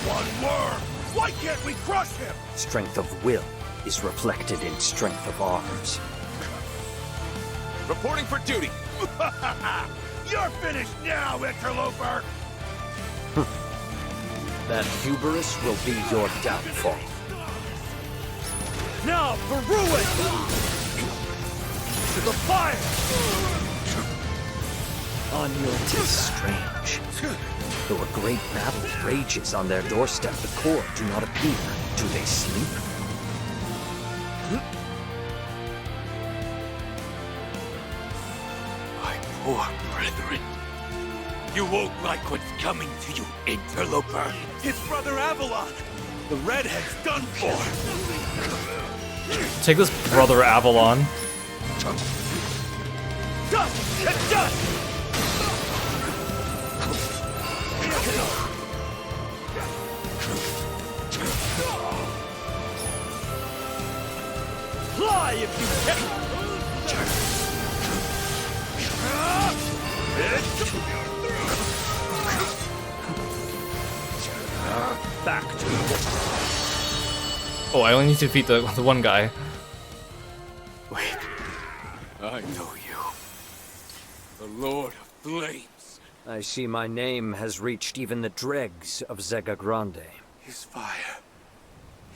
One worm! Why can't we crush him? Strength of will is reflected in strength of arms. Reporting for duty! You're finished now, interloper! That hubris will be your downfall. Now for ruin! To the fire! Tis strange. Though a great battle rages on their doorstep, the core do not appear. Do they sleep? My poor brethren. You won't like what's coming to you, interloper. His brother Avalon. The redhead's done for. Take this, brother Avalon. Dust and dust! Fly if you can! Back to Oh, I only need to defeat the one guy. Wait. I know you. The Lord of Flames. I see my name has reached even the dregs of Zega Grande. His fire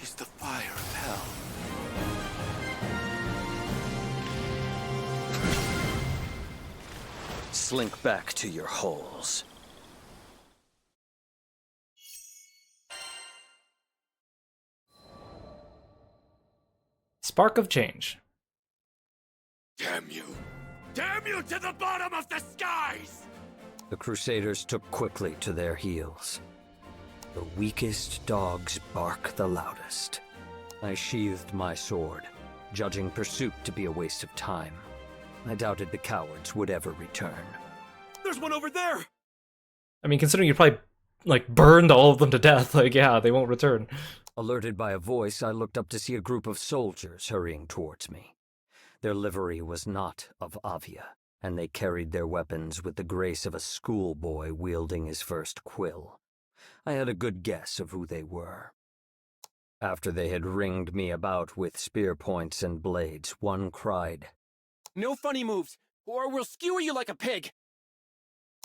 is the fire of hell. Slink back to your holes. Spark of change. Damn you! Damn you to the bottom of the skies! The Crusaders took quickly to their heels. The weakest dogs bark the loudest. I sheathed my sword, judging pursuit to be a waste of time. I doubted the cowards would ever return. There's one over there! I mean, considering you probably, like, burned all of them to death, like, yeah, they won't return. Alerted by a voice, I looked up to see a group of soldiers hurrying towards me. Their livery was not of Avia, and they carried their weapons with the grace of a schoolboy wielding his first quill. I had a good guess of who they were. After they had ringed me about with spear points and blades, one cried, "No funny moves, or we'll skewer you like a pig!"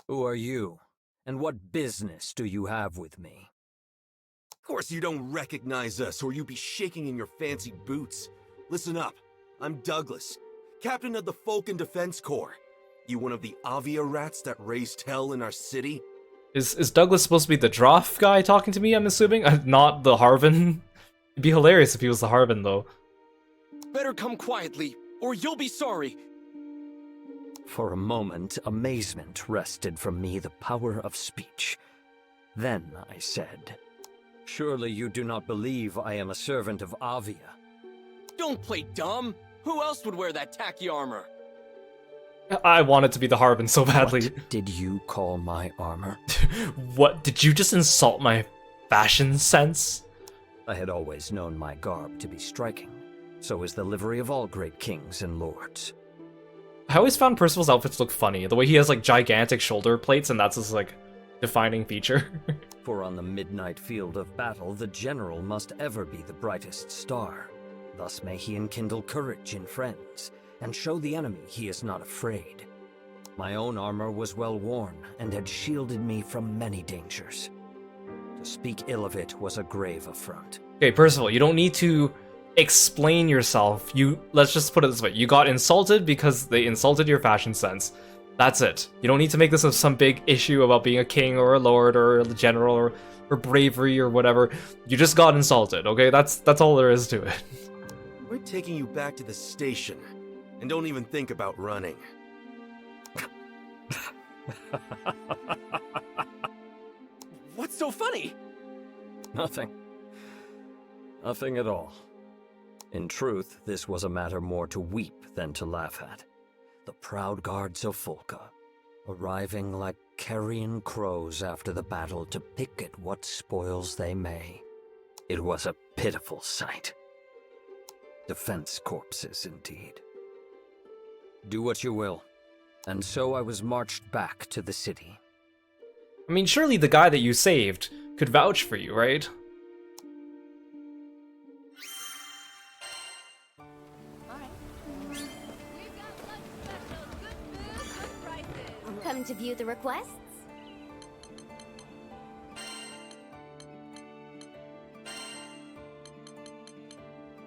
"Who are you, and what business do you have with me?" Of course you don't recognize us, or you'd be shaking in your fancy boots. Listen up. I'm Douglas, captain of the Falcon Defense Corps. You one of the Avia rats that raised hell in our city? Is Douglas supposed to be the Droff guy talking to me, I'm assuming? Not the Harvin? It'd be hilarious if he was the Harvin, though. Better come quietly, or you'll be sorry. For a moment, amazement wrested from me the power of speech. Then I said, "Surely you do not believe I am a servant of Avia?" Don't play dumb! Who else would wear that tacky armor? I wanted to be the Harvin so badly. What did you call my armor? What? Did you just insult my fashion sense? I had always known my garb to be striking. So is the livery of all great kings and lords. I always found Percival's outfits look funny. The way he has, like, gigantic shoulder plates, and that's his, like, defining feature. For on the midnight field of battle, the general must ever be the brightest star. Thus may he enkindle courage in friends, and show the enemy he is not afraid. My own armor was well worn, and had shielded me from many dangers. To speak ill of it was a grave affront. Okay, Percival, you don't need to explain yourself. Let's just put it this way. You got insulted because they insulted your fashion sense. That's it. You don't need to make this some big issue about being a king or a lord or a general or bravery or whatever. You just got insulted, okay? That's all there is to it. We're taking you back to the station, and don't even think about running. What's so funny? Nothing. Nothing at all. In truth, this was a matter more to weep than to laugh at. The proud guards of Folka, arriving like carrion crows after the battle to pick at what spoils they may. It was a pitiful sight. Defense corpses, indeed. Do what you will. And so I was marched back to the city. I mean, surely the guy that you saved could vouch for you, right? Come to view the requests?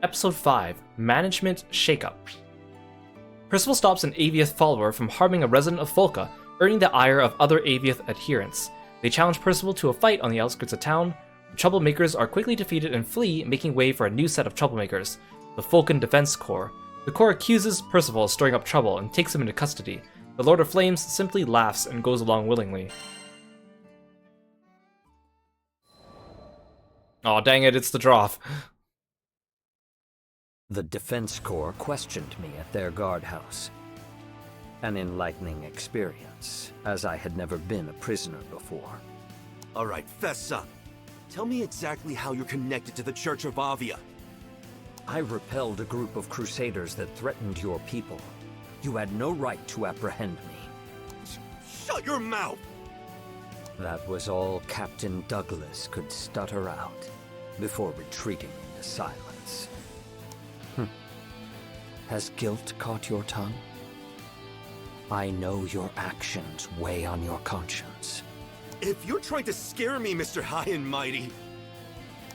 Episode 5, Management Shakeup. Percival stops an Aviath follower from harming a resident of Folka, earning the ire of other Aviath adherents. They challenge Percival to a fight on the outskirts of town. The troublemakers are quickly defeated and flee, making way for a new set of troublemakers, the Folkan Defense Corps. The Corps accuses Percival of stirring up trouble and takes him into custody. The Lord of Flames simply laughs and goes along willingly. Aw, dang it, it's the Droth. The Defense Corps questioned me at their guardhouse. An enlightening experience, as I had never been a prisoner before. All right, fess up. Tell me exactly how you're connected to the Church of Avia. I repelled a group of crusaders that threatened your people. You had no right to apprehend me. Shut your mouth! That was all Captain Douglas could stutter out, before retreating into silence. Has guilt caught your tongue? I know your actions weigh on your conscience. If you're trying to scare me, Mr. High and Mighty...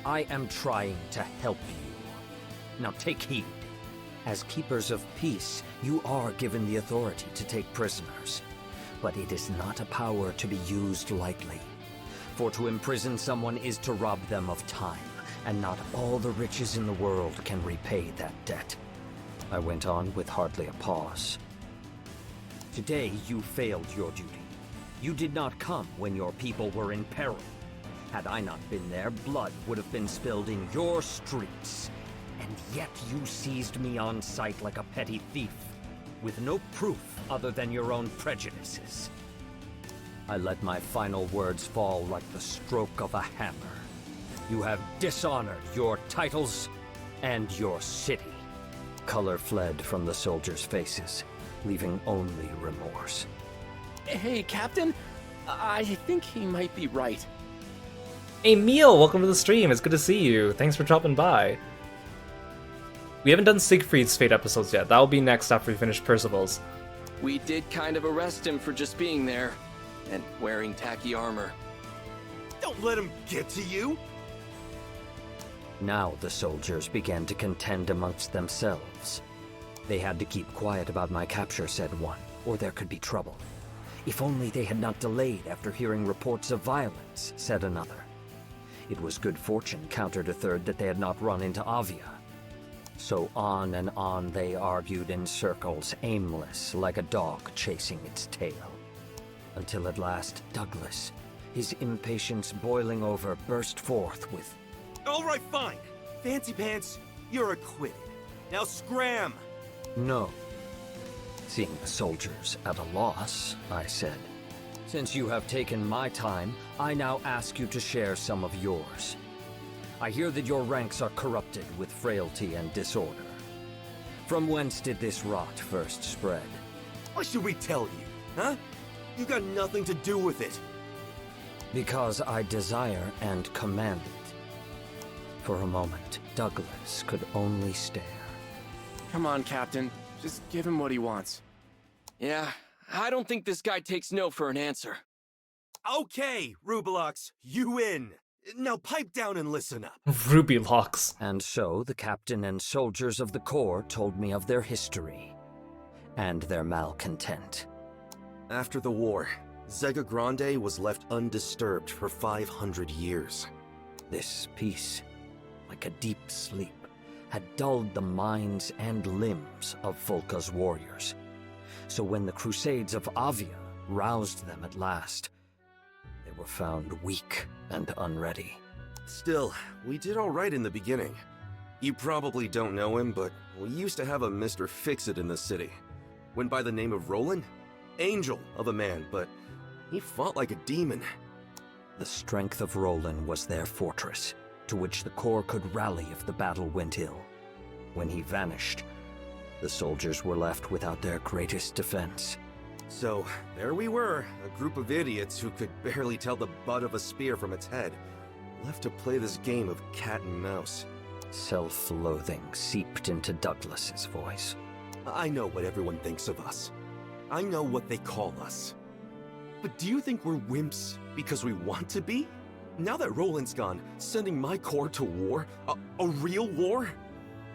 I am trying to help you. Now take heed. As keepers of peace, you are given the authority to take prisoners. But it is not a power to be used lightly. For to imprison someone is to rob them of time, and not all the riches in the world can repay that debt. I went on with hardly a pause. Today you failed your duty. You did not come when your people were in peril. Had I not been there, blood would have been spilled in your streets. And yet you seized me on sight like a petty thief, with no proof other than your own prejudices. I let my final words fall like the stroke of a hammer. You have dishonored your titles and your city. Color fled from the soldiers' faces, leaving only remorse. Hey, Captain. I think he might be right. Hey, Meal, welcome to the stream. It's good to see you. Thanks for dropping by. We haven't done Siegfried's Fate episodes yet. That'll be next after we finish Percival's. We did kind of arrest him for just being there and wearing tacky armor. Don't let him get to you! Now the soldiers began to contend amongst themselves. They had to keep quiet about my capture, said one, or there could be trouble. If only they had not delayed after hearing reports of violence, said another. It was good fortune, countered a third, that they had not run into Avia. So on and on they argued in circles, aimless, like a dog chasing its tail. Until at last Douglas, his impatience boiling over, burst forth with, All right, fine. Fancy Pants, you're acquitted. Now scram! No. Seeing the soldiers at a loss, I said, Since you have taken my time, I now ask you to share some of yours. I hear that your ranks are corrupted with frailty and disorder. From whence did this rot first spread? Why should we tell you, huh? You got nothing to do with it. Because I desire and command it. For a moment, Douglas could only stare. Come on, Captain. Just give him what he wants. Yeah, I don't think this guy takes no for an answer. Okay, Rubelox, you win. Now pipe down and listen up. Ruby locks. And so the captain and soldiers of the Corps told me of their history and their malcontent. After the war, Zega Grande was left undisturbed for 500 years. This peace, like a deep sleep, had dulled the minds and limbs of Volca's warriors. So when the Crusades of Avia roused them at last, they were found weak and unready. Still, we did all right in the beginning. You probably don't know him, but we used to have a Mr. Fix-It in the city. Went by the name of Roland? Angel of a man, but he fought like a demon. The strength of Roland was their fortress, to which the Corps could rally if the battle went ill. When he vanished, the soldiers were left without their greatest defense. So, there we were, a group of idiots who could barely tell the butt of a spear from its head, left to play this game of cat and mouse. Self-loathing seeped into Douglas's voice. I know what everyone thinks of us. I know what they call us. But do you think we're wimps because we want to be? Now that Roland's gone, sending my Corps to war, a real war,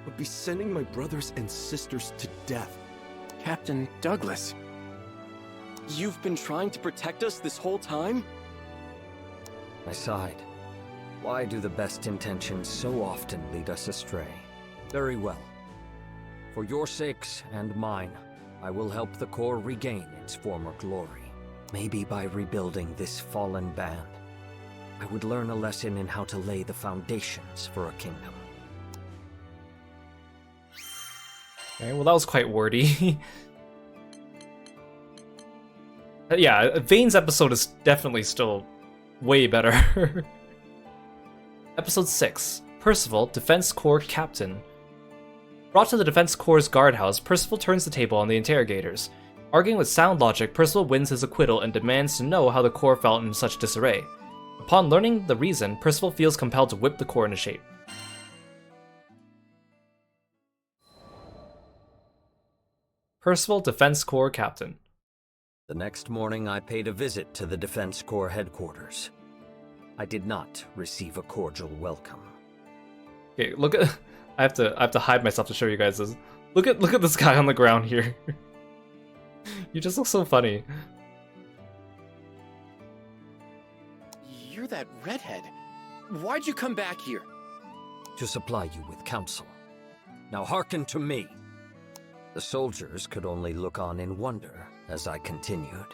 would be sending my brothers and sisters to death. Captain Douglas, you've been trying to protect us this whole time? I sighed. Why do the best intentions so often lead us astray? Very well. For your sakes and mine, I will help the Corps regain its former glory. Maybe by rebuilding this fallen band, I would learn a lesson in how to lay the foundations for a kingdom. Okay, well that was quite wordy. Yeah, Vane's episode is definitely still way better. Episode 6. Percival, Defense Corps Captain. Brought to the Defense Corps' guardhouse, Percival turns the table on the interrogators. Arguing with sound logic, Percival wins his acquittal and demands to know how the Corps felt in such disarray. Upon learning the reason, Percival feels compelled to whip the Corps into shape. Percival, Defense Corps Captain. The next morning, I paid a visit to the Defense Corps headquarters. I did not receive a cordial welcome. Okay, look at. I have to hide myself to show you guys this. Look at this guy on the ground here. You just look so funny. You're that redhead. Why'd you come back here? To supply you with counsel. Now hearken to me. The soldiers could only look on in wonder as I continued.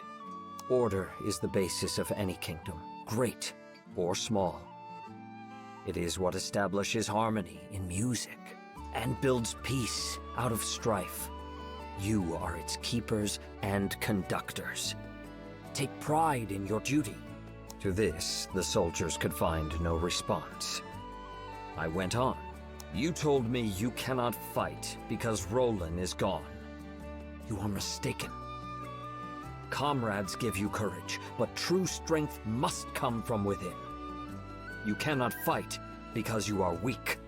Order is the basis of any kingdom, great or small. It is what establishes harmony in music and builds peace out of strife. You are its keepers and conductors. Take pride in your duty. To this, the soldiers could find no response. I went on. You told me you cannot fight because Roland is gone. You are mistaken. Comrades give you courage, but true strength must come from within. You cannot fight because you are weak.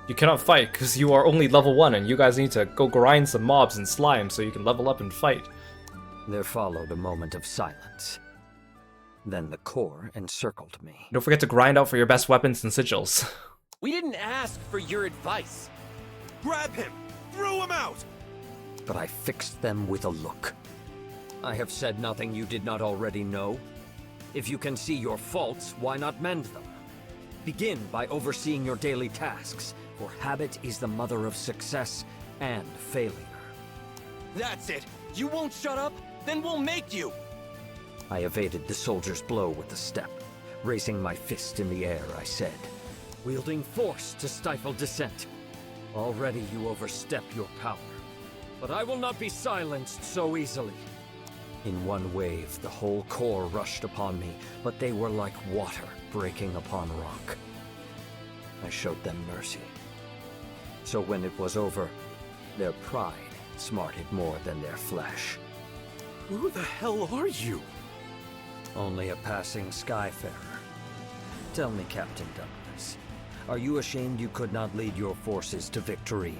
You cannot fight because you are only level 1 and you guys need to go grind some mobs and slime so you can level up and fight. There followed a moment of silence. Then the Corps encircled me. Don't forget to grind out for your best weapons and sigils. We didn't ask for your advice. Grab him! Throw him out! But I fixed them with a look. I have said nothing you did not already know. If you can see your faults, why not mend them? Begin by overseeing your daily tasks, for habit is the mother of success and failure. That's it! You won't shut up? Then we'll make you! I evaded the soldier's blow with a step. Raising my fist in the air, I said, wielding force to stifle dissent. Already you overstep your power. But I will not be silenced so easily. In one wave, the whole Corps rushed upon me, but they were like water breaking upon rock. I showed them mercy. So when it was over, their pride smarted more than their flesh. Who the hell are you? Only a passing skyfarer. Tell me, Captain Douglas, Are you ashamed you could not lead your forces to victory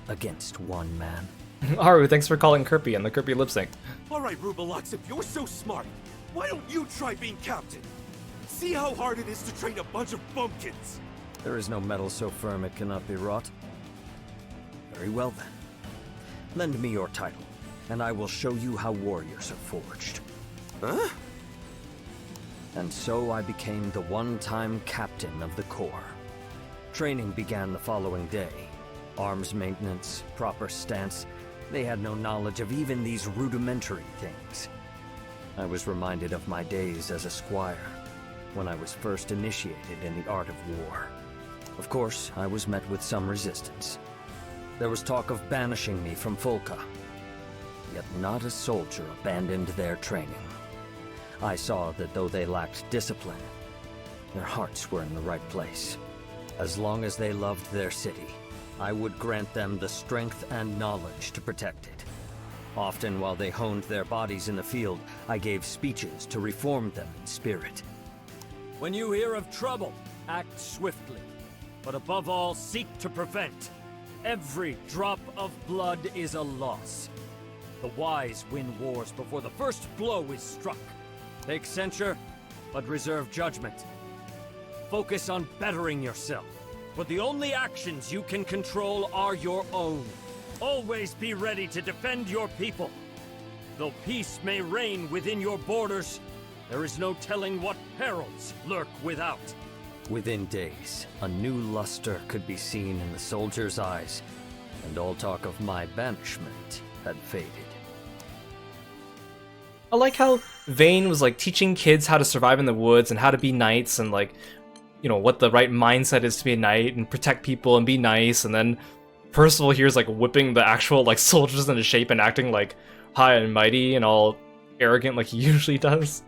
against one man? Haru, thanks for calling Kirby and the Kirby lip sync. Alright, Rubelux, if you're so smart, why don't you try being captain? See how hard it is to train a bunch of bumpkins! There is no metal so firm it cannot be wrought. Very well then. Lend me your title, and I will show you how warriors are forged. Huh? And so I became the one-time captain of the Corps. Training began the following day. Arms maintenance, proper stance. They had no knowledge of even these rudimentary things. I was reminded of my days as a squire, when I was first initiated in the art of war. Of course, I was met with some resistance. There was talk of banishing me from Folka. Yet not a soldier abandoned their training. I saw that though they lacked discipline, their hearts were in the right place. As long as they loved their city, I would grant them the strength and knowledge to protect it. Often while they honed their bodies in the field, I gave speeches to reform them in spirit. When you hear of trouble, act swiftly. But above all, seek to prevent. Every drop of blood is a loss. The wise win wars before the first blow is struck. Take censure, but reserve judgment. Focus on bettering yourself, for the only actions you can control are your own. Always be ready to defend your people. Though peace may reign within your borders, there is no telling what perils lurk without. Within days, a new luster could be seen in the soldiers' eyes, and all talk of my banishment had faded. I like how Vane was like teaching kids how to survive in the woods and how to be knights and like, you know, what the right mindset is to be a knight and protect people and be nice, and then Percival here's like whipping the actual like soldiers into shape and acting like high and mighty and all arrogant like he usually does.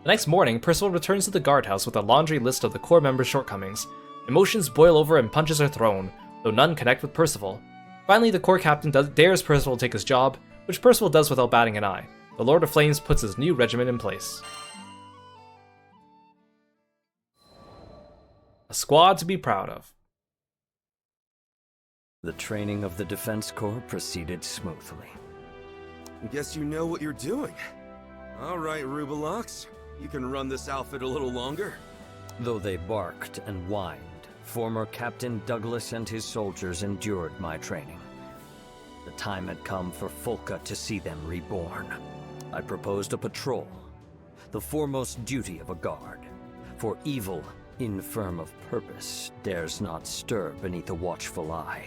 The next morning, Percival returns to the guardhouse with a laundry list of the Corps members' shortcomings. Emotions boil over and punches are thrown, though none connect with Percival. Finally, the Corps captain dares Percival to take his job, which Percival does without batting an eye. The Lord of Flames puts his new regiment in place. A squad to be proud of. The training of the Defense Corps proceeded smoothly. Guess you know what you're doing. Alright, Rubelux. You can run this outfit a little longer. Though they barked and whined, former Captain Douglas and his soldiers endured my training. The time had come for Folka to see them reborn. I proposed a patrol, the foremost duty of a guard. For evil, infirm of purpose, dares not stir beneath a watchful eye.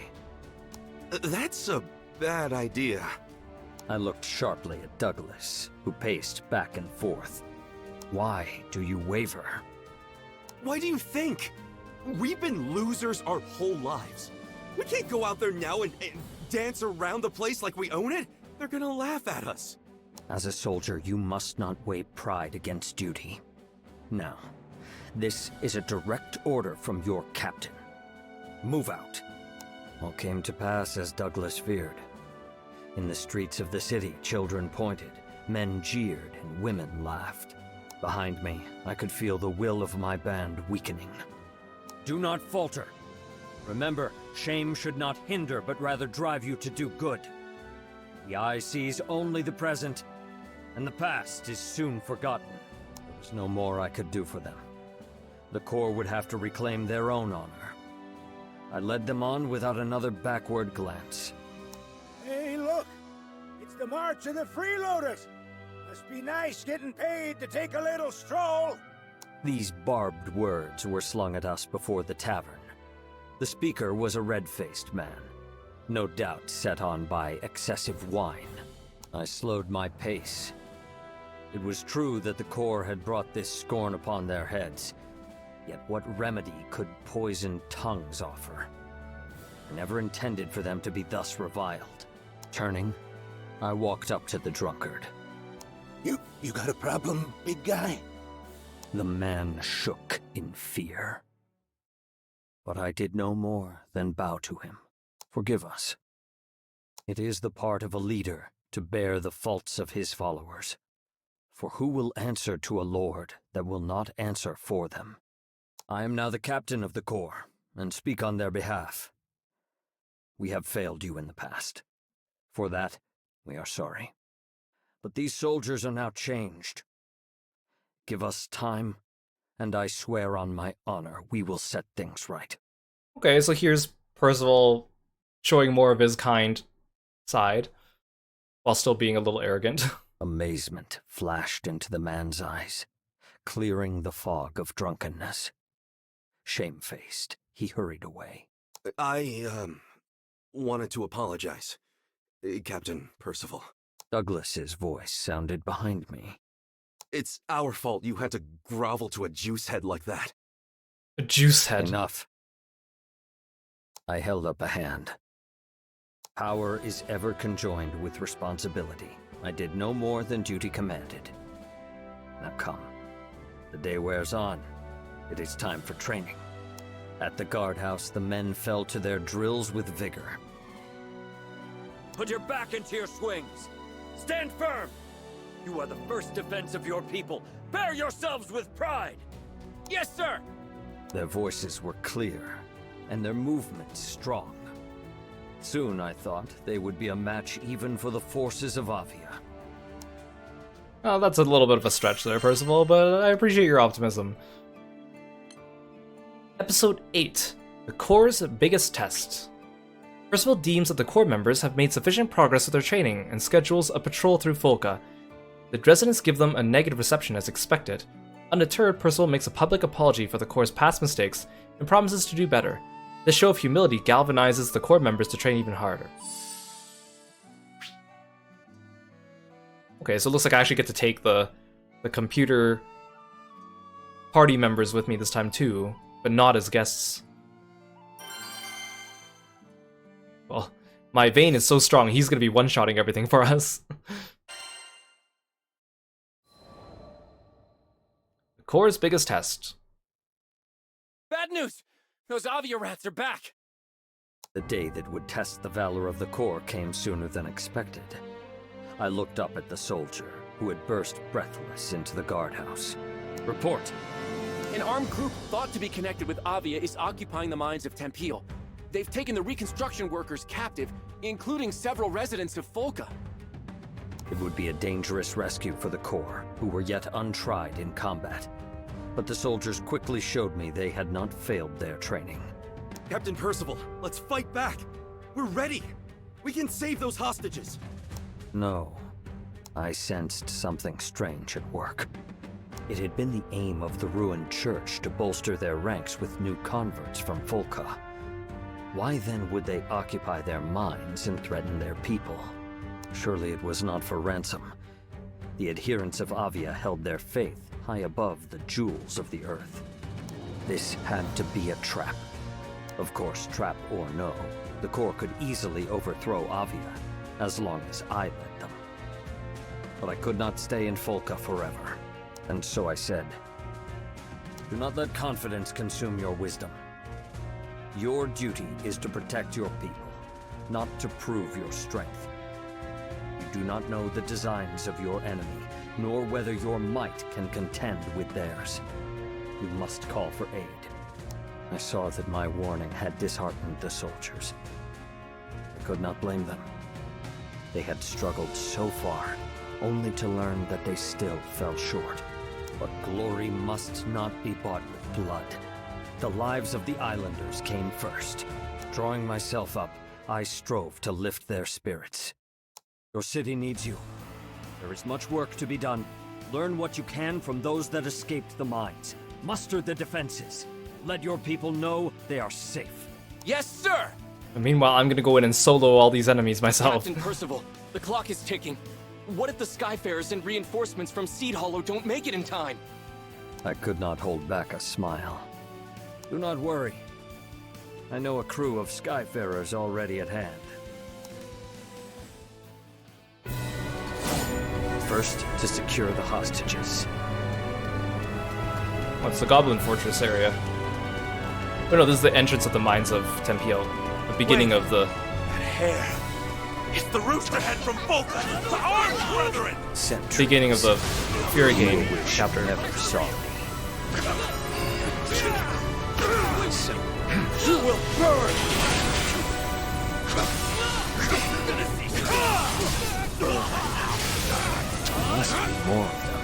That's a bad idea. I looked sharply at Douglas, who paced back and forth. Why do you waver? Why do you think? We've been losers our whole lives. We can't go out there now and dance around the place like we own it. They're gonna laugh at us. As a soldier, you must not weigh pride against duty. Now, this is a direct order from your captain. Move out. All came to pass as Douglas feared. In the streets of the city, children pointed, men jeered, and women laughed. Behind me, I could feel the will of my band weakening. Do not falter. Remember, shame should not hinder, but rather drive you to do good. The eye sees only the present, and the past is soon forgotten. There was no more I could do for them. The Corps would have to reclaim their own honor. I led them on without another backward glance. Hey, look! It's the March of the Freeloaders! Must be nice getting paid to take a little stroll! These barbed words were slung at us before the tavern. The speaker was a red-faced man, no doubt set on by excessive wine. I slowed my pace. It was true that the Corps had brought this scorn upon their heads, yet what remedy could poisoned tongues offer? I never intended for them to be thus reviled. Turning, I walked up to the drunkard. You got a problem, big guy? The man shook in fear. But I did no more than bow to him. Forgive us. It is the part of a leader to bear the faults of his followers. For who will answer to a lord that will not answer for them? I am now the captain of the Corps, and speak on their behalf. We have failed you in the past. For that, we are sorry. But these soldiers are now changed. Give us time, and I swear on my honor we will set things right. Okay, so here's Percival showing more of his kind side, while still being a little arrogant. Amazement flashed into the man's eyes, clearing the fog of drunkenness. Shamefaced, he hurried away. I, wanted to apologize, Captain Percival. Douglas's voice sounded behind me. It's our fault you had to grovel to a juice head like that. A juice head. Enough. I held up a hand. Power is ever conjoined with responsibility. I did no more than duty commanded. Now come. The day wears on. It is time for training. At the guardhouse, the men fell to their drills with vigor. Put your back into your swings. Stand firm. You are the first defense of your people. Bear yourselves with pride. Yes, sir. Their voices were clear, and their movements strong. Soon, I thought, they would be a match even for the forces of Avia. Oh, that's a little bit of a stretch there, Percival, but I appreciate your optimism. Episode 8, The Corps' Biggest Test. Percival deems that the Corps members have made sufficient progress with their training and schedules a patrol through Folka. The residents give them a negative reception as expected. Undeterred, Percival makes a public apology for the Corps' past mistakes and promises to do better. This show of humility galvanizes the Corps members to train even harder. Okay, so it looks like I actually get to take the computer party members with me this time too, but not as guests. Well, my vein is so strong, he's gonna be one-shotting everything for us. The Corps' biggest test. Bad news! Those Avia rats are back! The day that would test the valor of the Corps came sooner than expected. I looked up at the soldier, who had burst breathless into the guardhouse. Report. An armed group thought to be connected with Avia is occupying the mines of Tempio. They've taken the reconstruction workers captive, including several residents of Folka. It would be a dangerous rescue for the Corps, who were yet untried in combat. But the soldiers quickly showed me they had not failed their training. Captain Percival, let's fight back! We're ready! We can save those hostages! No. I sensed something strange at work. It had been the aim of the ruined church to bolster their ranks with new converts from Folka. Why then would they occupy their mines and threaten their people? Surely it was not for ransom. The adherents of Avia held their faith high above the jewels of the earth. This had to be a trap. Of course, trap or no, the Corps could easily overthrow Avia, as long as I led them. But I could not stay in Folka forever, and so I said, do not let confidence consume your wisdom. Your duty is to protect your people, not to prove your strength. You do not know the designs of your enemy, nor whether your might can contend with theirs. You must call for aid. I saw that my warning had disheartened the soldiers. I could not blame them. They had struggled so far, only to learn that they still fell short. But glory must not be bought with blood. The lives of the islanders came first. Drawing myself up, I strove to lift their spirits. Your city needs you. There is much work to be done. Learn what you can from those that escaped the mines. Muster the defenses. Let your people know they are safe. Yes, sir! And meanwhile, I'm gonna go in and solo all these enemies myself. Captain Percival, the clock is ticking. What if the Skyfarers and reinforcements from Seed Hollow don't make it in time? I could not hold back a smile. Do not worry. I know a crew of Skyfarers already at hand. First, to secure the hostages. What's the Goblin Fortress area? Oh no, this is the entrance of the mines of Tempio. The beginning of the... That hair. It's the rooster head from Folka, the armed brethren! Beginning of the Fury Game chapter. Never saw me. Listen. You will burn! There must be more of them.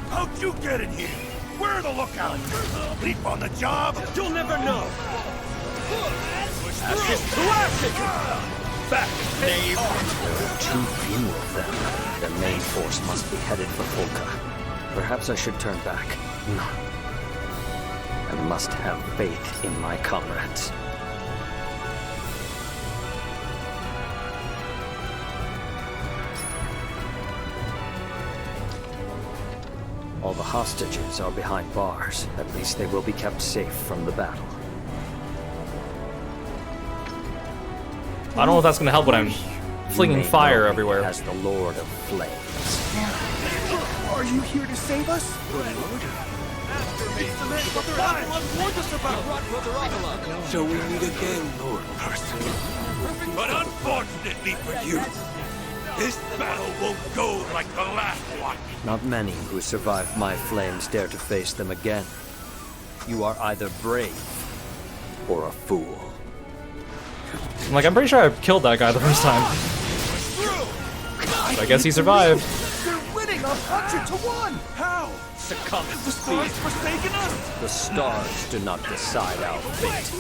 How'd you get in here? Where are the lookouts? Leap on the job? You'll never know! Ashes to ashes! Back, knave! Too few of them. The main force must be headed for Folka. Perhaps I should turn back. No. I must have faith in my comrades. All the hostages are behind bars. At least they will be kept safe from the battle. I don't know if that's gonna help when I'm flinging fire everywhere. As the Lord of Flames. Are you here to save us? So we meet again, Lord Person. But unfortunately for you, this battle won't go like the last one. Not many who survived my flames dare to face them again. You are either brave or a fool. I'm pretty sure I killed that guy the first time. But I guess he survived. They're winning 100-1! How? Succumb. Have the stars forsaken us? The stars do not decide our fate.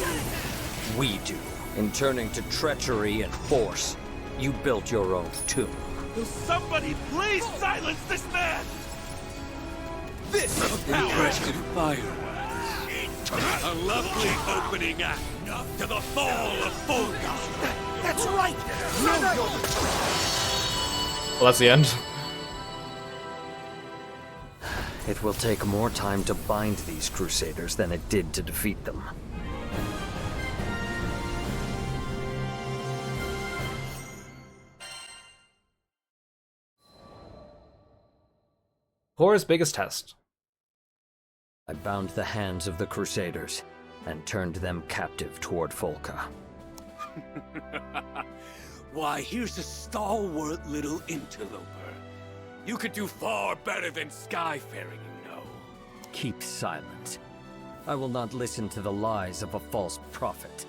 We do. In turning to treachery and force, you built your own tomb. Will somebody please silence this man? This is impressive fire. A lovely opening act to the fall of Folka. That's right! Well, that's the end. It will take more time to bind these crusaders than it did to defeat them. Horror's biggest test. I bound the hands of the crusaders and turned them captive toward Folka. Why, here's a stalwart little interloper. You could do far better than skyfaring, you know. Keep silent. I will not listen to the lies of a false prophet.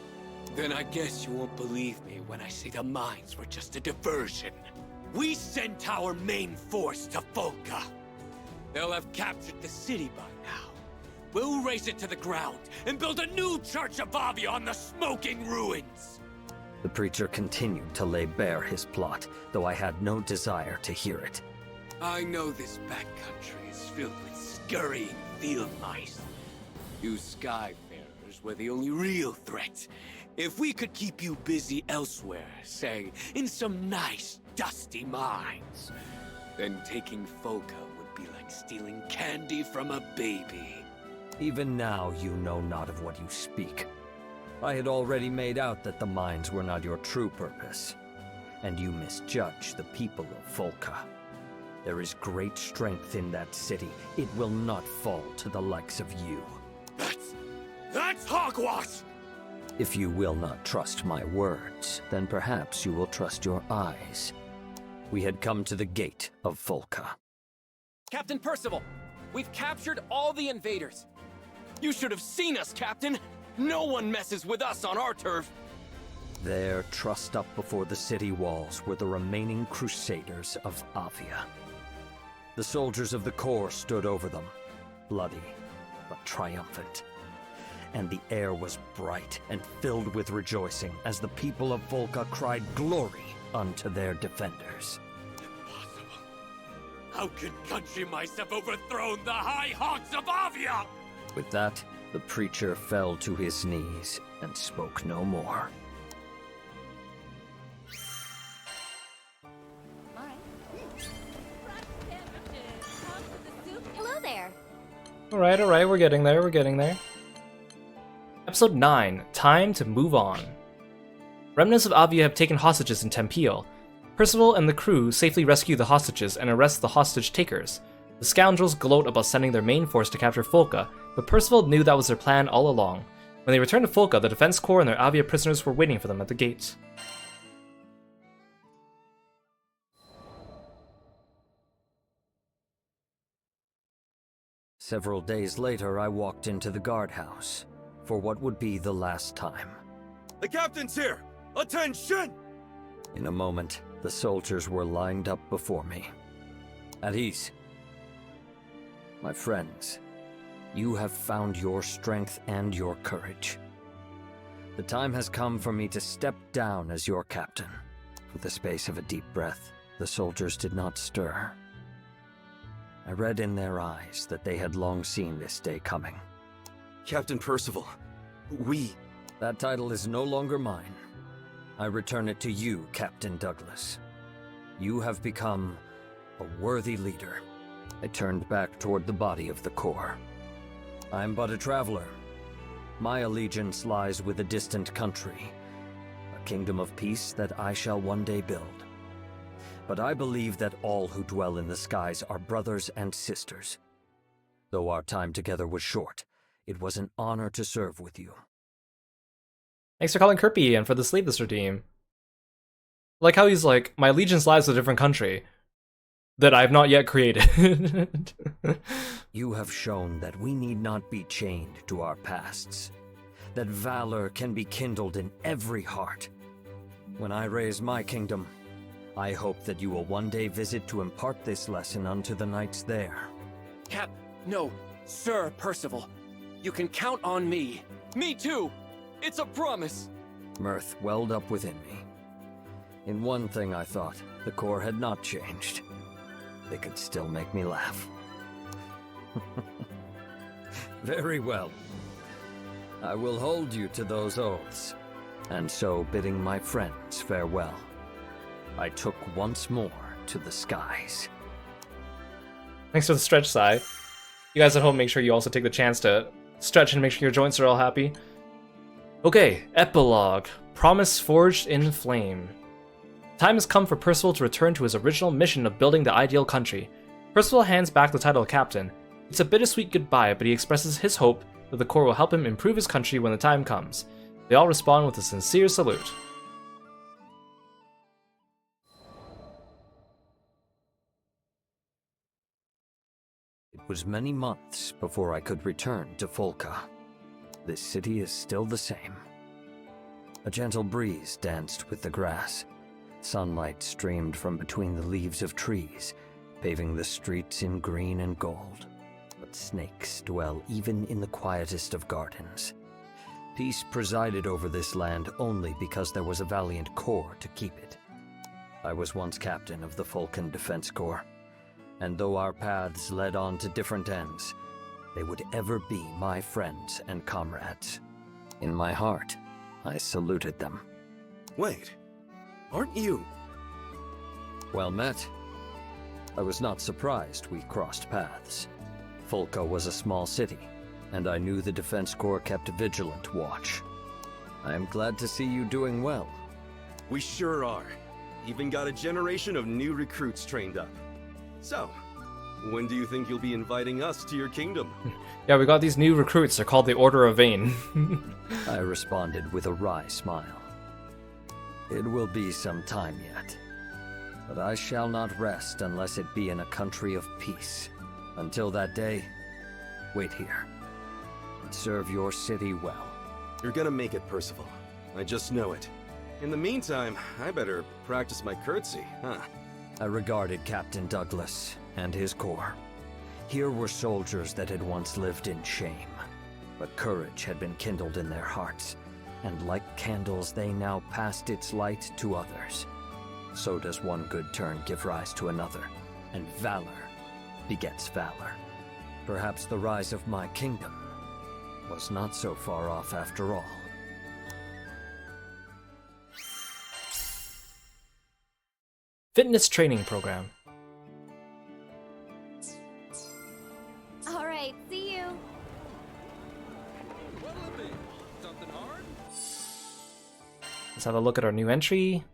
Then I guess you won't believe me when I say the mines were just a diversion. We sent our main force to Folka. They'll have captured the city by now. We'll raze it to the ground and build a new Church of Avia on the smoking ruins. The preacher continued to lay bare his plot, though I had no desire to hear it. I know this backcountry is filled with scurrying field mice. You skyfarers were the only real threat. If we could keep you busy elsewhere, say, in some nice, dusty mines, then taking Folka would be like stealing candy from a baby. Even now you know not of what you speak. I had already made out that the mines were not your true purpose, and you misjudge the people of Folka. There is great strength in that city. It will not fall to the likes of you. That's hogwash! If you will not trust my words, then perhaps you will trust your eyes. We had come to the gate of Folka. Captain Percival, we've captured all the invaders. You should have seen us, Captain. No one messes with us on our turf. There, trussed up before the city walls, were the remaining crusaders of Avia. The soldiers of the Corps stood over them, bloody but triumphant. And the air was bright and filled with rejoicing as the people of Folka cried glory unto their defenders. Impossible. How could country mice have overthrown the high hogs of Avia? With that, the preacher fell to his knees and spoke no more. Hello there. Alright, we're getting there. Episode 9, Time to Move On. Remnants of Avia have taken hostages in Tempio. Percival and the crew safely rescue the hostages and arrest the hostage takers. The scoundrels gloat about sending their main force to capture Folka, but Percival knew that was their plan all along. When they returned to Folka, the Defense Corps and their Avia prisoners were waiting for them at the gate. Several days later, I walked into the guardhouse for what would be the last time. The captain's here! Attention! In a moment, the soldiers were lined up before me. At ease. My friends, you have found your strength and your courage. The time has come for me to step down as your captain. With the space of a deep breath, the soldiers did not stir. I read in their eyes that they had long seen this day coming. Captain Percival, we... That title is no longer mine. I return it to you, Captain Douglas. You have become a worthy leader. I turned back toward the body of the Corps. I'm but a traveler. My allegiance lies with a distant country, a kingdom of peace that I shall one day build. But I believe that all who dwell in the skies are brothers and sisters. Though our time together was short, it was an honor to serve with you. Thanks for calling Kirby and for the Sleeveless Redeem. Like how he's like, my allegiance lies with a different country that I have not yet created. You have shown that we need not be chained to our pasts, that valor can be kindled in every heart. When I raise my kingdom, I hope that you will one day visit to impart this lesson unto the knights there. No, Sir Percival. You can count on me. Me too! It's a promise! Mirth welled up within me. In one thing I thought, the Corps had not changed. They could still make me laugh. Very well. I will hold you to those oaths. And so, bidding my friends farewell, I took once more to the skies. Thanks for the stretch, Sai. You guys at home, make sure you also take the chance to stretch and make sure your joints are all happy. Okay, epilogue. Promise forged in flame. Time has come for Percival to return to his original mission of building the ideal country. Percival hands back the title of captain. It's a bittersweet goodbye, but he expresses his hope that the Corps will help him improve his country when the time comes. They all respond with a sincere salute. It was many months before I could return to Folka. This city is still the same. A gentle breeze danced with the grass. Sunlight streamed from between the leaves of trees, paving the streets in green and gold. But snakes dwell even in the quietest of gardens. Peace presided over this land only because there was a valiant Corps to keep it. I was once captain of the Falcon Defense Corps, and though our paths led on to different ends, they would ever be my friends and comrades. In my heart, I saluted them. Wait, aren't you? Well met. I was not surprised we crossed paths. Folka was a small city, and I knew the Defense Corps kept vigilant watch. I am glad to see you doing well. We sure are. Even got a generation of new recruits trained up. So, when do you think you'll be inviting us to your kingdom? Yeah, we got these new recruits. They're called the Order of Vane. I responded with a wry smile. It will be some time yet, but I shall not rest unless it be in a country of peace. Until that day, wait here and serve your city well. You're gonna make it, Percival. I just know it. In the meantime, I better practice my curtsy, huh? I regarded Captain Douglas and his Corps. Here were soldiers that had once lived in shame, but courage had been kindled in their hearts, and like candles they now passed its light to others. So does one good turn give rise to another, and valor begets valor. Perhaps the rise of my kingdom was not so far off after all. Fitness training program. All right, see you. Let's have a look at our new entry.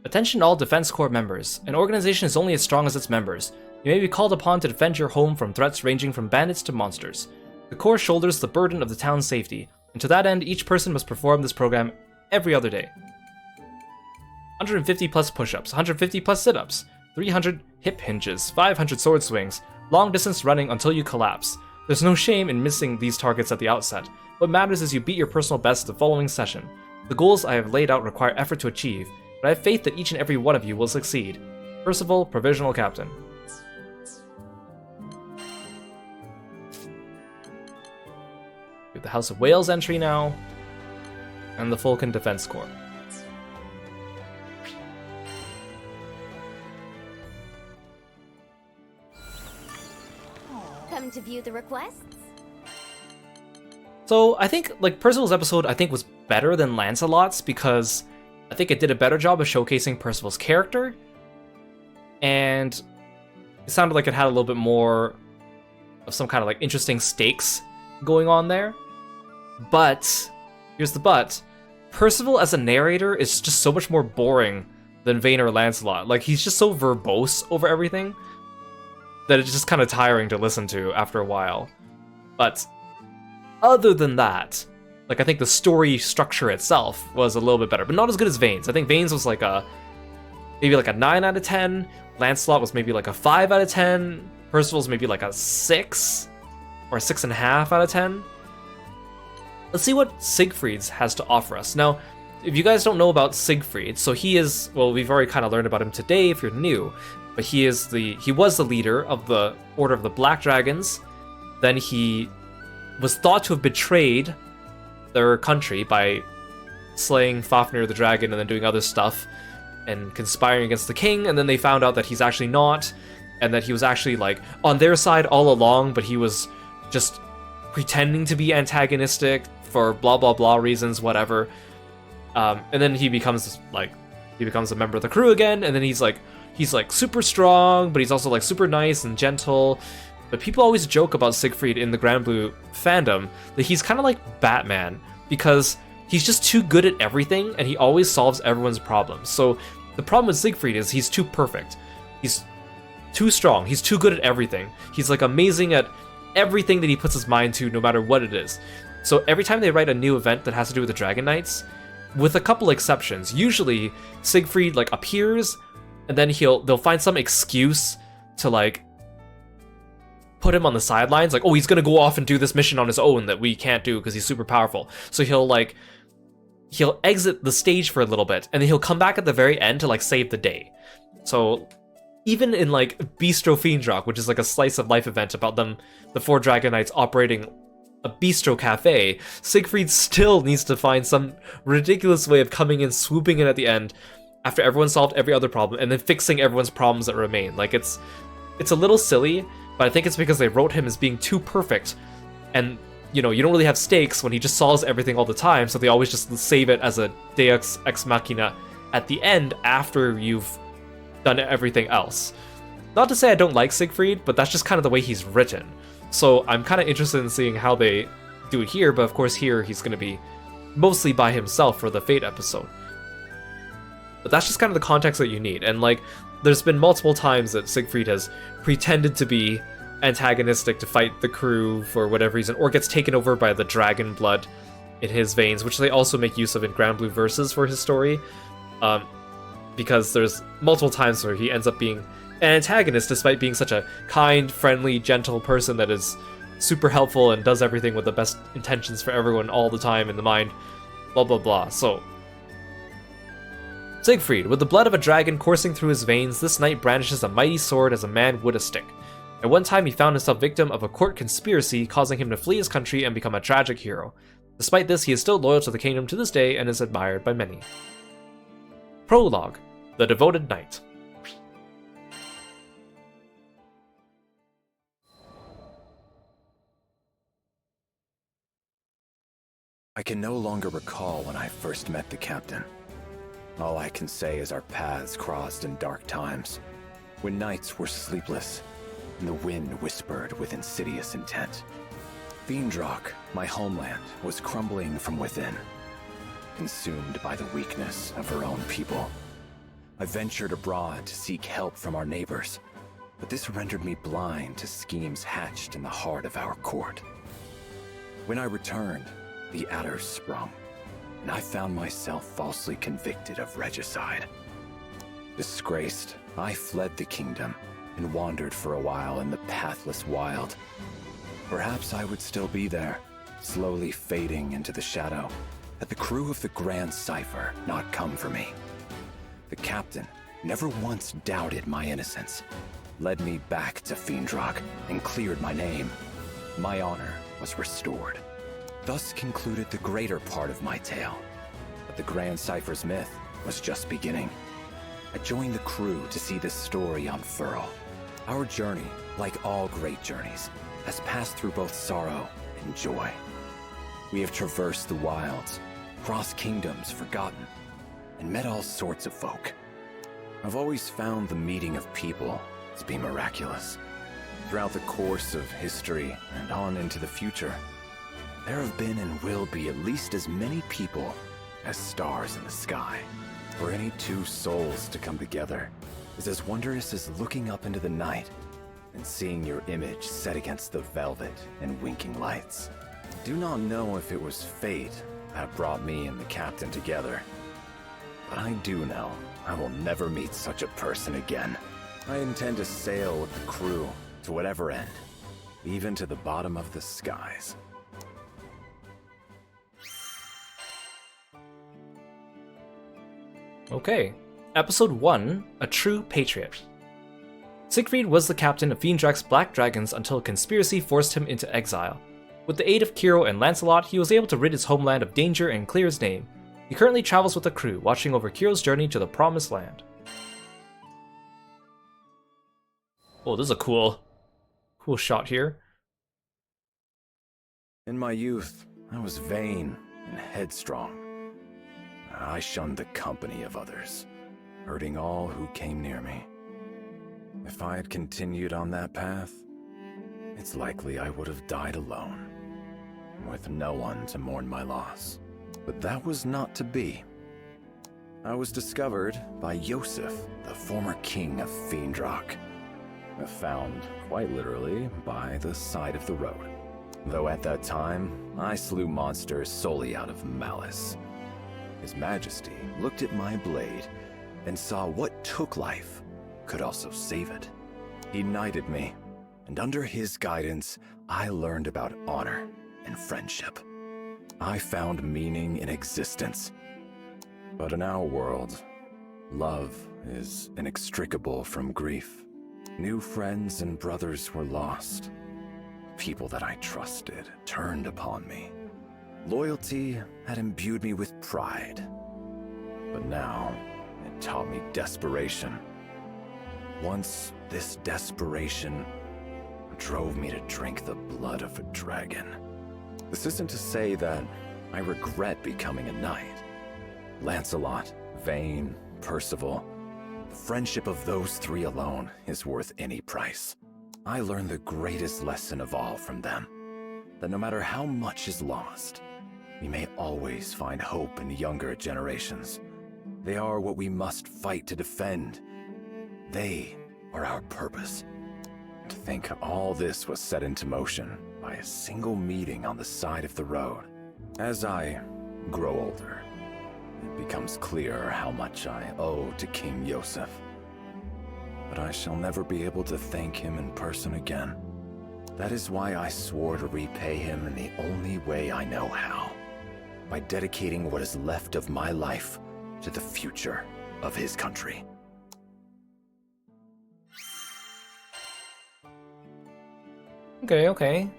Attention all Defense Corps members. An organization is only as strong as its members. You may be called upon to defend your home from threats ranging from bandits to monsters. The Corps shoulders the burden of the town's safety, and to that end, each person must perform this program every other day. 150 plus push-ups, 150 plus sit-ups, 300 hip hinges, 500 sword swings, long distance running until you collapse. There's no shame in missing these targets at the outset. What matters is you beat your personal best the following session. The goals I have laid out require effort to achieve, but I have faith that each and every one of you will succeed. Percival, Provisional Captain. We have the House of Wales entry now, and the Vulcan Defense Corps. Come to view the requests? So I think, like, Percival's episode, I think, was better than Lancelot's because I think it did a better job of showcasing Percival's character, and it sounded like it had a little bit more of some kind of, like, interesting stakes going on there. But, here's the but, Percival as a narrator is just so much more boring than Vayne or Lancelot. Like, he's just so verbose over everything that it's just kind of tiring to listen to after a while. But other than that, like, I think the story structure itself was a little bit better, but not as good as Vayne's. I think Vayne's was like maybe like a 9 out of 10. Lancelot was maybe like a 5 out of 10. Percival's maybe like a 6 or a 6.5 out of 10. Let's see what Siegfried's has to offer us. Now, if you guys don't know about Siegfried, so he is, well, we've already kind of learned about him today if you're new, but he was the leader of the Order of the Black Dragons. Then he was thought to have betrayed their country by slaying Fafnir the dragon and then doing other stuff and conspiring against the king, and then they found out that he's actually not, and that he was actually, like, on their side all along, but he was just pretending to be antagonistic for blah blah blah reasons, whatever. And then he becomes a member of the crew again, and then he's like super strong, but he's also like super nice and gentle. But people always joke about Siegfried in the Granblue fandom that he's kind of like Batman, because he's just too good at everything and he always solves everyone's problems. So the problem with Siegfried is he's too perfect. He's too strong. He's too good at everything. He's like amazing at everything that he puts his mind to, no matter what it is. So every time they write a new event that has to do with the Dragon Knights, with a couple exceptions, usually Siegfried like appears and then they'll find some excuse to like put him on the sidelines, like, oh, he's gonna go off and do this mission on his own that we can't do because he's super powerful. So he'll exit the stage for a little bit and then he'll come back at the very end to like save the day. So even in like Bistro Fiendrock, which is like a slice of life event about the 4 Dragon Knights operating a bistro cafe, Siegfried still needs to find some ridiculous way of coming in, swooping in at the end after everyone solved every other problem, and then fixing everyone's problems that remain. Like, it's a little silly, but I think it's because they wrote him as being too perfect, and you know, you don't really have stakes when he just solves everything all the time, so they always just save it as a deus ex machina at the end after you've done everything else. Not to say I don't like Siegfried, but that's just kind of the way he's written. So I'm kind of interested in seeing how they do it here, but of course here he's going to be mostly by himself for the Fate episode. But that's just kind of the context that you need, and like, there's been multiple times that Siegfried has pretended to be antagonistic to fight the crew for whatever reason, or gets taken over by the dragon blood in his veins, which they also make use of in Granblue Verses for his story, because there's multiple times where he ends up being an antagonist despite being such a kind, friendly, gentle person that is super helpful and does everything with the best intentions for everyone all the time in the mind, blah blah blah. So Siegfried, with the blood of a dragon coursing through his veins, this knight brandishes a mighty sword as a man would a stick. At one time he found himself victim of a court conspiracy, causing him to flee his country and become a tragic hero. Despite this, he is still loyal to the kingdom to this day and is admired by many. Prologue: The Devoted Knight. I can no longer recall when I first met the captain. All I can say is our paths crossed in dark times, when nights were sleepless, and the wind whispered with insidious intent. Fiendrock, my homeland, was crumbling from within, consumed by the weakness of her own people. I ventured abroad to seek help from our neighbors, but this rendered me blind to schemes hatched in the heart of our court. When I returned, the adders sprung, and I found myself falsely convicted of regicide. Disgraced, I fled the kingdom and wandered for a while in the pathless wild. Perhaps I would still be there, slowly fading into the shadow, had the crew of the Grand Cipher not come for me. The captain never once doubted my innocence, led me back to Fiendrock, and cleared my name. My honor was restored. Thus concluded the greater part of my tale. But the Grand Cipher's myth was just beginning. I joined the crew to see this story unfurl. Our journey, like all great journeys, has passed through both sorrow and joy. We have traversed the wilds, crossed kingdoms forgotten, and met all sorts of folk. I've always found the meeting of people to be miraculous. Throughout the course of history and on into the future, there have been and will be at least as many people as stars in the sky. For any two souls to come together is as wondrous as looking up into the night and seeing your image set against the velvet and winking lights. Do not know if it was fate that brought me and the captain together, but I do know I will never meet such a person again. I intend to sail with the crew to whatever end, even to the bottom of the skies. Okay, Episode 1, A True Patriot. Siegfried was the captain of Fiendrak's Black Dragons until a conspiracy forced him into exile. With the aid of Kiro and Lancelot, he was able to rid his homeland of danger and clear his name. He currently travels with the crew, watching over Kiro's journey to the Promised Land. Oh, this is a cool shot here. In my youth, I was vain and headstrong. I shunned the company of others, hurting all who came near me. If I had continued on that path, it's likely I would have died alone, with no one to mourn my loss. But that was not to be. I was discovered by Yosef, the former king of Fiendrock. Found, quite literally, by the side of the road. Though at that time, I slew monsters solely out of malice. His Majesty looked at my blade and saw what took life could also save it. He knighted me, and under his guidance, I learned about honor and friendship. I found meaning in existence. But in our world, love is inextricable from grief. New friends and brothers were lost. People that I trusted turned upon me. Loyalty had imbued me with pride, but now it taught me desperation. Once this desperation drove me to drink the blood of a dragon. This isn't to say that I regret becoming a knight. Lancelot, Vane, Percival, the friendship of those three alone is worth any price. I learned the greatest lesson of all from them, that no matter how much is lost, we may always find hope in younger generations. They are what we must fight to defend. They are our purpose. To think all this was set into motion by a single meeting on the side of the road. As I grow older, it becomes clearer how much I owe to King Yosef. But I shall never be able to thank him in person again. That is why I swore to repay him in the only way I know how. By dedicating what is left of my life to the future of his country. Okay.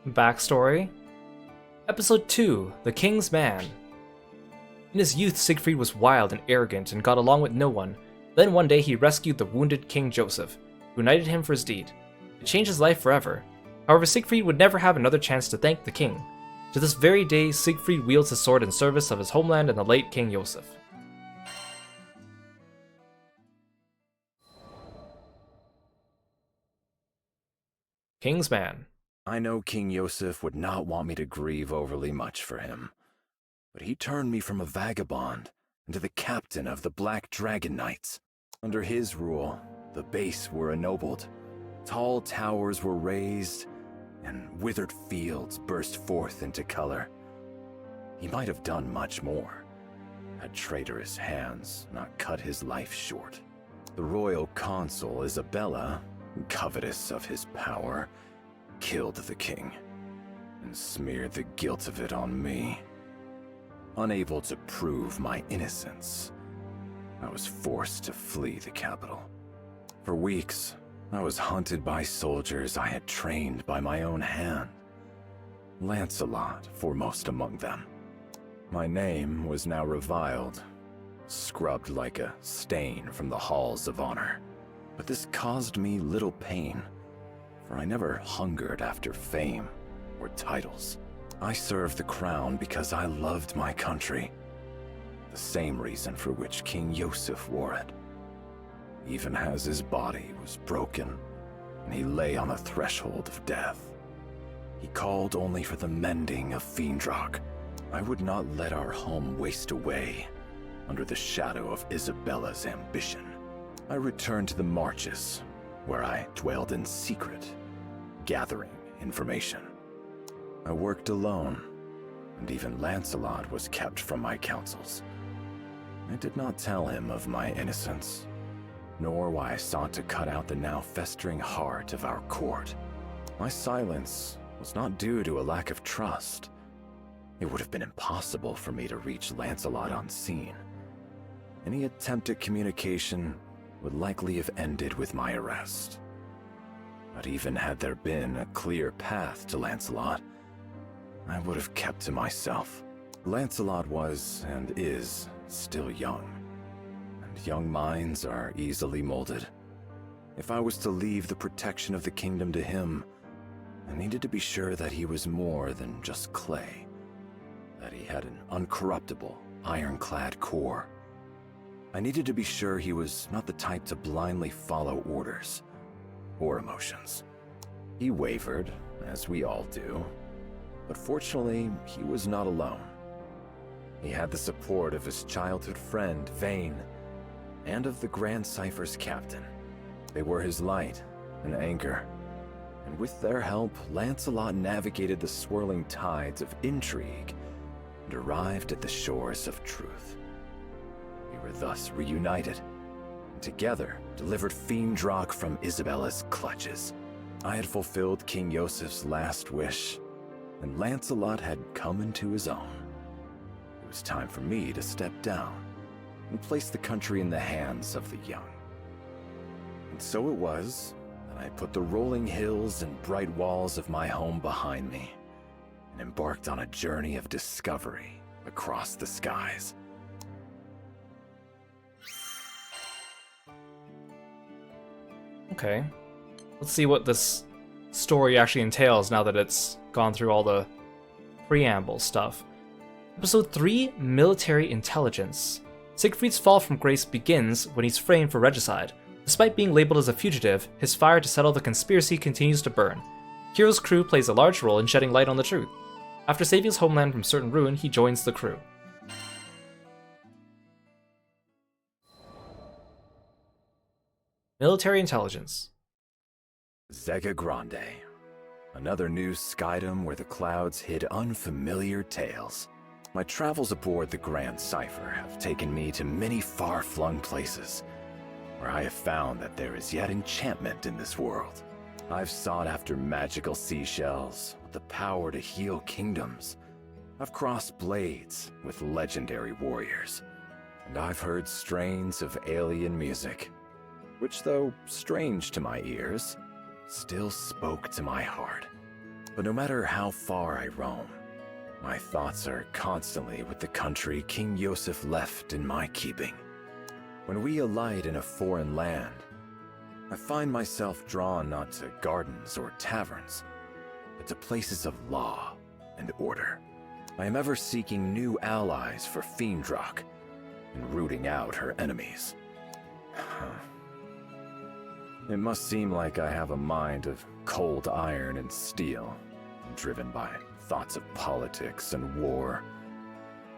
Backstory. Episode 2, The King's Man. In his youth, Siegfried was wild and arrogant and got along with no one. Then one day he rescued the wounded King Joseph, who knighted him for his deed. It changed his life forever. However, Siegfried would never have another chance to thank the king. To this very day, Siegfried wields his sword in service of his homeland and the late King Yosef. King's Man. I know King Yosef would not want me to grieve overly much for him, but he turned me from a vagabond into the captain of the Black Dragon Knights. Under his rule, the base were ennobled, tall towers were raised, and withered fields burst forth into color. He might have done much more, had traitorous hands not cut his life short. The royal consul Isabella, covetous of his power, killed the king and smeared the guilt of it on me. Unable to prove my innocence, I was forced to flee the capital. For weeks, I was hunted by soldiers I had trained by my own hand. Lancelot foremost among them. My name was now reviled, scrubbed like a stain from the halls of honor. But this caused me little pain, for I never hungered after fame or titles. I served the crown because I loved my country, the same reason for which King Yosef wore it. Even as his body was broken and he lay on the threshold of death, he called only for the mending of Fiendrock. I would not let our home waste away under the shadow of Isabella's ambition. I returned to the marches, where I dwelled in secret, gathering information. I worked alone, and even Lancelot was kept from my counsels. I did not tell him of my innocence, nor why I sought to cut out the now festering heart of our court. My silence was not due to a lack of trust. It would have been impossible for me to reach Lancelot unseen. Any attempt at communication would likely have ended with my arrest. But even had there been a clear path to Lancelot, I would have kept to myself. Lancelot was, and is, still young, and young minds are easily molded. If I was to leave the protection of the kingdom to him, I needed to be sure that he was more than just clay, that he had an uncorruptible, ironclad core. I needed to be sure he was not the type to blindly follow orders or emotions. He wavered, as we all do, but fortunately, he was not alone. He had the support of his childhood friend, Vane, and of the Grand Cypher's captain. They were his light and anchor, and with their help, Lancelot navigated the swirling tides of intrigue and arrived at the shores of truth. We were thus reunited, and together delivered Fiendrock from Isabella's clutches. I had fulfilled King Yosef's last wish, and Lancelot had come into his own. It was time for me to step down and place the country in the hands of the young. And so it was that I put the rolling hills and bright walls of my home behind me and embarked on a journey of discovery across the skies. Okay. Let's see what this story actually entails now that it's gone through all the preamble stuff. Episode 3, Military Intelligence. Siegfried's fall from grace begins when he's framed for regicide. Despite being labeled as a fugitive, his fire to settle the conspiracy continues to burn. Kiro's crew plays a large role in shedding light on the truth. After saving his homeland from certain ruin, he joins the crew. Military Intelligence. Zega Grande. Another new skydom where the clouds hid unfamiliar tales. My travels aboard the Grand Cypher have taken me to many far-flung places, where I have found that there is yet enchantment in this world. I've sought after magical seashells with the power to heal kingdoms. I've crossed blades with legendary warriors, and I've heard strains of alien music, which, though strange to my ears, still spoke to my heart. But no matter how far I roam, my thoughts are constantly with the country King Yosef left in my keeping. When we alight in a foreign land, I find myself drawn not to gardens or taverns, but to places of law and order. I am ever seeking new allies for Fiendrock and rooting out her enemies. It must seem like I have a mind of cold iron and steel, driven by thoughts of politics and war.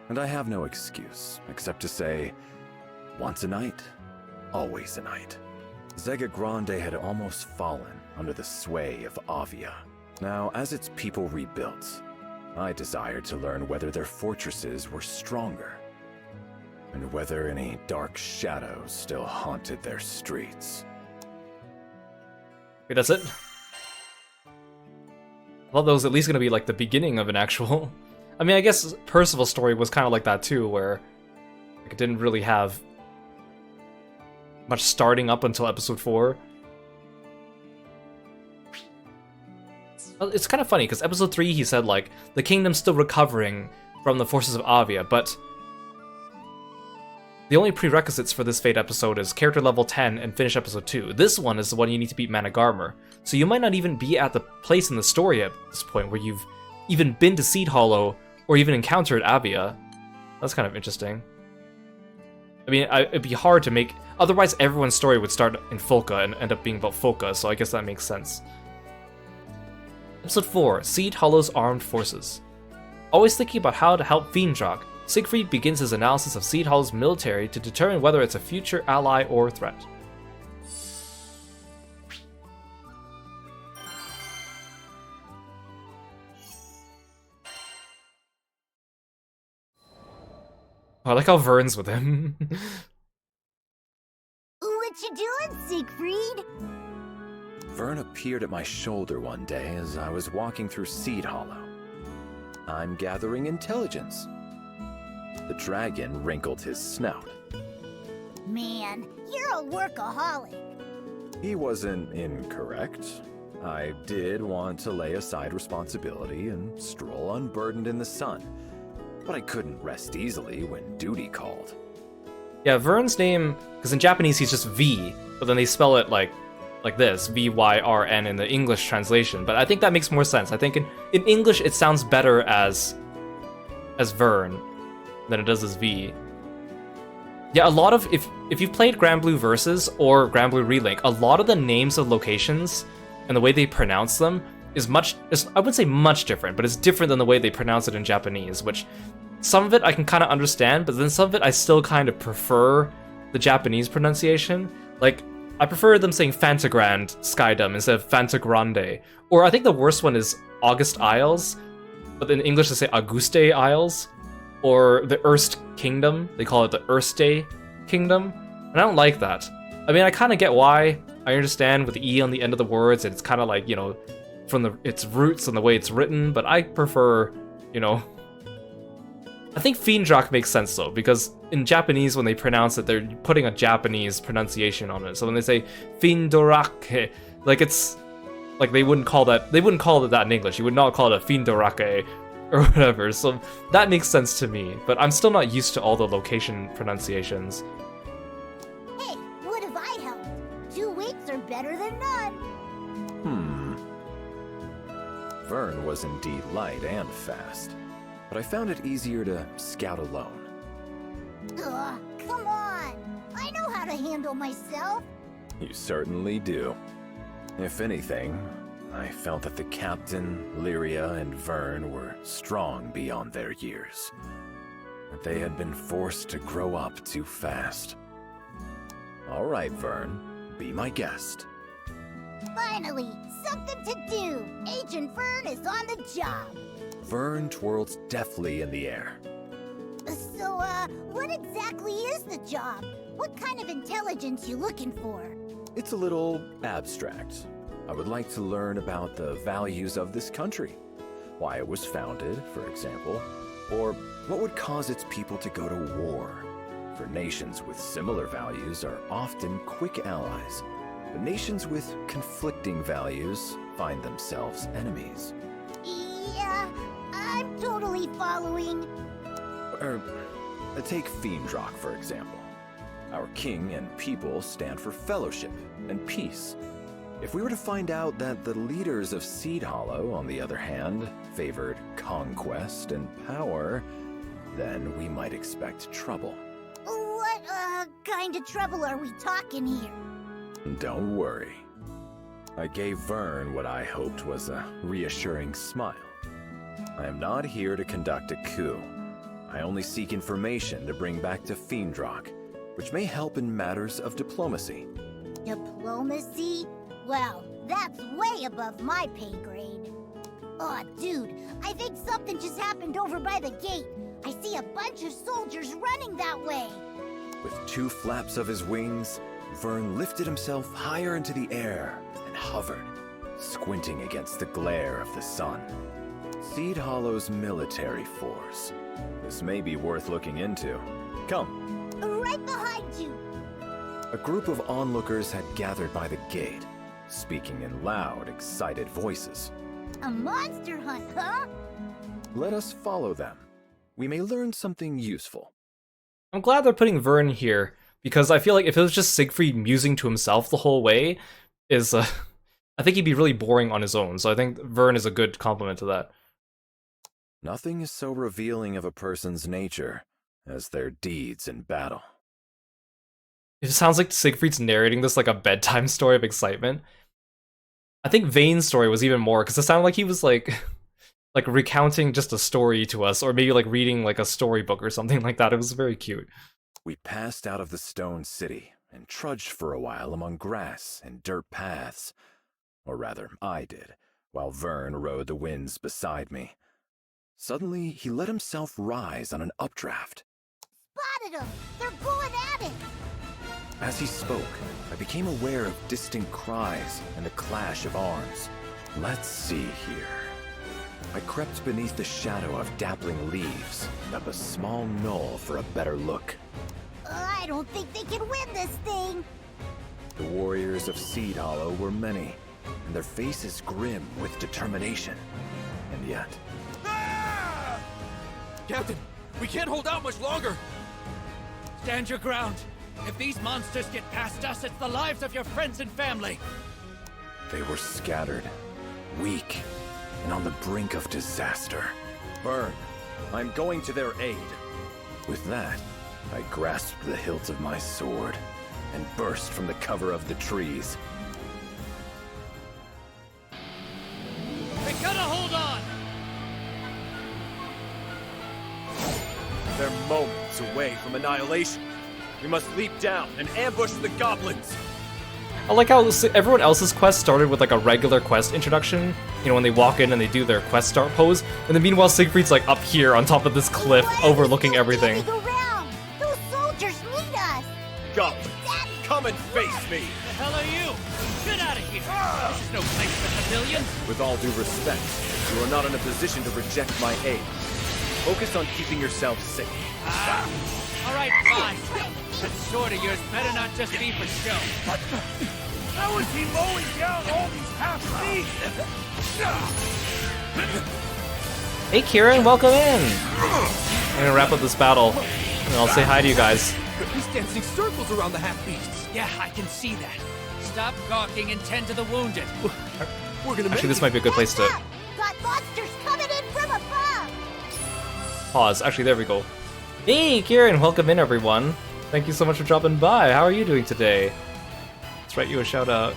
And I have no excuse except to say, once a knight, always a knight. Zega Grande had almost fallen under the sway of Avia. Now, as its people rebuilt, I desired to learn whether their fortresses were stronger. and whether any dark shadows still haunted their streets. Wait, that's it? I thought that was at least gonna be like the beginning of an actual... I mean, I guess Percival's story was kind of like that too, where like, it didn't really have much starting up until episode 4. It's kind of funny, because episode 3 he said, like, the kingdom's still recovering from the forces of Avia, but the only prerequisites for this Fate episode is character level 10 and finish episode 2. This one is the one you need to beat Managarmer. So you might not even be at the place in the story at this point where you've even been to Seed Hollow or even encountered Avia. That's kind of interesting. I mean, it'd be hard to make... Otherwise, everyone's story would start in Folka and end up being about Folka, so I guess that makes sense. Episode 4, Seed Hollow's Armed Forces. Always thinking about how to help Fiendrock, Siegfried begins his analysis of Seed Hollow's military to determine whether it's a future ally or threat. Oh, I like how Vern's with him. What you doing, Siegfried? Vern appeared at my shoulder one day as I was walking through Seed Hollow. I'm gathering intelligence. The dragon wrinkled his snout. Man, you're a workaholic. He wasn't incorrect. I did want to lay aside responsibility and stroll unburdened in the sun, but I couldn't rest easily when duty called. Yeah, Vern's name, because in Japanese he's just V, but then they spell it like this, V-Y-R-N in the English translation, but I think that makes more sense. I think in English it sounds better as Vern than it does as V. Yeah, a lot of, if you've played Granblue Versus or Granblue Relink, a lot of the names of locations and the way they pronounce them is I wouldn't say much different, but it's different than the way they pronounce it in Japanese, which some of it I can kind of understand, but then some of it I still kind of prefer the Japanese pronunciation. Like, I prefer them saying Fantagrand Skydom instead of Fantagrande. Or I think the worst one is August Isles, but in English they say Auguste Isles. Or the Erst Kingdom, they call it the Erste Kingdom, and I don't like that. I mean, I kind of get why. I understand with the E on the end of the words, and it's kind of like, you know, from its roots and the way it's written, but I prefer, you know... I think Fiendrock makes sense though, because in Japanese when they pronounce it, they're putting a Japanese pronunciation on it. So when they say Fiendorake, like it's like they wouldn't call it that in English. You would not call it a Fiendorake or whatever. So that makes sense to me, but I'm still not used to all the location pronunciations. Hey, what have I helped? 2 weeks are better than none. Vern was indeed light and fast, but I found it easier to scout alone. Ugh, come on! I know how to handle myself! You certainly do. If anything, I felt that the captain, Lyria, and Vern were strong beyond their years. That they had been forced to grow up too fast. All right, Vern, be my guest. Finally, something to do! Agent Vern is on the job! Vern twirled deftly in the air. So, what exactly is the job? What kind of intelligence you looking for? It's a little abstract. I would like to learn about the values of this country. Why it was founded, for example. Or what would cause its people to go to war. For nations with similar values are often quick allies. But nations with conflicting values find themselves enemies. Yeah, I'm totally following. Take Fiendrock, for example. Our king and people stand for fellowship and peace. If we were to find out that the leaders of Seed Hollow, on the other hand, favored conquest and power, then we might expect trouble. What, kind of trouble are we talking here? Don't worry. I gave Vern what I hoped was a reassuring smile. I am not here to conduct a coup. I only seek information to bring back to Fiendrock, which may help in matters of diplomacy. Diplomacy? Well, that's way above my pay grade. Aw, dude, I think something just happened over by the gate. I see a bunch of soldiers running that way. With two flaps of his wings, Vern lifted himself higher into the air and hovered, squinting against the glare of the sun. Seed Hollow's military force. This may be worth looking into. Come. Right behind you. A group of onlookers had gathered by the gate, speaking in loud, excited voices. A monster hunt, huh? Let us follow them. We may learn something useful. I'm glad they're putting Vern here, because I feel like if it was just Siegfried musing to himself the whole way, I think he'd be really boring on his own, so I think Vern is a good complement to that. Nothing is so revealing of a person's nature as their deeds in battle. It sounds like Siegfried's narrating this like a bedtime story of excitement. I think Vane's story was even more, because it sounded like he was like recounting just a story to us, or maybe like reading like a storybook or something like that. It was very cute. We passed out of the stone city and trudged for a while among grass and dirt paths. Or rather, I did, while Vern rode the winds beside me. Suddenly, he let himself rise on an updraft. Spotted them! They're going at it! As he spoke, I became aware of distant cries and the clash of arms. Let's see here. I crept beneath the shadow of dappling leaves and up a small knoll for a better look. I don't think they can win this thing! The warriors of Seed Hollow were many, and their faces grim with determination. And yet... Ah! Captain, we can't hold out much longer! Stand your ground! If these monsters get past us, it's the lives of your friends and family! They were scattered, weak, and on the brink of disaster. Vern, I'm going to their aid. With that, I grasped the hilt of my sword and burst from the cover of the trees. We gotta hold on! They're moments away from annihilation. We must leap down and ambush the goblins. I like how everyone else's quest started with like a regular quest introduction, you know, when they walk in and they do their quest start pose, and then meanwhile Siegfried's like up here on top of this cliff overlooking everything. Those soldiers need us! Goblins, come and face me! The hell are you? Get out of here! This is no place for civilians! With all due respect, you are not in a position to reject my aid. Focus on keeping yourself safe. Alright, fine. That sword of yours better not just be for show. How is he mowing down all these half-breeds? Hey Kieran, welcome in! I'm gonna wrap up this battle, and I'll say hi to you guys. He's dancing circles around the half-beasts. Yeah, I can see that. Stop gawking and tend to the wounded. We're gonna Actually, this might be a good place to Got monsters coming in from above! pause. Actually, there we go. Hey Kieran, welcome in everyone. Thank you so much for dropping by. How are you doing today? Let's write you a shout out.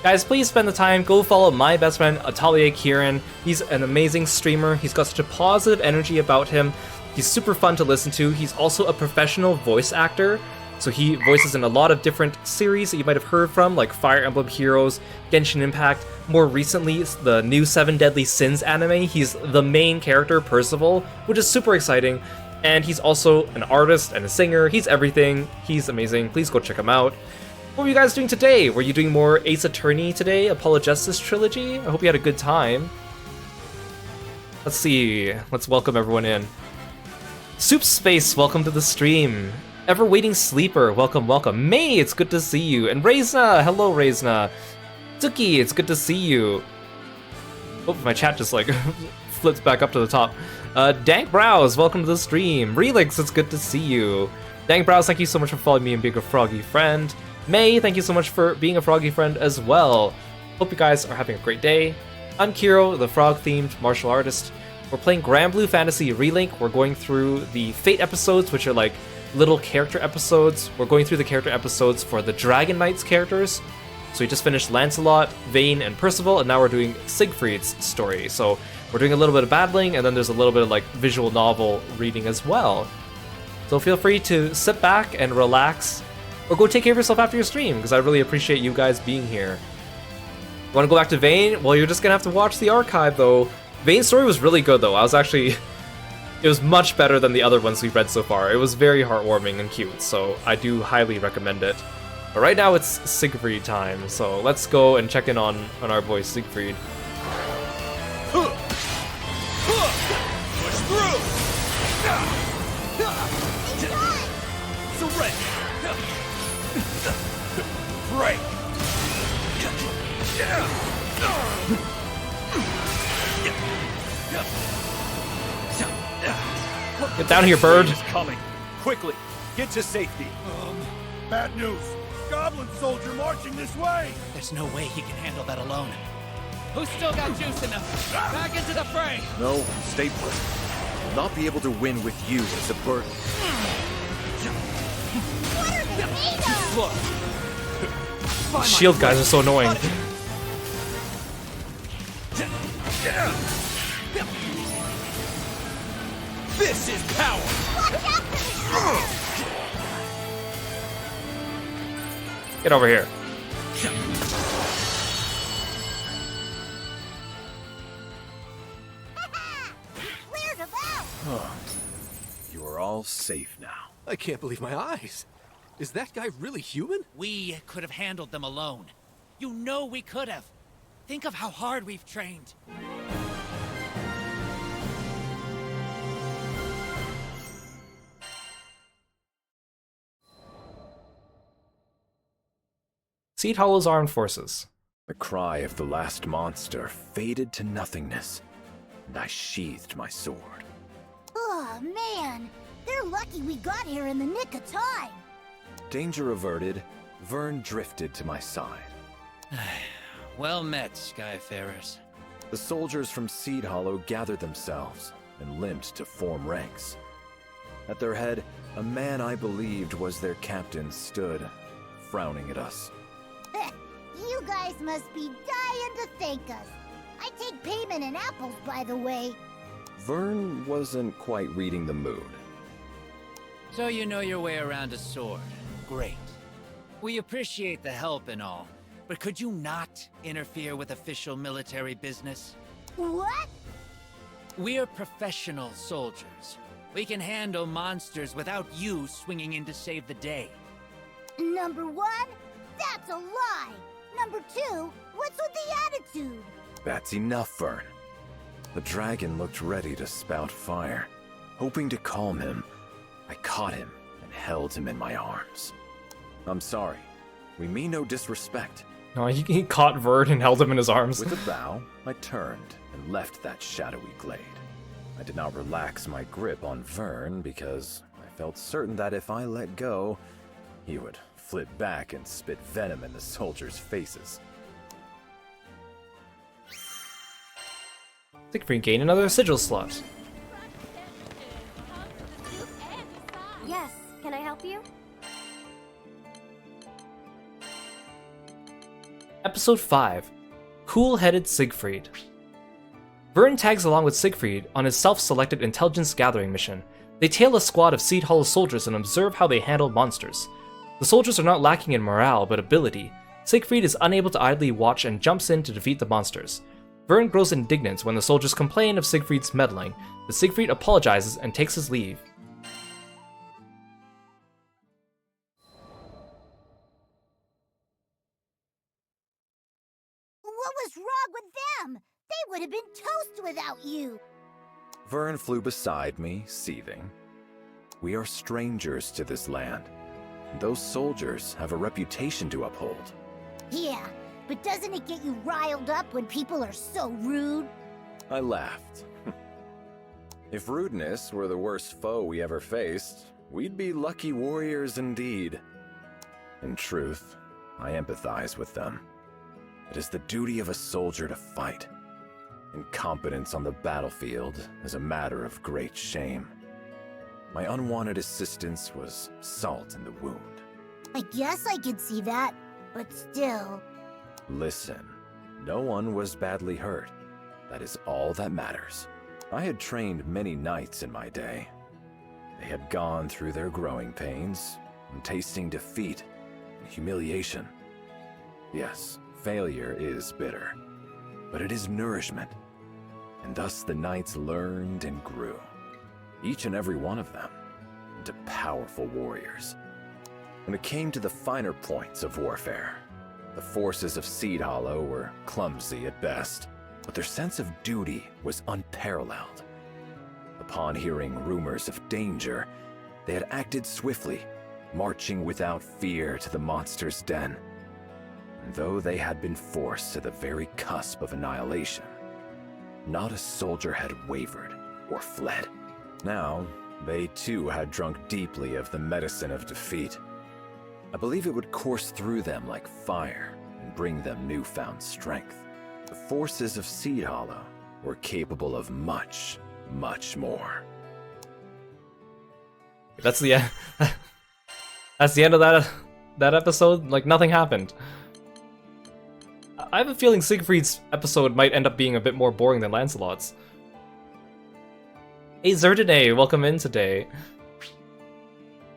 Guys, please spend the time, go follow my best friend, Atelier Kieran. He's an amazing streamer. He's got such a positive energy about him. He's super fun to listen to. He's also a professional voice actor. So he voices in a lot of different series that you might have heard from, like Fire Emblem Heroes, Genshin Impact. More recently, the new 7 Deadly Sins anime. He's the main character, Percival, which is super exciting. And he's also an artist and a singer. He's everything. He's amazing. Please go check him out. What were you guys doing today? Were you doing more Ace Attorney today? Apologistus Trilogy? I hope you had a good time. Let's see. Let's welcome everyone in. Soup Space, welcome to the stream. Ever Waiting Sleeper, welcome, welcome. May, it's good to see you. And Reizna, hello Reizna. Tuki, it's good to see you. Oh, my chat just like flips back up to the top. Dank Brows, welcome to the stream. Relix, it's good to see you. Dank Brows, thank you so much for following me and being a froggy friend. May, thank you so much for being a froggy friend as well. Hope you guys are having a great day. I'm Kiro, the frog-themed martial artist. We're playing Granblue Fantasy Relink. We're going through the Fate episodes, which are like little character episodes. We're going through the character episodes for the Dragon Knights characters. So we just finished Lancelot, Vane, and Percival, and now we're doing Siegfried's story. So we're doing a little bit of battling, and then there's a little bit of like visual novel reading as well. So feel free to sit back and relax, or go take care of yourself after your stream, because I really appreciate you guys being here. Want to go back to Vayne? Well, you're just gonna have to watch the archive, though. Vayne's story was really good, though. It was much better than the other ones we've read so far. It was very heartwarming and cute, so I do highly recommend it. But right now it's Siegfried time, so let's go and check in on our boy Siegfried. Push through! Surrender! Break! Get down here, bird! Is coming. Quickly, get to safety. Bad news. Goblin soldier marching this way. There's no way he can handle that alone. Who's still got juice enough? Back into the fray! No, stay put. I'll not be able to win with you as a burden. Look. Shield guys are so annoying. This is power! Get over here. You are all safe now. I can't believe my eyes. Is that guy really human? We could have handled them alone. You know we could have. Think of how hard we've trained. Seed Hollow's armed forces. The cry of the last monster faded to nothingness, and I sheathed my sword. Oh, man. They're lucky we got here in the nick of time. Danger averted, Vern drifted to my side. Well met, Skyfarers. The soldiers from Seed Hollow gathered themselves and limped to form ranks. At their head, a man I believed was their captain stood, frowning at us. You guys must be dying to thank us. I take payment in apples, by the way. Vern wasn't quite reading the mood. So you know your way around a sword. Great. We appreciate the help and all, but could you not interfere with official military business? What? We're professional soldiers. We can handle monsters without you swinging in to save the day. Number one, that's a lie. Number two, what's with the attitude? That's enough, Vern. The dragon looked ready to spout fire. Hoping to calm him, I caught him and held him in my arms. I'm sorry. We mean no disrespect. No, he caught Vern and held him in his arms. With a bow, I turned and left that shadowy glade. I did not relax my grip on Vern because I felt certain that if I let go, he would flip back and spit venom in the soldiers' faces. Siegfried gained another sigil slot. Yes, can I help you? Episode 5. Cool-Headed Siegfried. Vern tags along with Siegfried on his self-selected intelligence gathering mission. They tail a squad of Seed Hollow soldiers and observe how they handle monsters. The soldiers are not lacking in morale, but ability. Siegfried is unable to idly watch and jumps in to defeat the monsters. Vern grows indignant when the soldiers complain of Siegfried's meddling, but Siegfried apologizes and takes his leave. What was wrong with them? They would have been toast without you. Vern flew beside me, seething. We are strangers to this land. Those soldiers have a reputation to uphold. Yeah, but doesn't it get you riled up when people are so rude? I laughed. If rudeness were the worst foe we ever faced, we'd be lucky warriors indeed. In truth, I empathize with them. It is the duty of a soldier to fight. Incompetence on the battlefield is a matter of great shame. My unwanted assistance was salt in the wound. I guess I could see that, but still. Listen, no one was badly hurt. That is all that matters. I had trained many knights in my day. They had gone through their growing pains, and tasting defeat and humiliation. Yes, Failure is bitter, but it is nourishment. And thus the knights learned and grew, each and every one of them, into powerful warriors. When it came to the finer points of warfare, the forces of Seed Hollow were clumsy at best, but their sense of duty was unparalleled. Upon hearing rumors of danger, they had acted swiftly, marching without fear to the monster's den. And though they had been forced to the very cusp of annihilation, not a soldier had wavered or fled. Now, they too had drunk deeply of the medicine of defeat. I believe it would course through them like fire and bring them newfound strength. The forces of Seed Hollow were capable of much, much more. That's the end. That's the end of that episode. Like nothing happened. I have a feeling Siegfried's episode might end up being a bit more boring than Lancelot's. Hey Zerdane, welcome in today.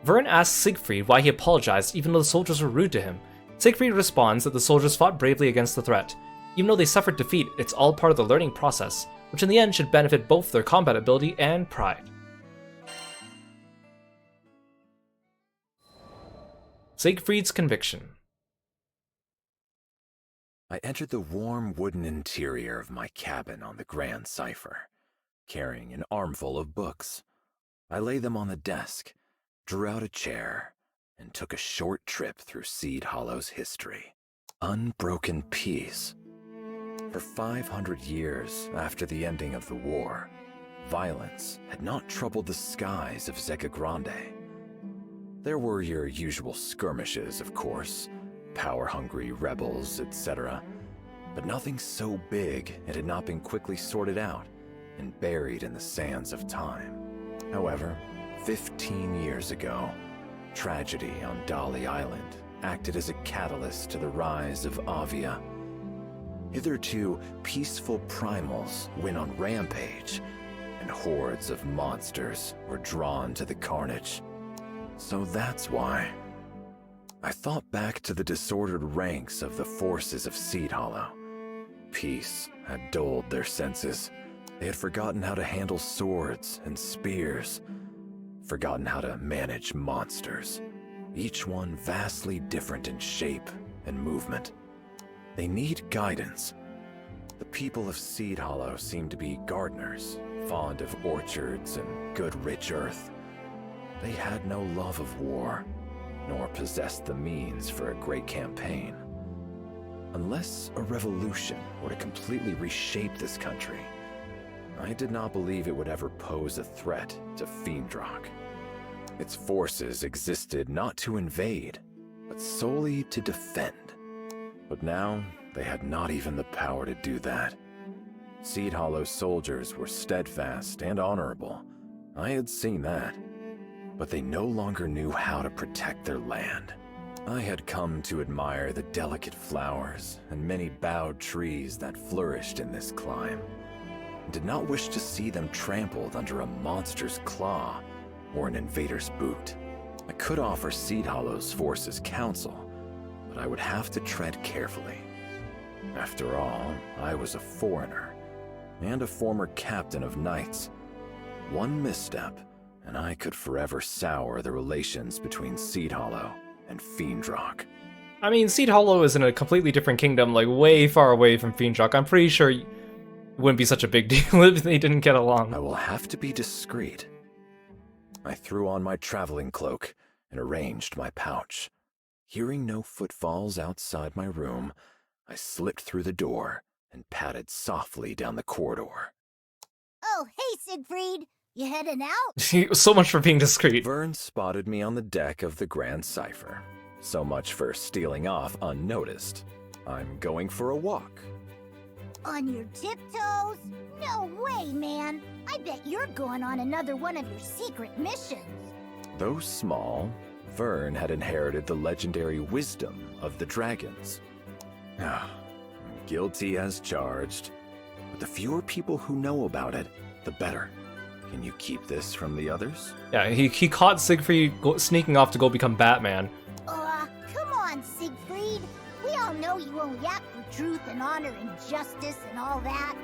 Vern asks Siegfried why he apologized even though the soldiers were rude to him. Siegfried responds that the soldiers fought bravely against the threat. Even though they suffered defeat, it's all part of the learning process, which in the end should benefit both their combat ability and pride. Siegfried's conviction. I entered the warm wooden interior of my cabin on the Grand Cipher, carrying an armful of books. I laid them on the desk, drew out a chair, and took a short trip through Seed Hollow's history. Unbroken peace. For 500 years after the ending of the war, violence had not troubled the skies of Zeka Grande. There were your usual skirmishes, of course, power-hungry rebels, etc., but nothing so big it had not been quickly sorted out and buried in the sands of time. However, 15 years ago, tragedy on Dali Island acted as a catalyst to the rise of Avia. Hitherto peaceful primals went on rampage, and hordes of monsters were drawn to the carnage. So that's why. I thought back to the disordered ranks of the forces of Seed Hollow. Peace had dulled their senses. They had forgotten how to handle swords and spears, forgotten how to manage monsters, each one vastly different in shape and movement. They need guidance. The people of Seed Hollow seem to be gardeners, fond of orchards and good rich earth. They had no love of war, nor possessed the means for a great campaign. Unless a revolution were to completely reshape this country, I did not believe it would ever pose a threat to Fiendrock. Its forces existed not to invade, but solely to defend. But now, they had not even the power to do that. Seed Hollow's soldiers were steadfast and honorable. I had seen that. But they no longer knew how to protect their land. I had come to admire the delicate flowers and many bowed trees that flourished in this clime, and did not wish to see them trampled under a monster's claw or an invader's boot. I could offer Seed Hollow's forces counsel, but I would have to tread carefully. After all, I was a foreigner, and a former captain of knights. One misstep, and I could forever sour the relations between Seed Hollow and Fiendrock. I mean, Seed Hollow is in a completely different kingdom, like way far away from Fiendrock. I'm pretty sure it wouldn't be such a big deal if they didn't get along. I will have to be discreet. I threw on my traveling cloak and arranged my pouch. Hearing no footfalls outside my room, I slipped through the door and padded softly down the corridor. Oh, hey, Siegfried! You heading out? So much for being discreet. Vern spotted me on the deck of the Grand Cipher. So much for stealing off unnoticed. I'm going for a walk. On your tiptoes? No way, man! I bet you're going on another one of your secret missions. Though small, Vern had inherited the legendary wisdom of the dragons. Guilty as charged. But the fewer people who know about it, the better. Can you keep this from the others? Yeah, he caught Siegfried sneaking off to go become Batman. Come on, Siegfried. We all know know you won't yak for truth and honor and justice and all that.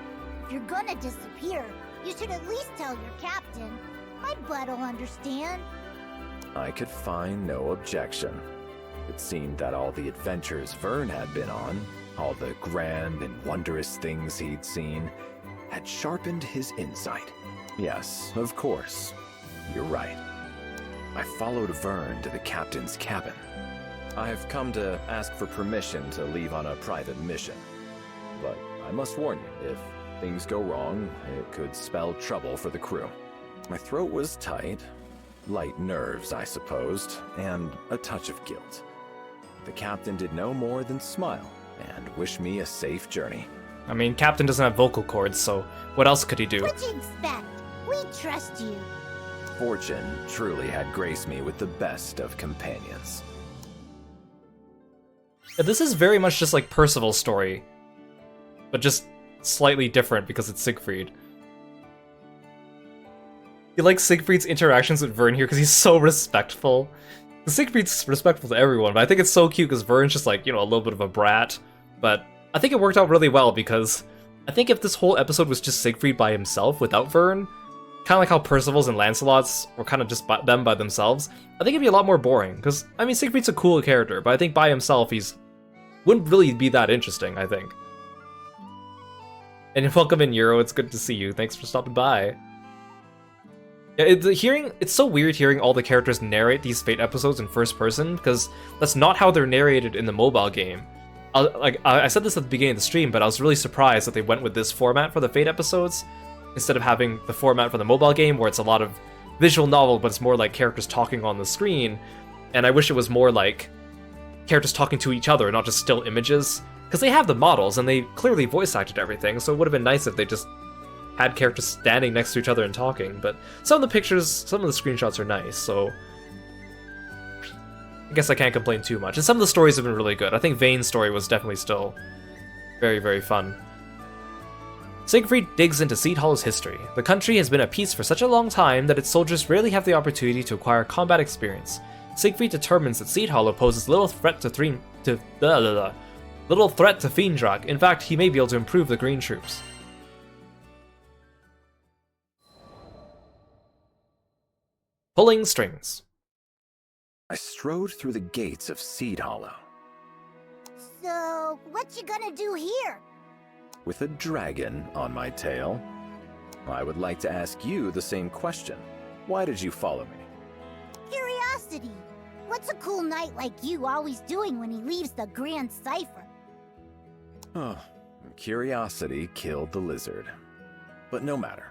If you're gonna disappear, you should at least tell your captain. My butt'll understand. I could find no objection. It seemed that all the adventures Vern had been on, all the grand and wondrous things he'd seen, had sharpened his insight. Yes, of course. You're right. I followed Vern to the captain's cabin. I have come to ask for permission to leave on a private mission. But I must warn you, if things go wrong, it could spell trouble for the crew. My throat was tight, light nerves, I supposed, and a touch of guilt. The captain did no more than smile and wish me a safe journey. I mean, Captain doesn't have vocal cords, so what else could he do? What'd you expect? We trust you. Fortune truly had graced me with the best of companions. Yeah, this is very much just like Percival's story, but just slightly different because it's Siegfried. You like Siegfried's interactions with Vern here because he's so respectful. Siegfried's respectful to everyone, but I think it's so cute because Vern's just like, you know, a little bit of a brat. But I think it worked out really well because I think if this whole episode was just Siegfried by himself without Vern, kind of like how Percival's and Lancelot's were kind of just them by themselves, I think it'd be a lot more boring. Because, I mean, Siegfried's a cool character, but I think by himself wouldn't really be that interesting, I think. And welcome in, Euro. It's good to see you. Thanks for stopping by. Yeah, it's so weird hearing all the characters narrate these Fate episodes in first person, because that's not how they're narrated in the mobile game. I said this at the beginning of the stream, but I was really surprised that they went with this format for the Fate episodes, instead of having the format for the mobile game, where it's a lot of visual novel, but it's more like characters talking on the screen. And I wish it was more like characters talking to each other, not just still images. Because they have the models, and they clearly voice acted everything, so it would have been nice if they just had characters standing next to each other and talking. But some of the pictures, some of the screenshots are nice, so I guess I can't complain too much. And some of the stories have been really good. I think Vane's story was definitely still very, very fun. Siegfried digs into Seed Hollow's history. The country has been at peace for such a long time that its soldiers rarely have the opportunity to acquire combat experience. Siegfried determines that Seed Hollow poses little threat to Fiendrak. In fact, he may be able to improve the green troops. Pulling strings. I strode through the gates of Seed Hollow. So, what you gonna do here? With a dragon on my tail. I would like to ask you the same question. Why did you follow me? Curiosity. What's a cool knight like you always doing when he leaves the Grand Cipher? Oh, curiosity killed the lizard. But no matter.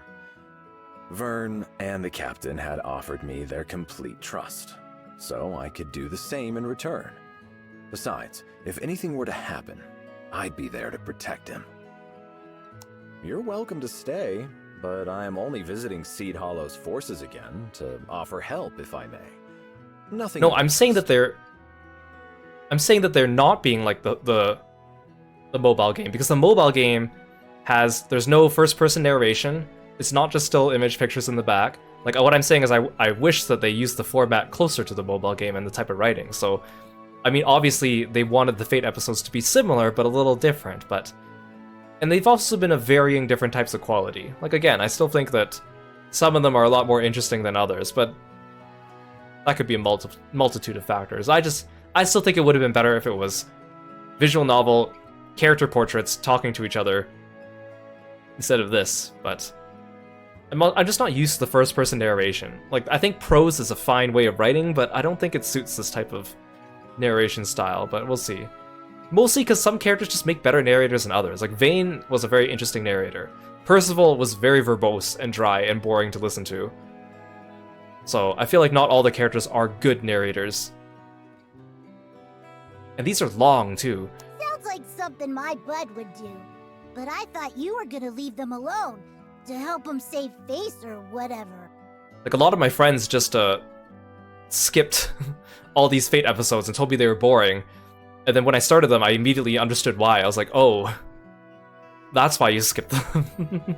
Vern and the captain had offered me their complete trust, so I could do the same in return. Besides, if anything were to happen, I'd be there to protect him. You're welcome to stay, but I am only visiting Seed Hollow's forces again to offer help if I may. Nothing. No, I'm saying that they're not being like the mobile game, because the mobile game there's no first-person narration. It's not just still image pictures in the back. Like, what I'm saying is I wish that they used the format closer to the mobile game and the type of writing. So, I mean, obviously, they wanted the Fate episodes to be similar, but a little different, and they've also been of varying different types of quality. Like, again, I still think that some of them are a lot more interesting than others, but that could be a multitude of factors. I still think it would have been better if it was visual novel, character portraits talking to each other, instead of this, but I'm just not used to the first-person narration. Like, I think prose is a fine way of writing, but I don't think it suits this type of narration style, but we'll see. Mostly because some characters just make better narrators than others. Like, Vane was a very interesting narrator. Percival was very verbose and dry and boring to listen to. So, I feel like not all the characters are good narrators. And these are long, too. Sounds like something my bud would do. But I thought you were gonna leave them alone, to help them save face or whatever. Like, a lot of my friends just, skipped all these Fate episodes and told me they were boring. And then when I started them, I immediately understood why. I was like, oh, that's why you skipped them.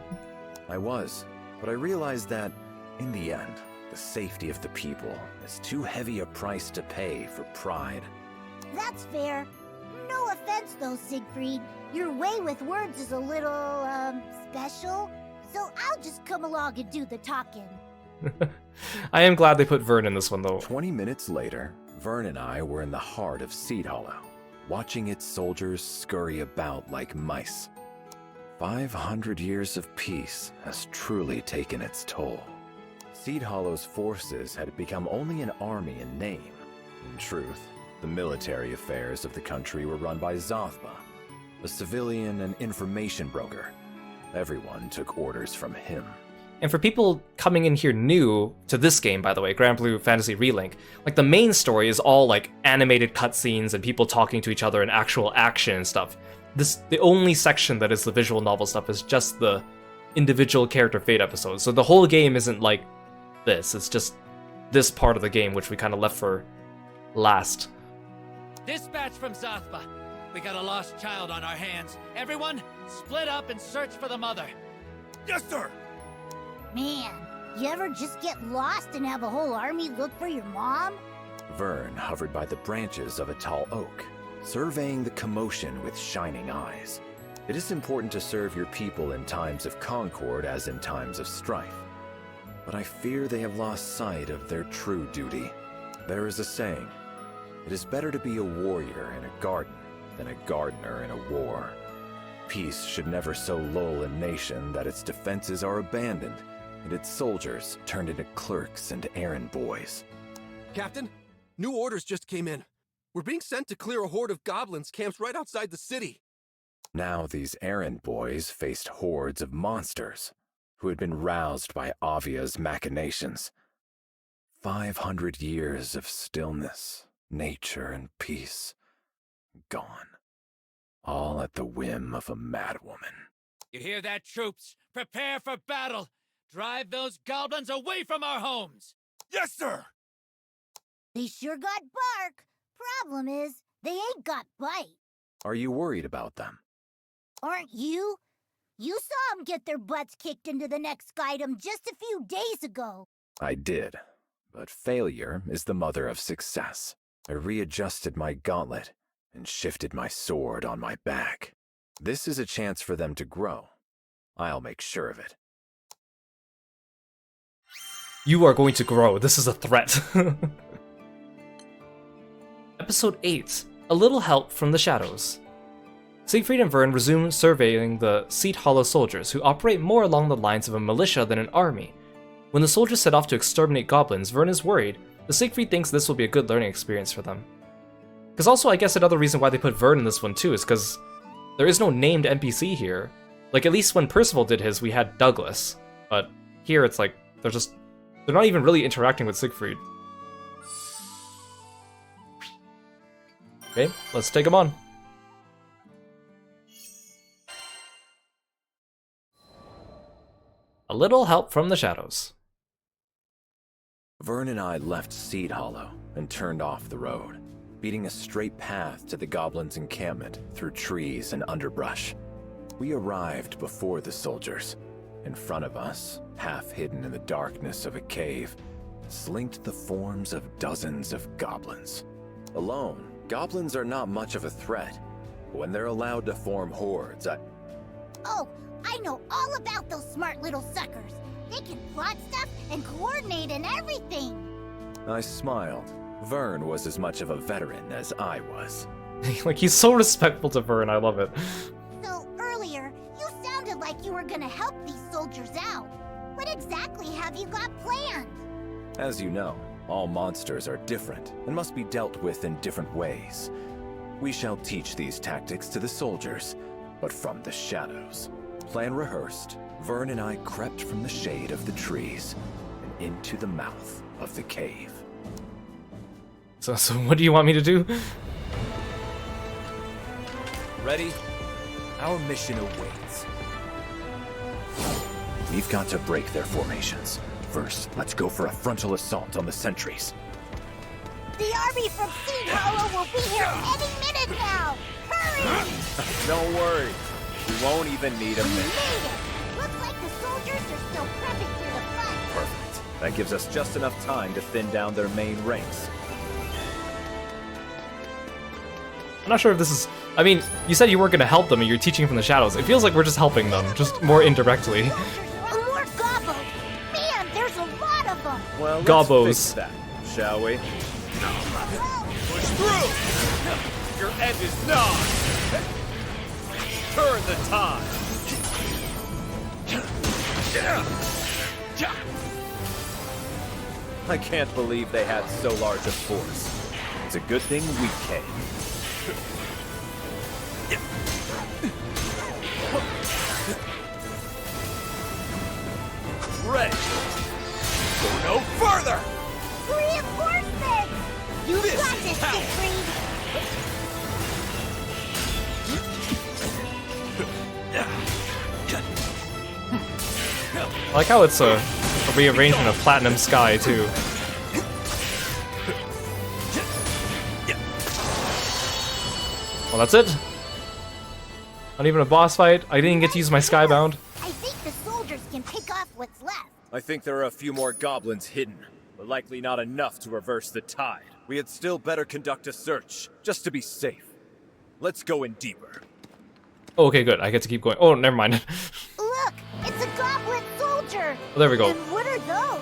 I was, but I realized that, in the end, the safety of the people is too heavy a price to pay for pride. That's fair. No offense though, Siegfried. Your way with words is a little, special. So I'll just come along and do the talking. I am glad they put Vern in this one, though. 20 minutes later, Vern and I were in the heart of Seed Hollow, watching its soldiers scurry about like mice. 500 years of peace has truly taken its toll. Seed Hollow's forces had become only an army in name. In truth, the military affairs of the country were run by Zothba, a civilian and information broker. Everyone took orders from him. And for people coming in here new to this game, by the way, Granblue Fantasy Relink, like the main story is all like animated cutscenes and people talking to each other and actual action and stuff. The only section that is the visual novel stuff is just the individual character fate episodes. So the whole game isn't like this. It's just this part of the game, which we kind of left for last. Dispatch from Zothba. We got a lost child on our hands. Everyone, split up and search for the mother. Yes, sir! Man, you ever just get lost and have a whole army look for your mom? Vern hovered by the branches of a tall oak, surveying the commotion with shining eyes. It is important to serve your people in times of concord as in times of strife. But I fear they have lost sight of their true duty. There is a saying, it is better to be a warrior in a garden than a gardener in a war. Peace should never so lull a nation that its defenses are abandoned and its soldiers turned into clerks and errand boys. Captain, new orders just came in. We're being sent to clear a horde of goblins camped right outside the city. Now these errand boys faced hordes of monsters who had been roused by Avia's machinations. 500 years of stillness, nature, and peace gone. All at the whim of a madwoman. You hear that, troops? Prepare for battle! Drive those goblins away from our homes! Yes, sir! They sure got bark. Problem is, they ain't got bite. Are you worried about them? Aren't you? You saw them get their butts kicked into the next Skydom just a few days ago. I did, but failure is the mother of success. I readjusted my gauntlet and shifted my sword on my back. This is a chance for them to grow. I'll make sure of it. You are going to grow. This is a threat. Episode 8. A little help from the shadows. Siegfried and Vern resume surveying the Seed Hollow soldiers, who operate more along the lines of a militia than an army. When the soldiers set off to exterminate goblins, Vern is worried, but Siegfried thinks this will be a good learning experience for them. Because also, I guess another reason why they put Vern in this one too is because there is no named NPC here. Like, at least when Percival did his, we had Douglas. But here it's like, they're not even really interacting with Siegfried. Okay, let's take him on. A little help from the shadows. Vern and I left Seed Hollow and turned off the road, beating a straight path to the goblins' encampment through trees and underbrush. We arrived before the soldiers. In front of us, half hidden in the darkness of a cave, slinked the forms of dozens of goblins. Alone, goblins are not much of a threat. When they're allowed to form hordes, Oh, I know all about those smart little suckers. They can plot stuff and coordinate and everything. I smiled. Vern was as much of a veteran as I was. Like, he's so respectful to Vern, I love it. So earlier, you sounded like you were gonna help these soldiers out. What exactly have you got planned? As you know, all monsters are different and must be dealt with in different ways. We shall teach these tactics to the soldiers, but from the shadows. Plan rehearsed, Vern and I crept from the shade of the trees and into the mouth of the cave. So what do you want me to do? Ready? Our mission awaits. We've got to break their formations. First, let's go for a frontal assault on the sentries. The army from Seed Hollow will be here any minute now! Hurry! Don't worry. We won't even need a We minute. made it! Looks like the soldiers are still prepping for the fight. Perfect. That gives us just enough time to thin down their main ranks. I'm not sure if this is I mean, you said you weren't gonna help them and you're teaching from the shadows. It feels like we're just helping them, just more indirectly. More gobos! Man, there's a lot of them! Well, let's Gobos. fix that, shall we? Push through! Your end is nigh! Turn the tide! I can't believe they had so large a force. It's a good thing we came. Ready! Go no further! Reinforcements! You got this, Siegfried! I like how it's a rearrangement of Platinum Sky, too. Well, that's it. Not even a boss fight. I didn't get to use my Skybound. I think the soldiers can pick off what's left. I think there are a few more goblins hidden, but likely not enough to reverse the tide. We had still better conduct a search, just to be safe. Let's go in deeper. Oh, okay, good. I get to keep going. Oh, never mind. Look, it's a goblin soldier. Oh, there we go. And what are those?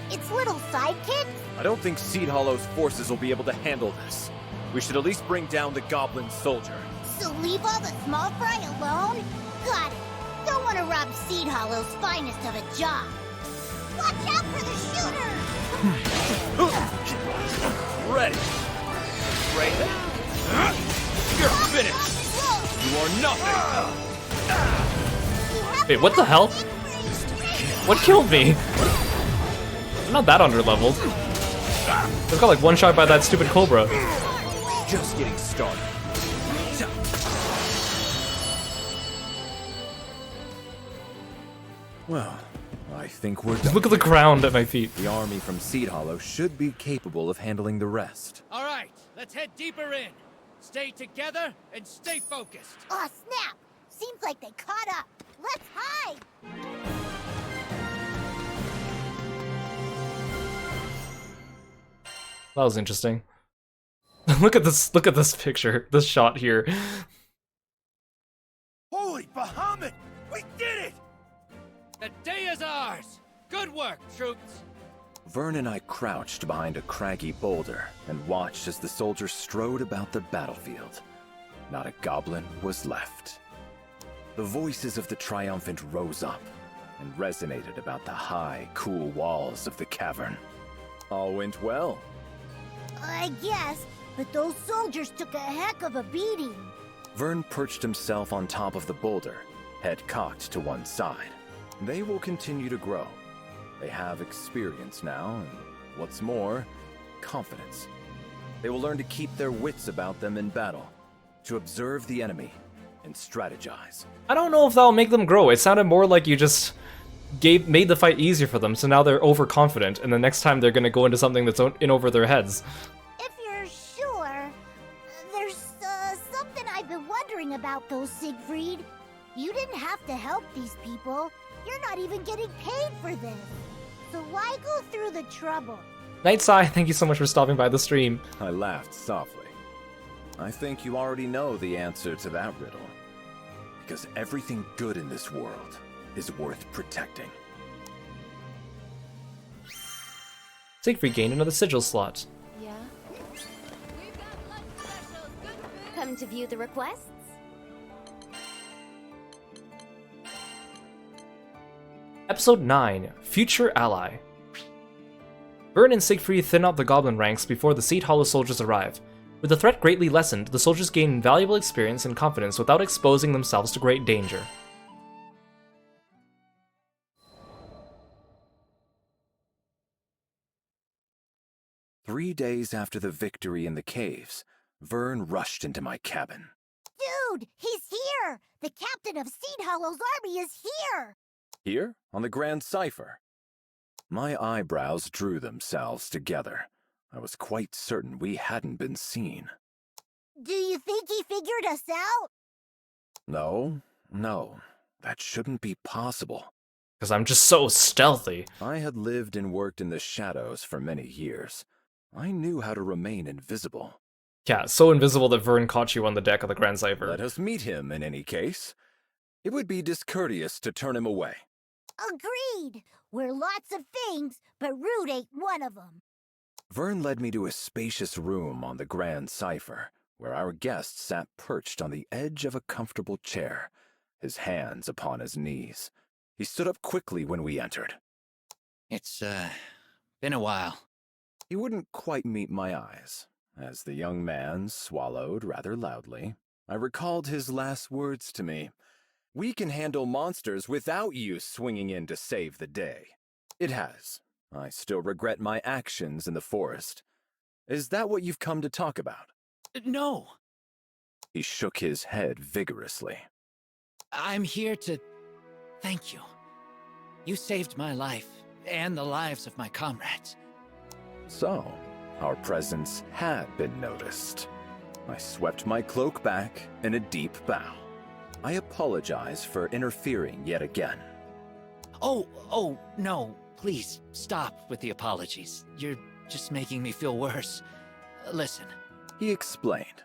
It's little sidekicks? I don't think Seed Hollow's forces will be able to handle this. We should at least bring down the goblin soldier. So leave all the small fry alone? Got it. Don't want to rob Seed Hollow's finest of a job. Watch out for the shooter! Ready! Ready! You're finished! You are nothing! Wait, what the hell? What killed me? I'm not that underleveled. I got like one shot by that stupid Cobra. Just getting started. Well, I think we're done. Look at the ground at my feet. The army from Seed Hollow should be capable of handling the rest. All right, let's head deeper in. Stay together and stay focused. Aw, snap! Seems like they caught up. Let's hide! That was interesting. Look at this picture, this shot here. Holy Bahamut! We did it! The day is ours! Good work, troops! Vern and I crouched behind a craggy boulder and watched as the soldiers strode about the battlefield. Not a goblin was left. The voices of the triumphant rose up and resonated about the high, cool walls of the cavern. All went well. I guess, but those soldiers took a heck of a beating. Vern perched himself on top of the boulder, head cocked to one side. They will continue to grow. They have experience now, and what's more, confidence. They will learn to keep their wits about them in battle, to observe the enemy, and strategize. I don't know if that'll make them grow. It sounded more like you just made the fight easier for them, so now they're overconfident, and the next time they're gonna go into something that's in over their heads. If you're sure, there's something I've been wondering about though, Siegfried. You didn't have to help these people. You're not even getting paid for this. So why go through the trouble? Night Sai, thank you so much for stopping by the stream. I laughed softly. I think you already know the answer to that riddle. Because everything good in this world is worth protecting. Siegfried gained another sigil slot. Yeah? Come to view the requests? Episode 9, Future Ally. Vern and Siegfried thin out the goblin ranks before the Seed Hollow soldiers arrive. With the threat greatly lessened, the soldiers gain valuable experience and confidence without exposing themselves to great danger. "3 days after the victory in the caves, Vern rushed into my cabin. Dude, he's here! The captain of Seed Hollow's army is here! Here, on the Grand Cipher. My eyebrows drew themselves together. I was quite certain we hadn't been seen. Do you think he figured us out? No, that shouldn't be possible. Because I'm just so stealthy. I had lived and worked in the shadows for many years. I knew how to remain invisible. Yeah, so invisible that Vern caught you on the deck of the Grand Cypher. Let us meet him in any case. It would be discourteous to turn him away. Agreed. We're lots of things, but rude ain't one of them. Vern led me to a spacious room on the Grand Cypher, where our guest sat perched on the edge of a comfortable chair, his hands upon his knees. He stood up quickly when we entered. It's, been a while. He wouldn't quite meet my eyes. As the young man swallowed rather loudly, I recalled his last words to me. We can handle monsters without you swinging in to save the day. It has. I still regret my actions in the forest. Is that what you've come to talk about? No. He shook his head vigorously. I'm here to thank you. You saved my life and the lives of my comrades. So, our presence had been noticed. I swept my cloak back in a deep bow. I apologize for interfering yet again. Oh, no. Please, stop with the apologies. You're just making me feel worse. Listen. He explained.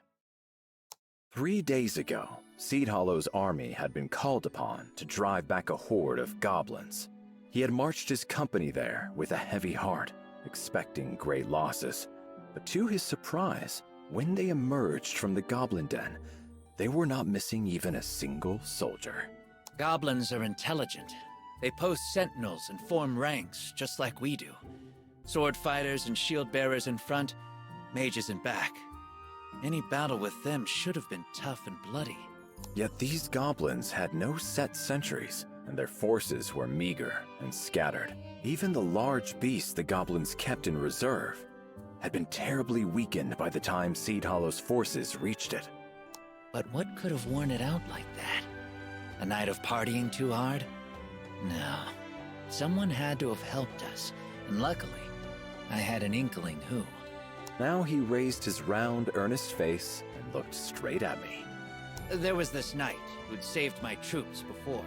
3 days ago, Seed Hollow's army had been called upon to drive back a horde of goblins. He had marched his company there with a heavy heart, expecting great losses. But to his surprise, when they emerged from the goblin den, they were not missing even a single soldier. Goblins are intelligent. They post sentinels and form ranks, just like we do. Sword fighters and shield bearers in front, mages in back. Any battle with them should have been tough and bloody. Yet these goblins had no set sentries, and their forces were meager and scattered. Even the large beasts the goblins kept in reserve had been terribly weakened by the time Seed Hollow's forces reached it. But what could have worn it out like that? A night of partying too hard? No. Someone had to have helped us, and luckily, I had an inkling who. Now he raised his round, earnest face and looked straight at me. There was this knight who'd saved my troops before.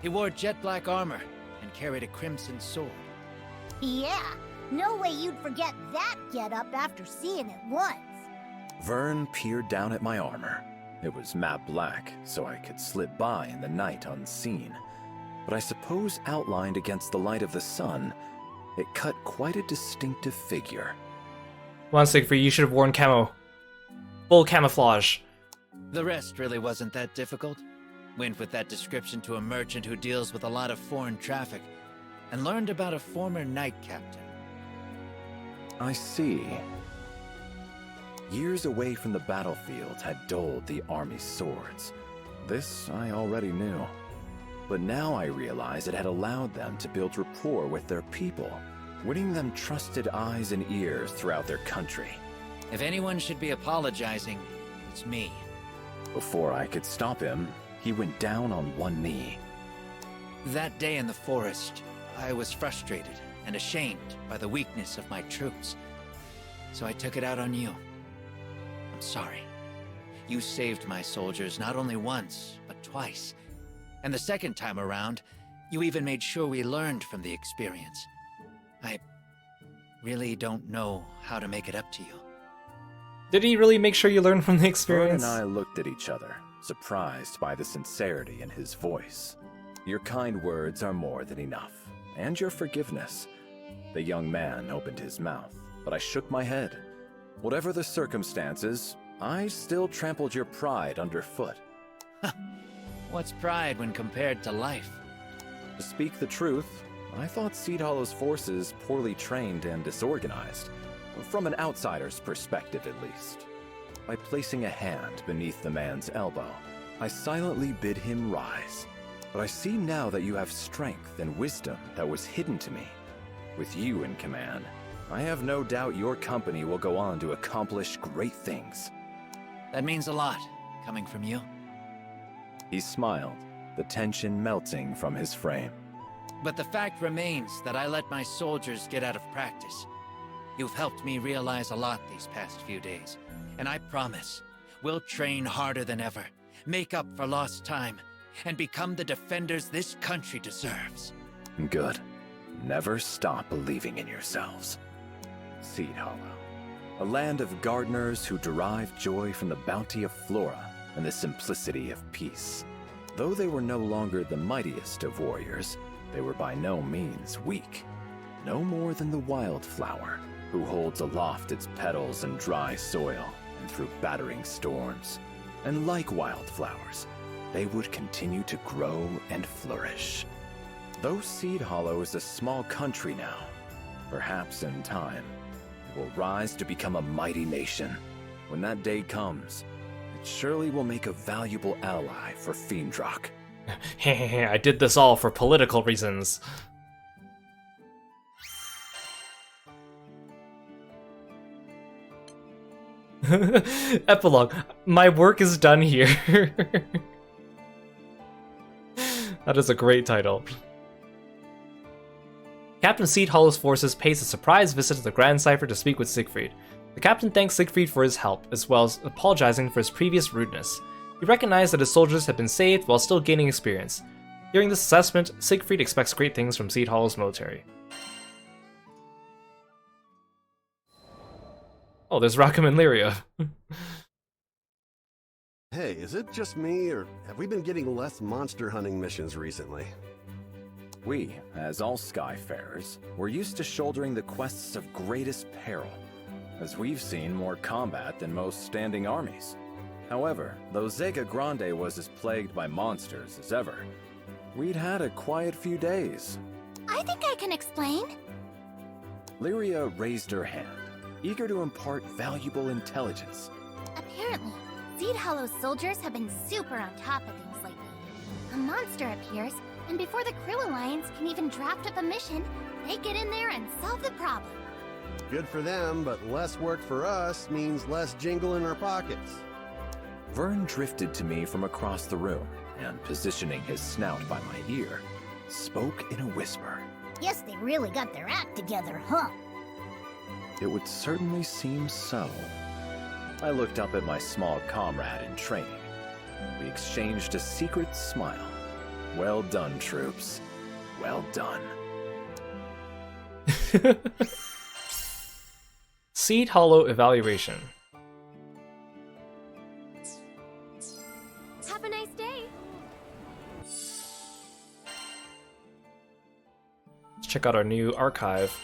He wore jet black armor and carried a crimson sword. Yeah, no way you'd forget that getup after seeing it once. Vern peered down at my armor. It was matte black, so I could slip by in the night unseen. But I suppose outlined against the light of the sun, it cut quite a distinctive figure. One thing for you should have worn camo. Full camouflage. The rest really wasn't that difficult. Went with that description to a merchant who deals with a lot of foreign traffic, and learned about a former knight captain. I see. Years away from the battlefield had dulled the army's swords. This I already knew. But now I realize it had allowed them to build rapport with their people, winning them trusted eyes and ears throughout their country. If anyone should be apologizing, it's me. Before I could stop him, he went down on one knee. That day in the forest, I was frustrated and ashamed by the weakness of my troops. So I took it out on you. I'm sorry. You saved my soldiers not only once, but twice. And the second time around, you even made sure we learned from the experience. I really don't know how to make it up to you. Did he really make sure you learned from the experience? Vern and I looked at each other, surprised by the sincerity in his voice. Your kind words are more than enough, and your forgiveness. The young man opened his mouth, but I shook my head. Whatever the circumstances, I still trampled your pride underfoot. What's pride when compared to life? To speak the truth, I thought Seed Hollow's forces poorly trained and disorganized, from an outsider's perspective at least. By placing a hand beneath the man's elbow, I silently bid him rise. But I see now that you have strength and wisdom that was hidden to me. With you in command, I have no doubt your company will go on to accomplish great things. That means a lot, coming from you. He smiled, the tension melting from his frame. But the fact remains that I let my soldiers get out of practice. You've helped me realize a lot these past few days, and I promise, we'll train harder than ever, make up for lost time, and become the defenders this country deserves. Good. Never stop believing in yourselves. Seed Hollow. a land of gardeners who derive joy from the bounty of flora and the simplicity of peace. Though they were no longer the mightiest of warriors, they were by no means weak. No more than the wildflower, who holds aloft its petals in dry soil and through battering storms. And like wildflowers, they would continue to grow and flourish. Though Seed Hollow is a small country now, perhaps in time, it will rise to become a mighty nation. When that day comes, it surely will make a valuable ally for Fiendrock. I did this all for political reasons. Epilogue. My work is done here. That is a great title. Captain Seed Hollow's forces pays a surprise visit to the Grand Cipher to speak with Siegfried. The captain thanks Siegfried for his help, as well as apologizing for his previous rudeness. He recognized that his soldiers had been saved while still gaining experience. During this assessment, Siegfried expects great things from Seed Hollow's military. Oh, there's Rackham and Lyria. Hey, is it just me, or have we been getting less monster hunting missions recently? We, as all Skyfarers, were used to shouldering the quests of greatest peril, as we've seen more combat than most standing armies. However, though Zega Grande was as plagued by monsters as ever, we'd had a quiet few days. I think I can explain. Lyria raised her hand, eager to impart valuable intelligence. Apparently, Seed Hollow's soldiers have been super on top of things lately. A monster appears, and before the Crew Alliance can even draft up a mission, they get in there and solve the problem. Good for them, but less work for us means less jingle in our pockets. Vern drifted to me from across the room, and positioning his snout by my ear, spoke in a whisper. Guess they really got their act together, huh? It would certainly seem so. I looked up at my small comrade in training. We exchanged a secret smile. Well done, troops. Well done. Seed Hollow evaluation. Have a nice day. Let's check out our new archive.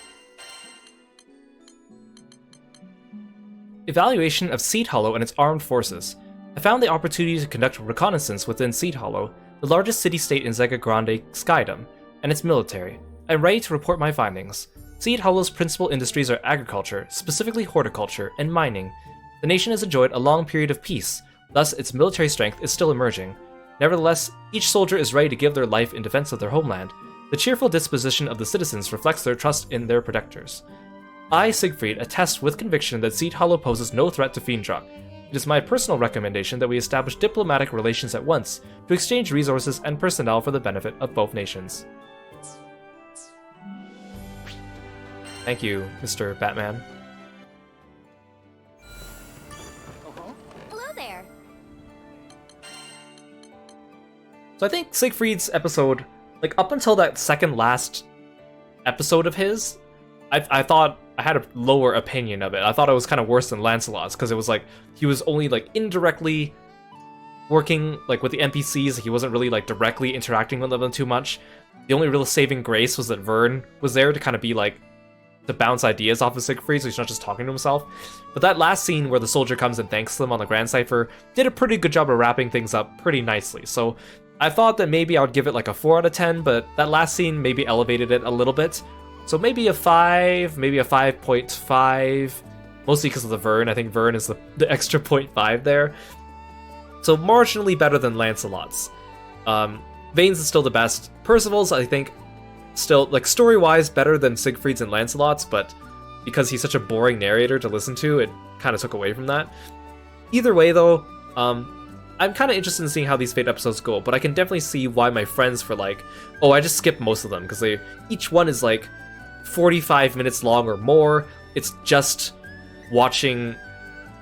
Evaluation of Seed Hollow and its armed forces. I found the opportunity to conduct reconnaissance within Seed Hollow, the largest city-state in Zega Grande, Skydom, and its military. I'm ready to report my findings. Seed Hollow's principal industries are agriculture, specifically horticulture, and mining. The nation has enjoyed a long period of peace, thus its military strength is still emerging. Nevertheless, each soldier is ready to give their life in defense of their homeland. The cheerful disposition of the citizens reflects their trust in their protectors. I, Siegfried, attest with conviction that Seed Hollow poses no threat to Fiendrock. It is my personal recommendation that we establish diplomatic relations at once to exchange resources and personnel for the benefit of both nations. Thank you, Mr. Batman. Hello there. So I think Siegfried's episode, like up until that second last episode of his, I thought I had a lower opinion of it. I thought it was kind of worse than Lancelot's, because it was like he was only like indirectly working like with the NPCs. He wasn't really like directly interacting with them too much. The only real saving grace was that Vern was there to kind of be like to bounce ideas off of Siegfried, so he's not just talking to himself. But that last scene where the soldier comes and thanks them on the Grand Cipher did a pretty good job of wrapping things up pretty nicely. So I thought that maybe I would give it like a 4 out of 10, but that last scene maybe elevated it a little bit. So maybe a 5, maybe a 5.5, mostly because of the Vern. I think Vern is the extra 0.5 there. So marginally better than Lancelot's. Vane's is still the best. Percival's, I think, still, like, story-wise, better than Siegfried's and Lancelot's, but because he's such a boring narrator to listen to, it kind of took away from that. Either way, though, I'm kind of interested in seeing how these Fate episodes go, but I can definitely see why my friends were like, oh, I just skipped most of them, because each one is like 45 minutes long or more. It's just watching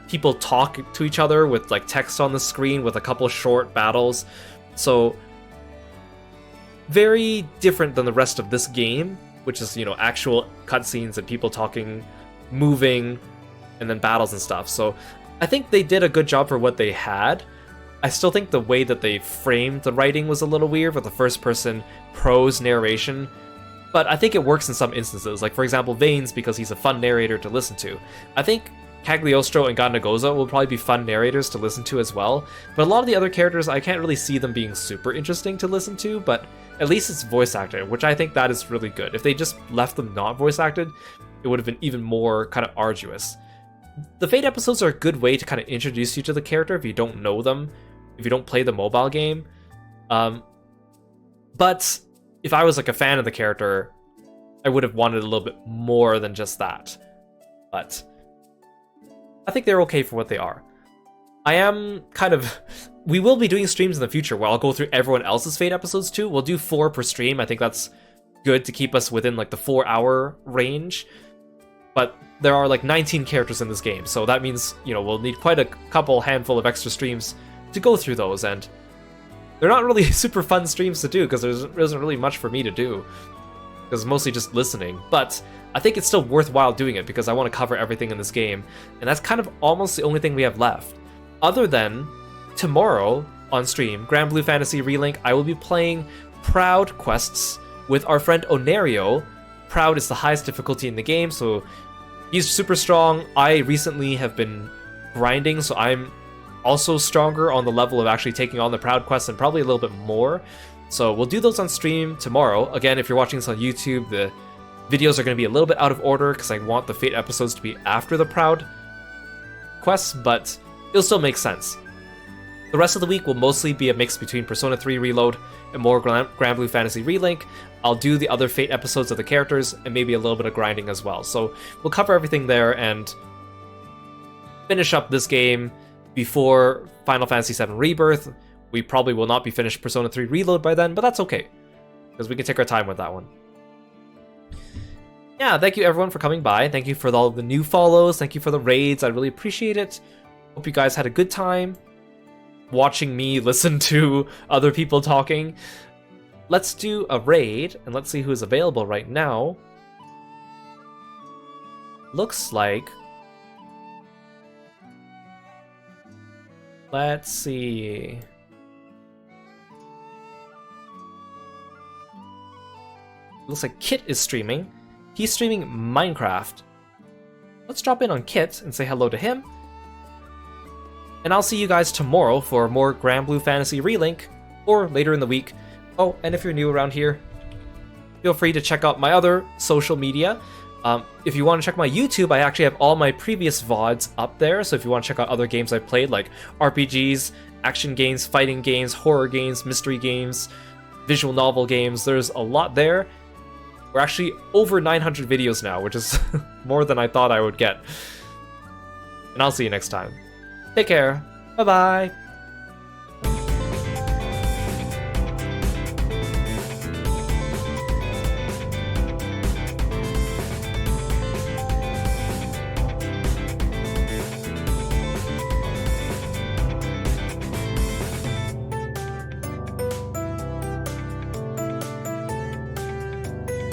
people talk to each other with like text on the screen with a couple short battles. So very different than the rest of this game, which is, you know, actual cutscenes and people talking, moving, and then battles and stuff. So I think they did a good job for what they had. I still think the way that they framed the writing was a little weird with the first-person prose narration, but I think it works in some instances. Like, for example, Vane's, because he's a fun narrator to listen to. I think Cagliostro and Ganagoza will probably be fun narrators to listen to as well, but a lot of the other characters, I can't really see them being super interesting to listen to, but at least it's voice acted, which I think that is really good. If they just left them not voice acted, it would have been even more kind of arduous. The Fate episodes are a good way to kind of introduce you to the character if you don't know them, if you don't play the mobile game. But if I was like a fan of the character, I would have wanted a little bit more than just that. But I think they're okay for what they are. I am kind of... We will be doing streams in the future where I'll go through everyone else's Fate episodes too. We'll do 4 per stream. I think that's good to keep us within like the 4-hour range. But there are like 19 characters in this game, so that means, you know, we'll need quite a handful of extra streams to go through those, and they're not really super fun streams to do because there isn't really much for me to do, because it's mostly just listening. But I think it's still worthwhile doing it because I want to cover everything in this game, and that's kind of almost the only thing we have left. Other than tomorrow on stream, Granblue Fantasy Relink, I will be playing Proud quests with our friend Onerio. Proud is the highest difficulty in the game, so he's super strong. I recently have been grinding, so I'm also stronger on the level of actually taking on the Proud quests and probably a little bit more. So we'll do those on stream tomorrow. Again, if you're watching this on YouTube, the videos are going to be a little bit out of order because I want the Fate episodes to be after the Proud quests, but it'll still make sense. The rest of the week will mostly be a mix between Persona 3 Reload and more Granblue Fantasy Relink. I'll do the other Fate episodes of the characters and maybe a little bit of grinding as well. So we'll cover everything there and finish up this game before Final Fantasy VII Rebirth. We probably will not be finished Persona 3 Reload by then, but that's okay, because we can take our time with that one. Yeah, thank you everyone for coming by. Thank you for all the new follows. Thank you for the raids. I really appreciate it. Hope you guys had a good time watching me listen to other people talking. Let's do a raid, and let's see who's available right now. Looks like... Let's see... Looks like Kit is streaming. He's streaming Minecraft. Let's drop in on Kit and say hello to him. And I'll see you guys tomorrow for more Granblue Fantasy Relink, or later in the week. Oh, and if you're new around here, feel free to check out my other social media. If you want to check my YouTube, I actually have all my previous VODs up there, so if you want to check out other games I've played, like RPGs, action games, fighting games, horror games, mystery games, visual novel games, there's a lot there. We're actually over 900 videos now, which is more than I thought I would get. And I'll see you next time. Take care. Bye-bye.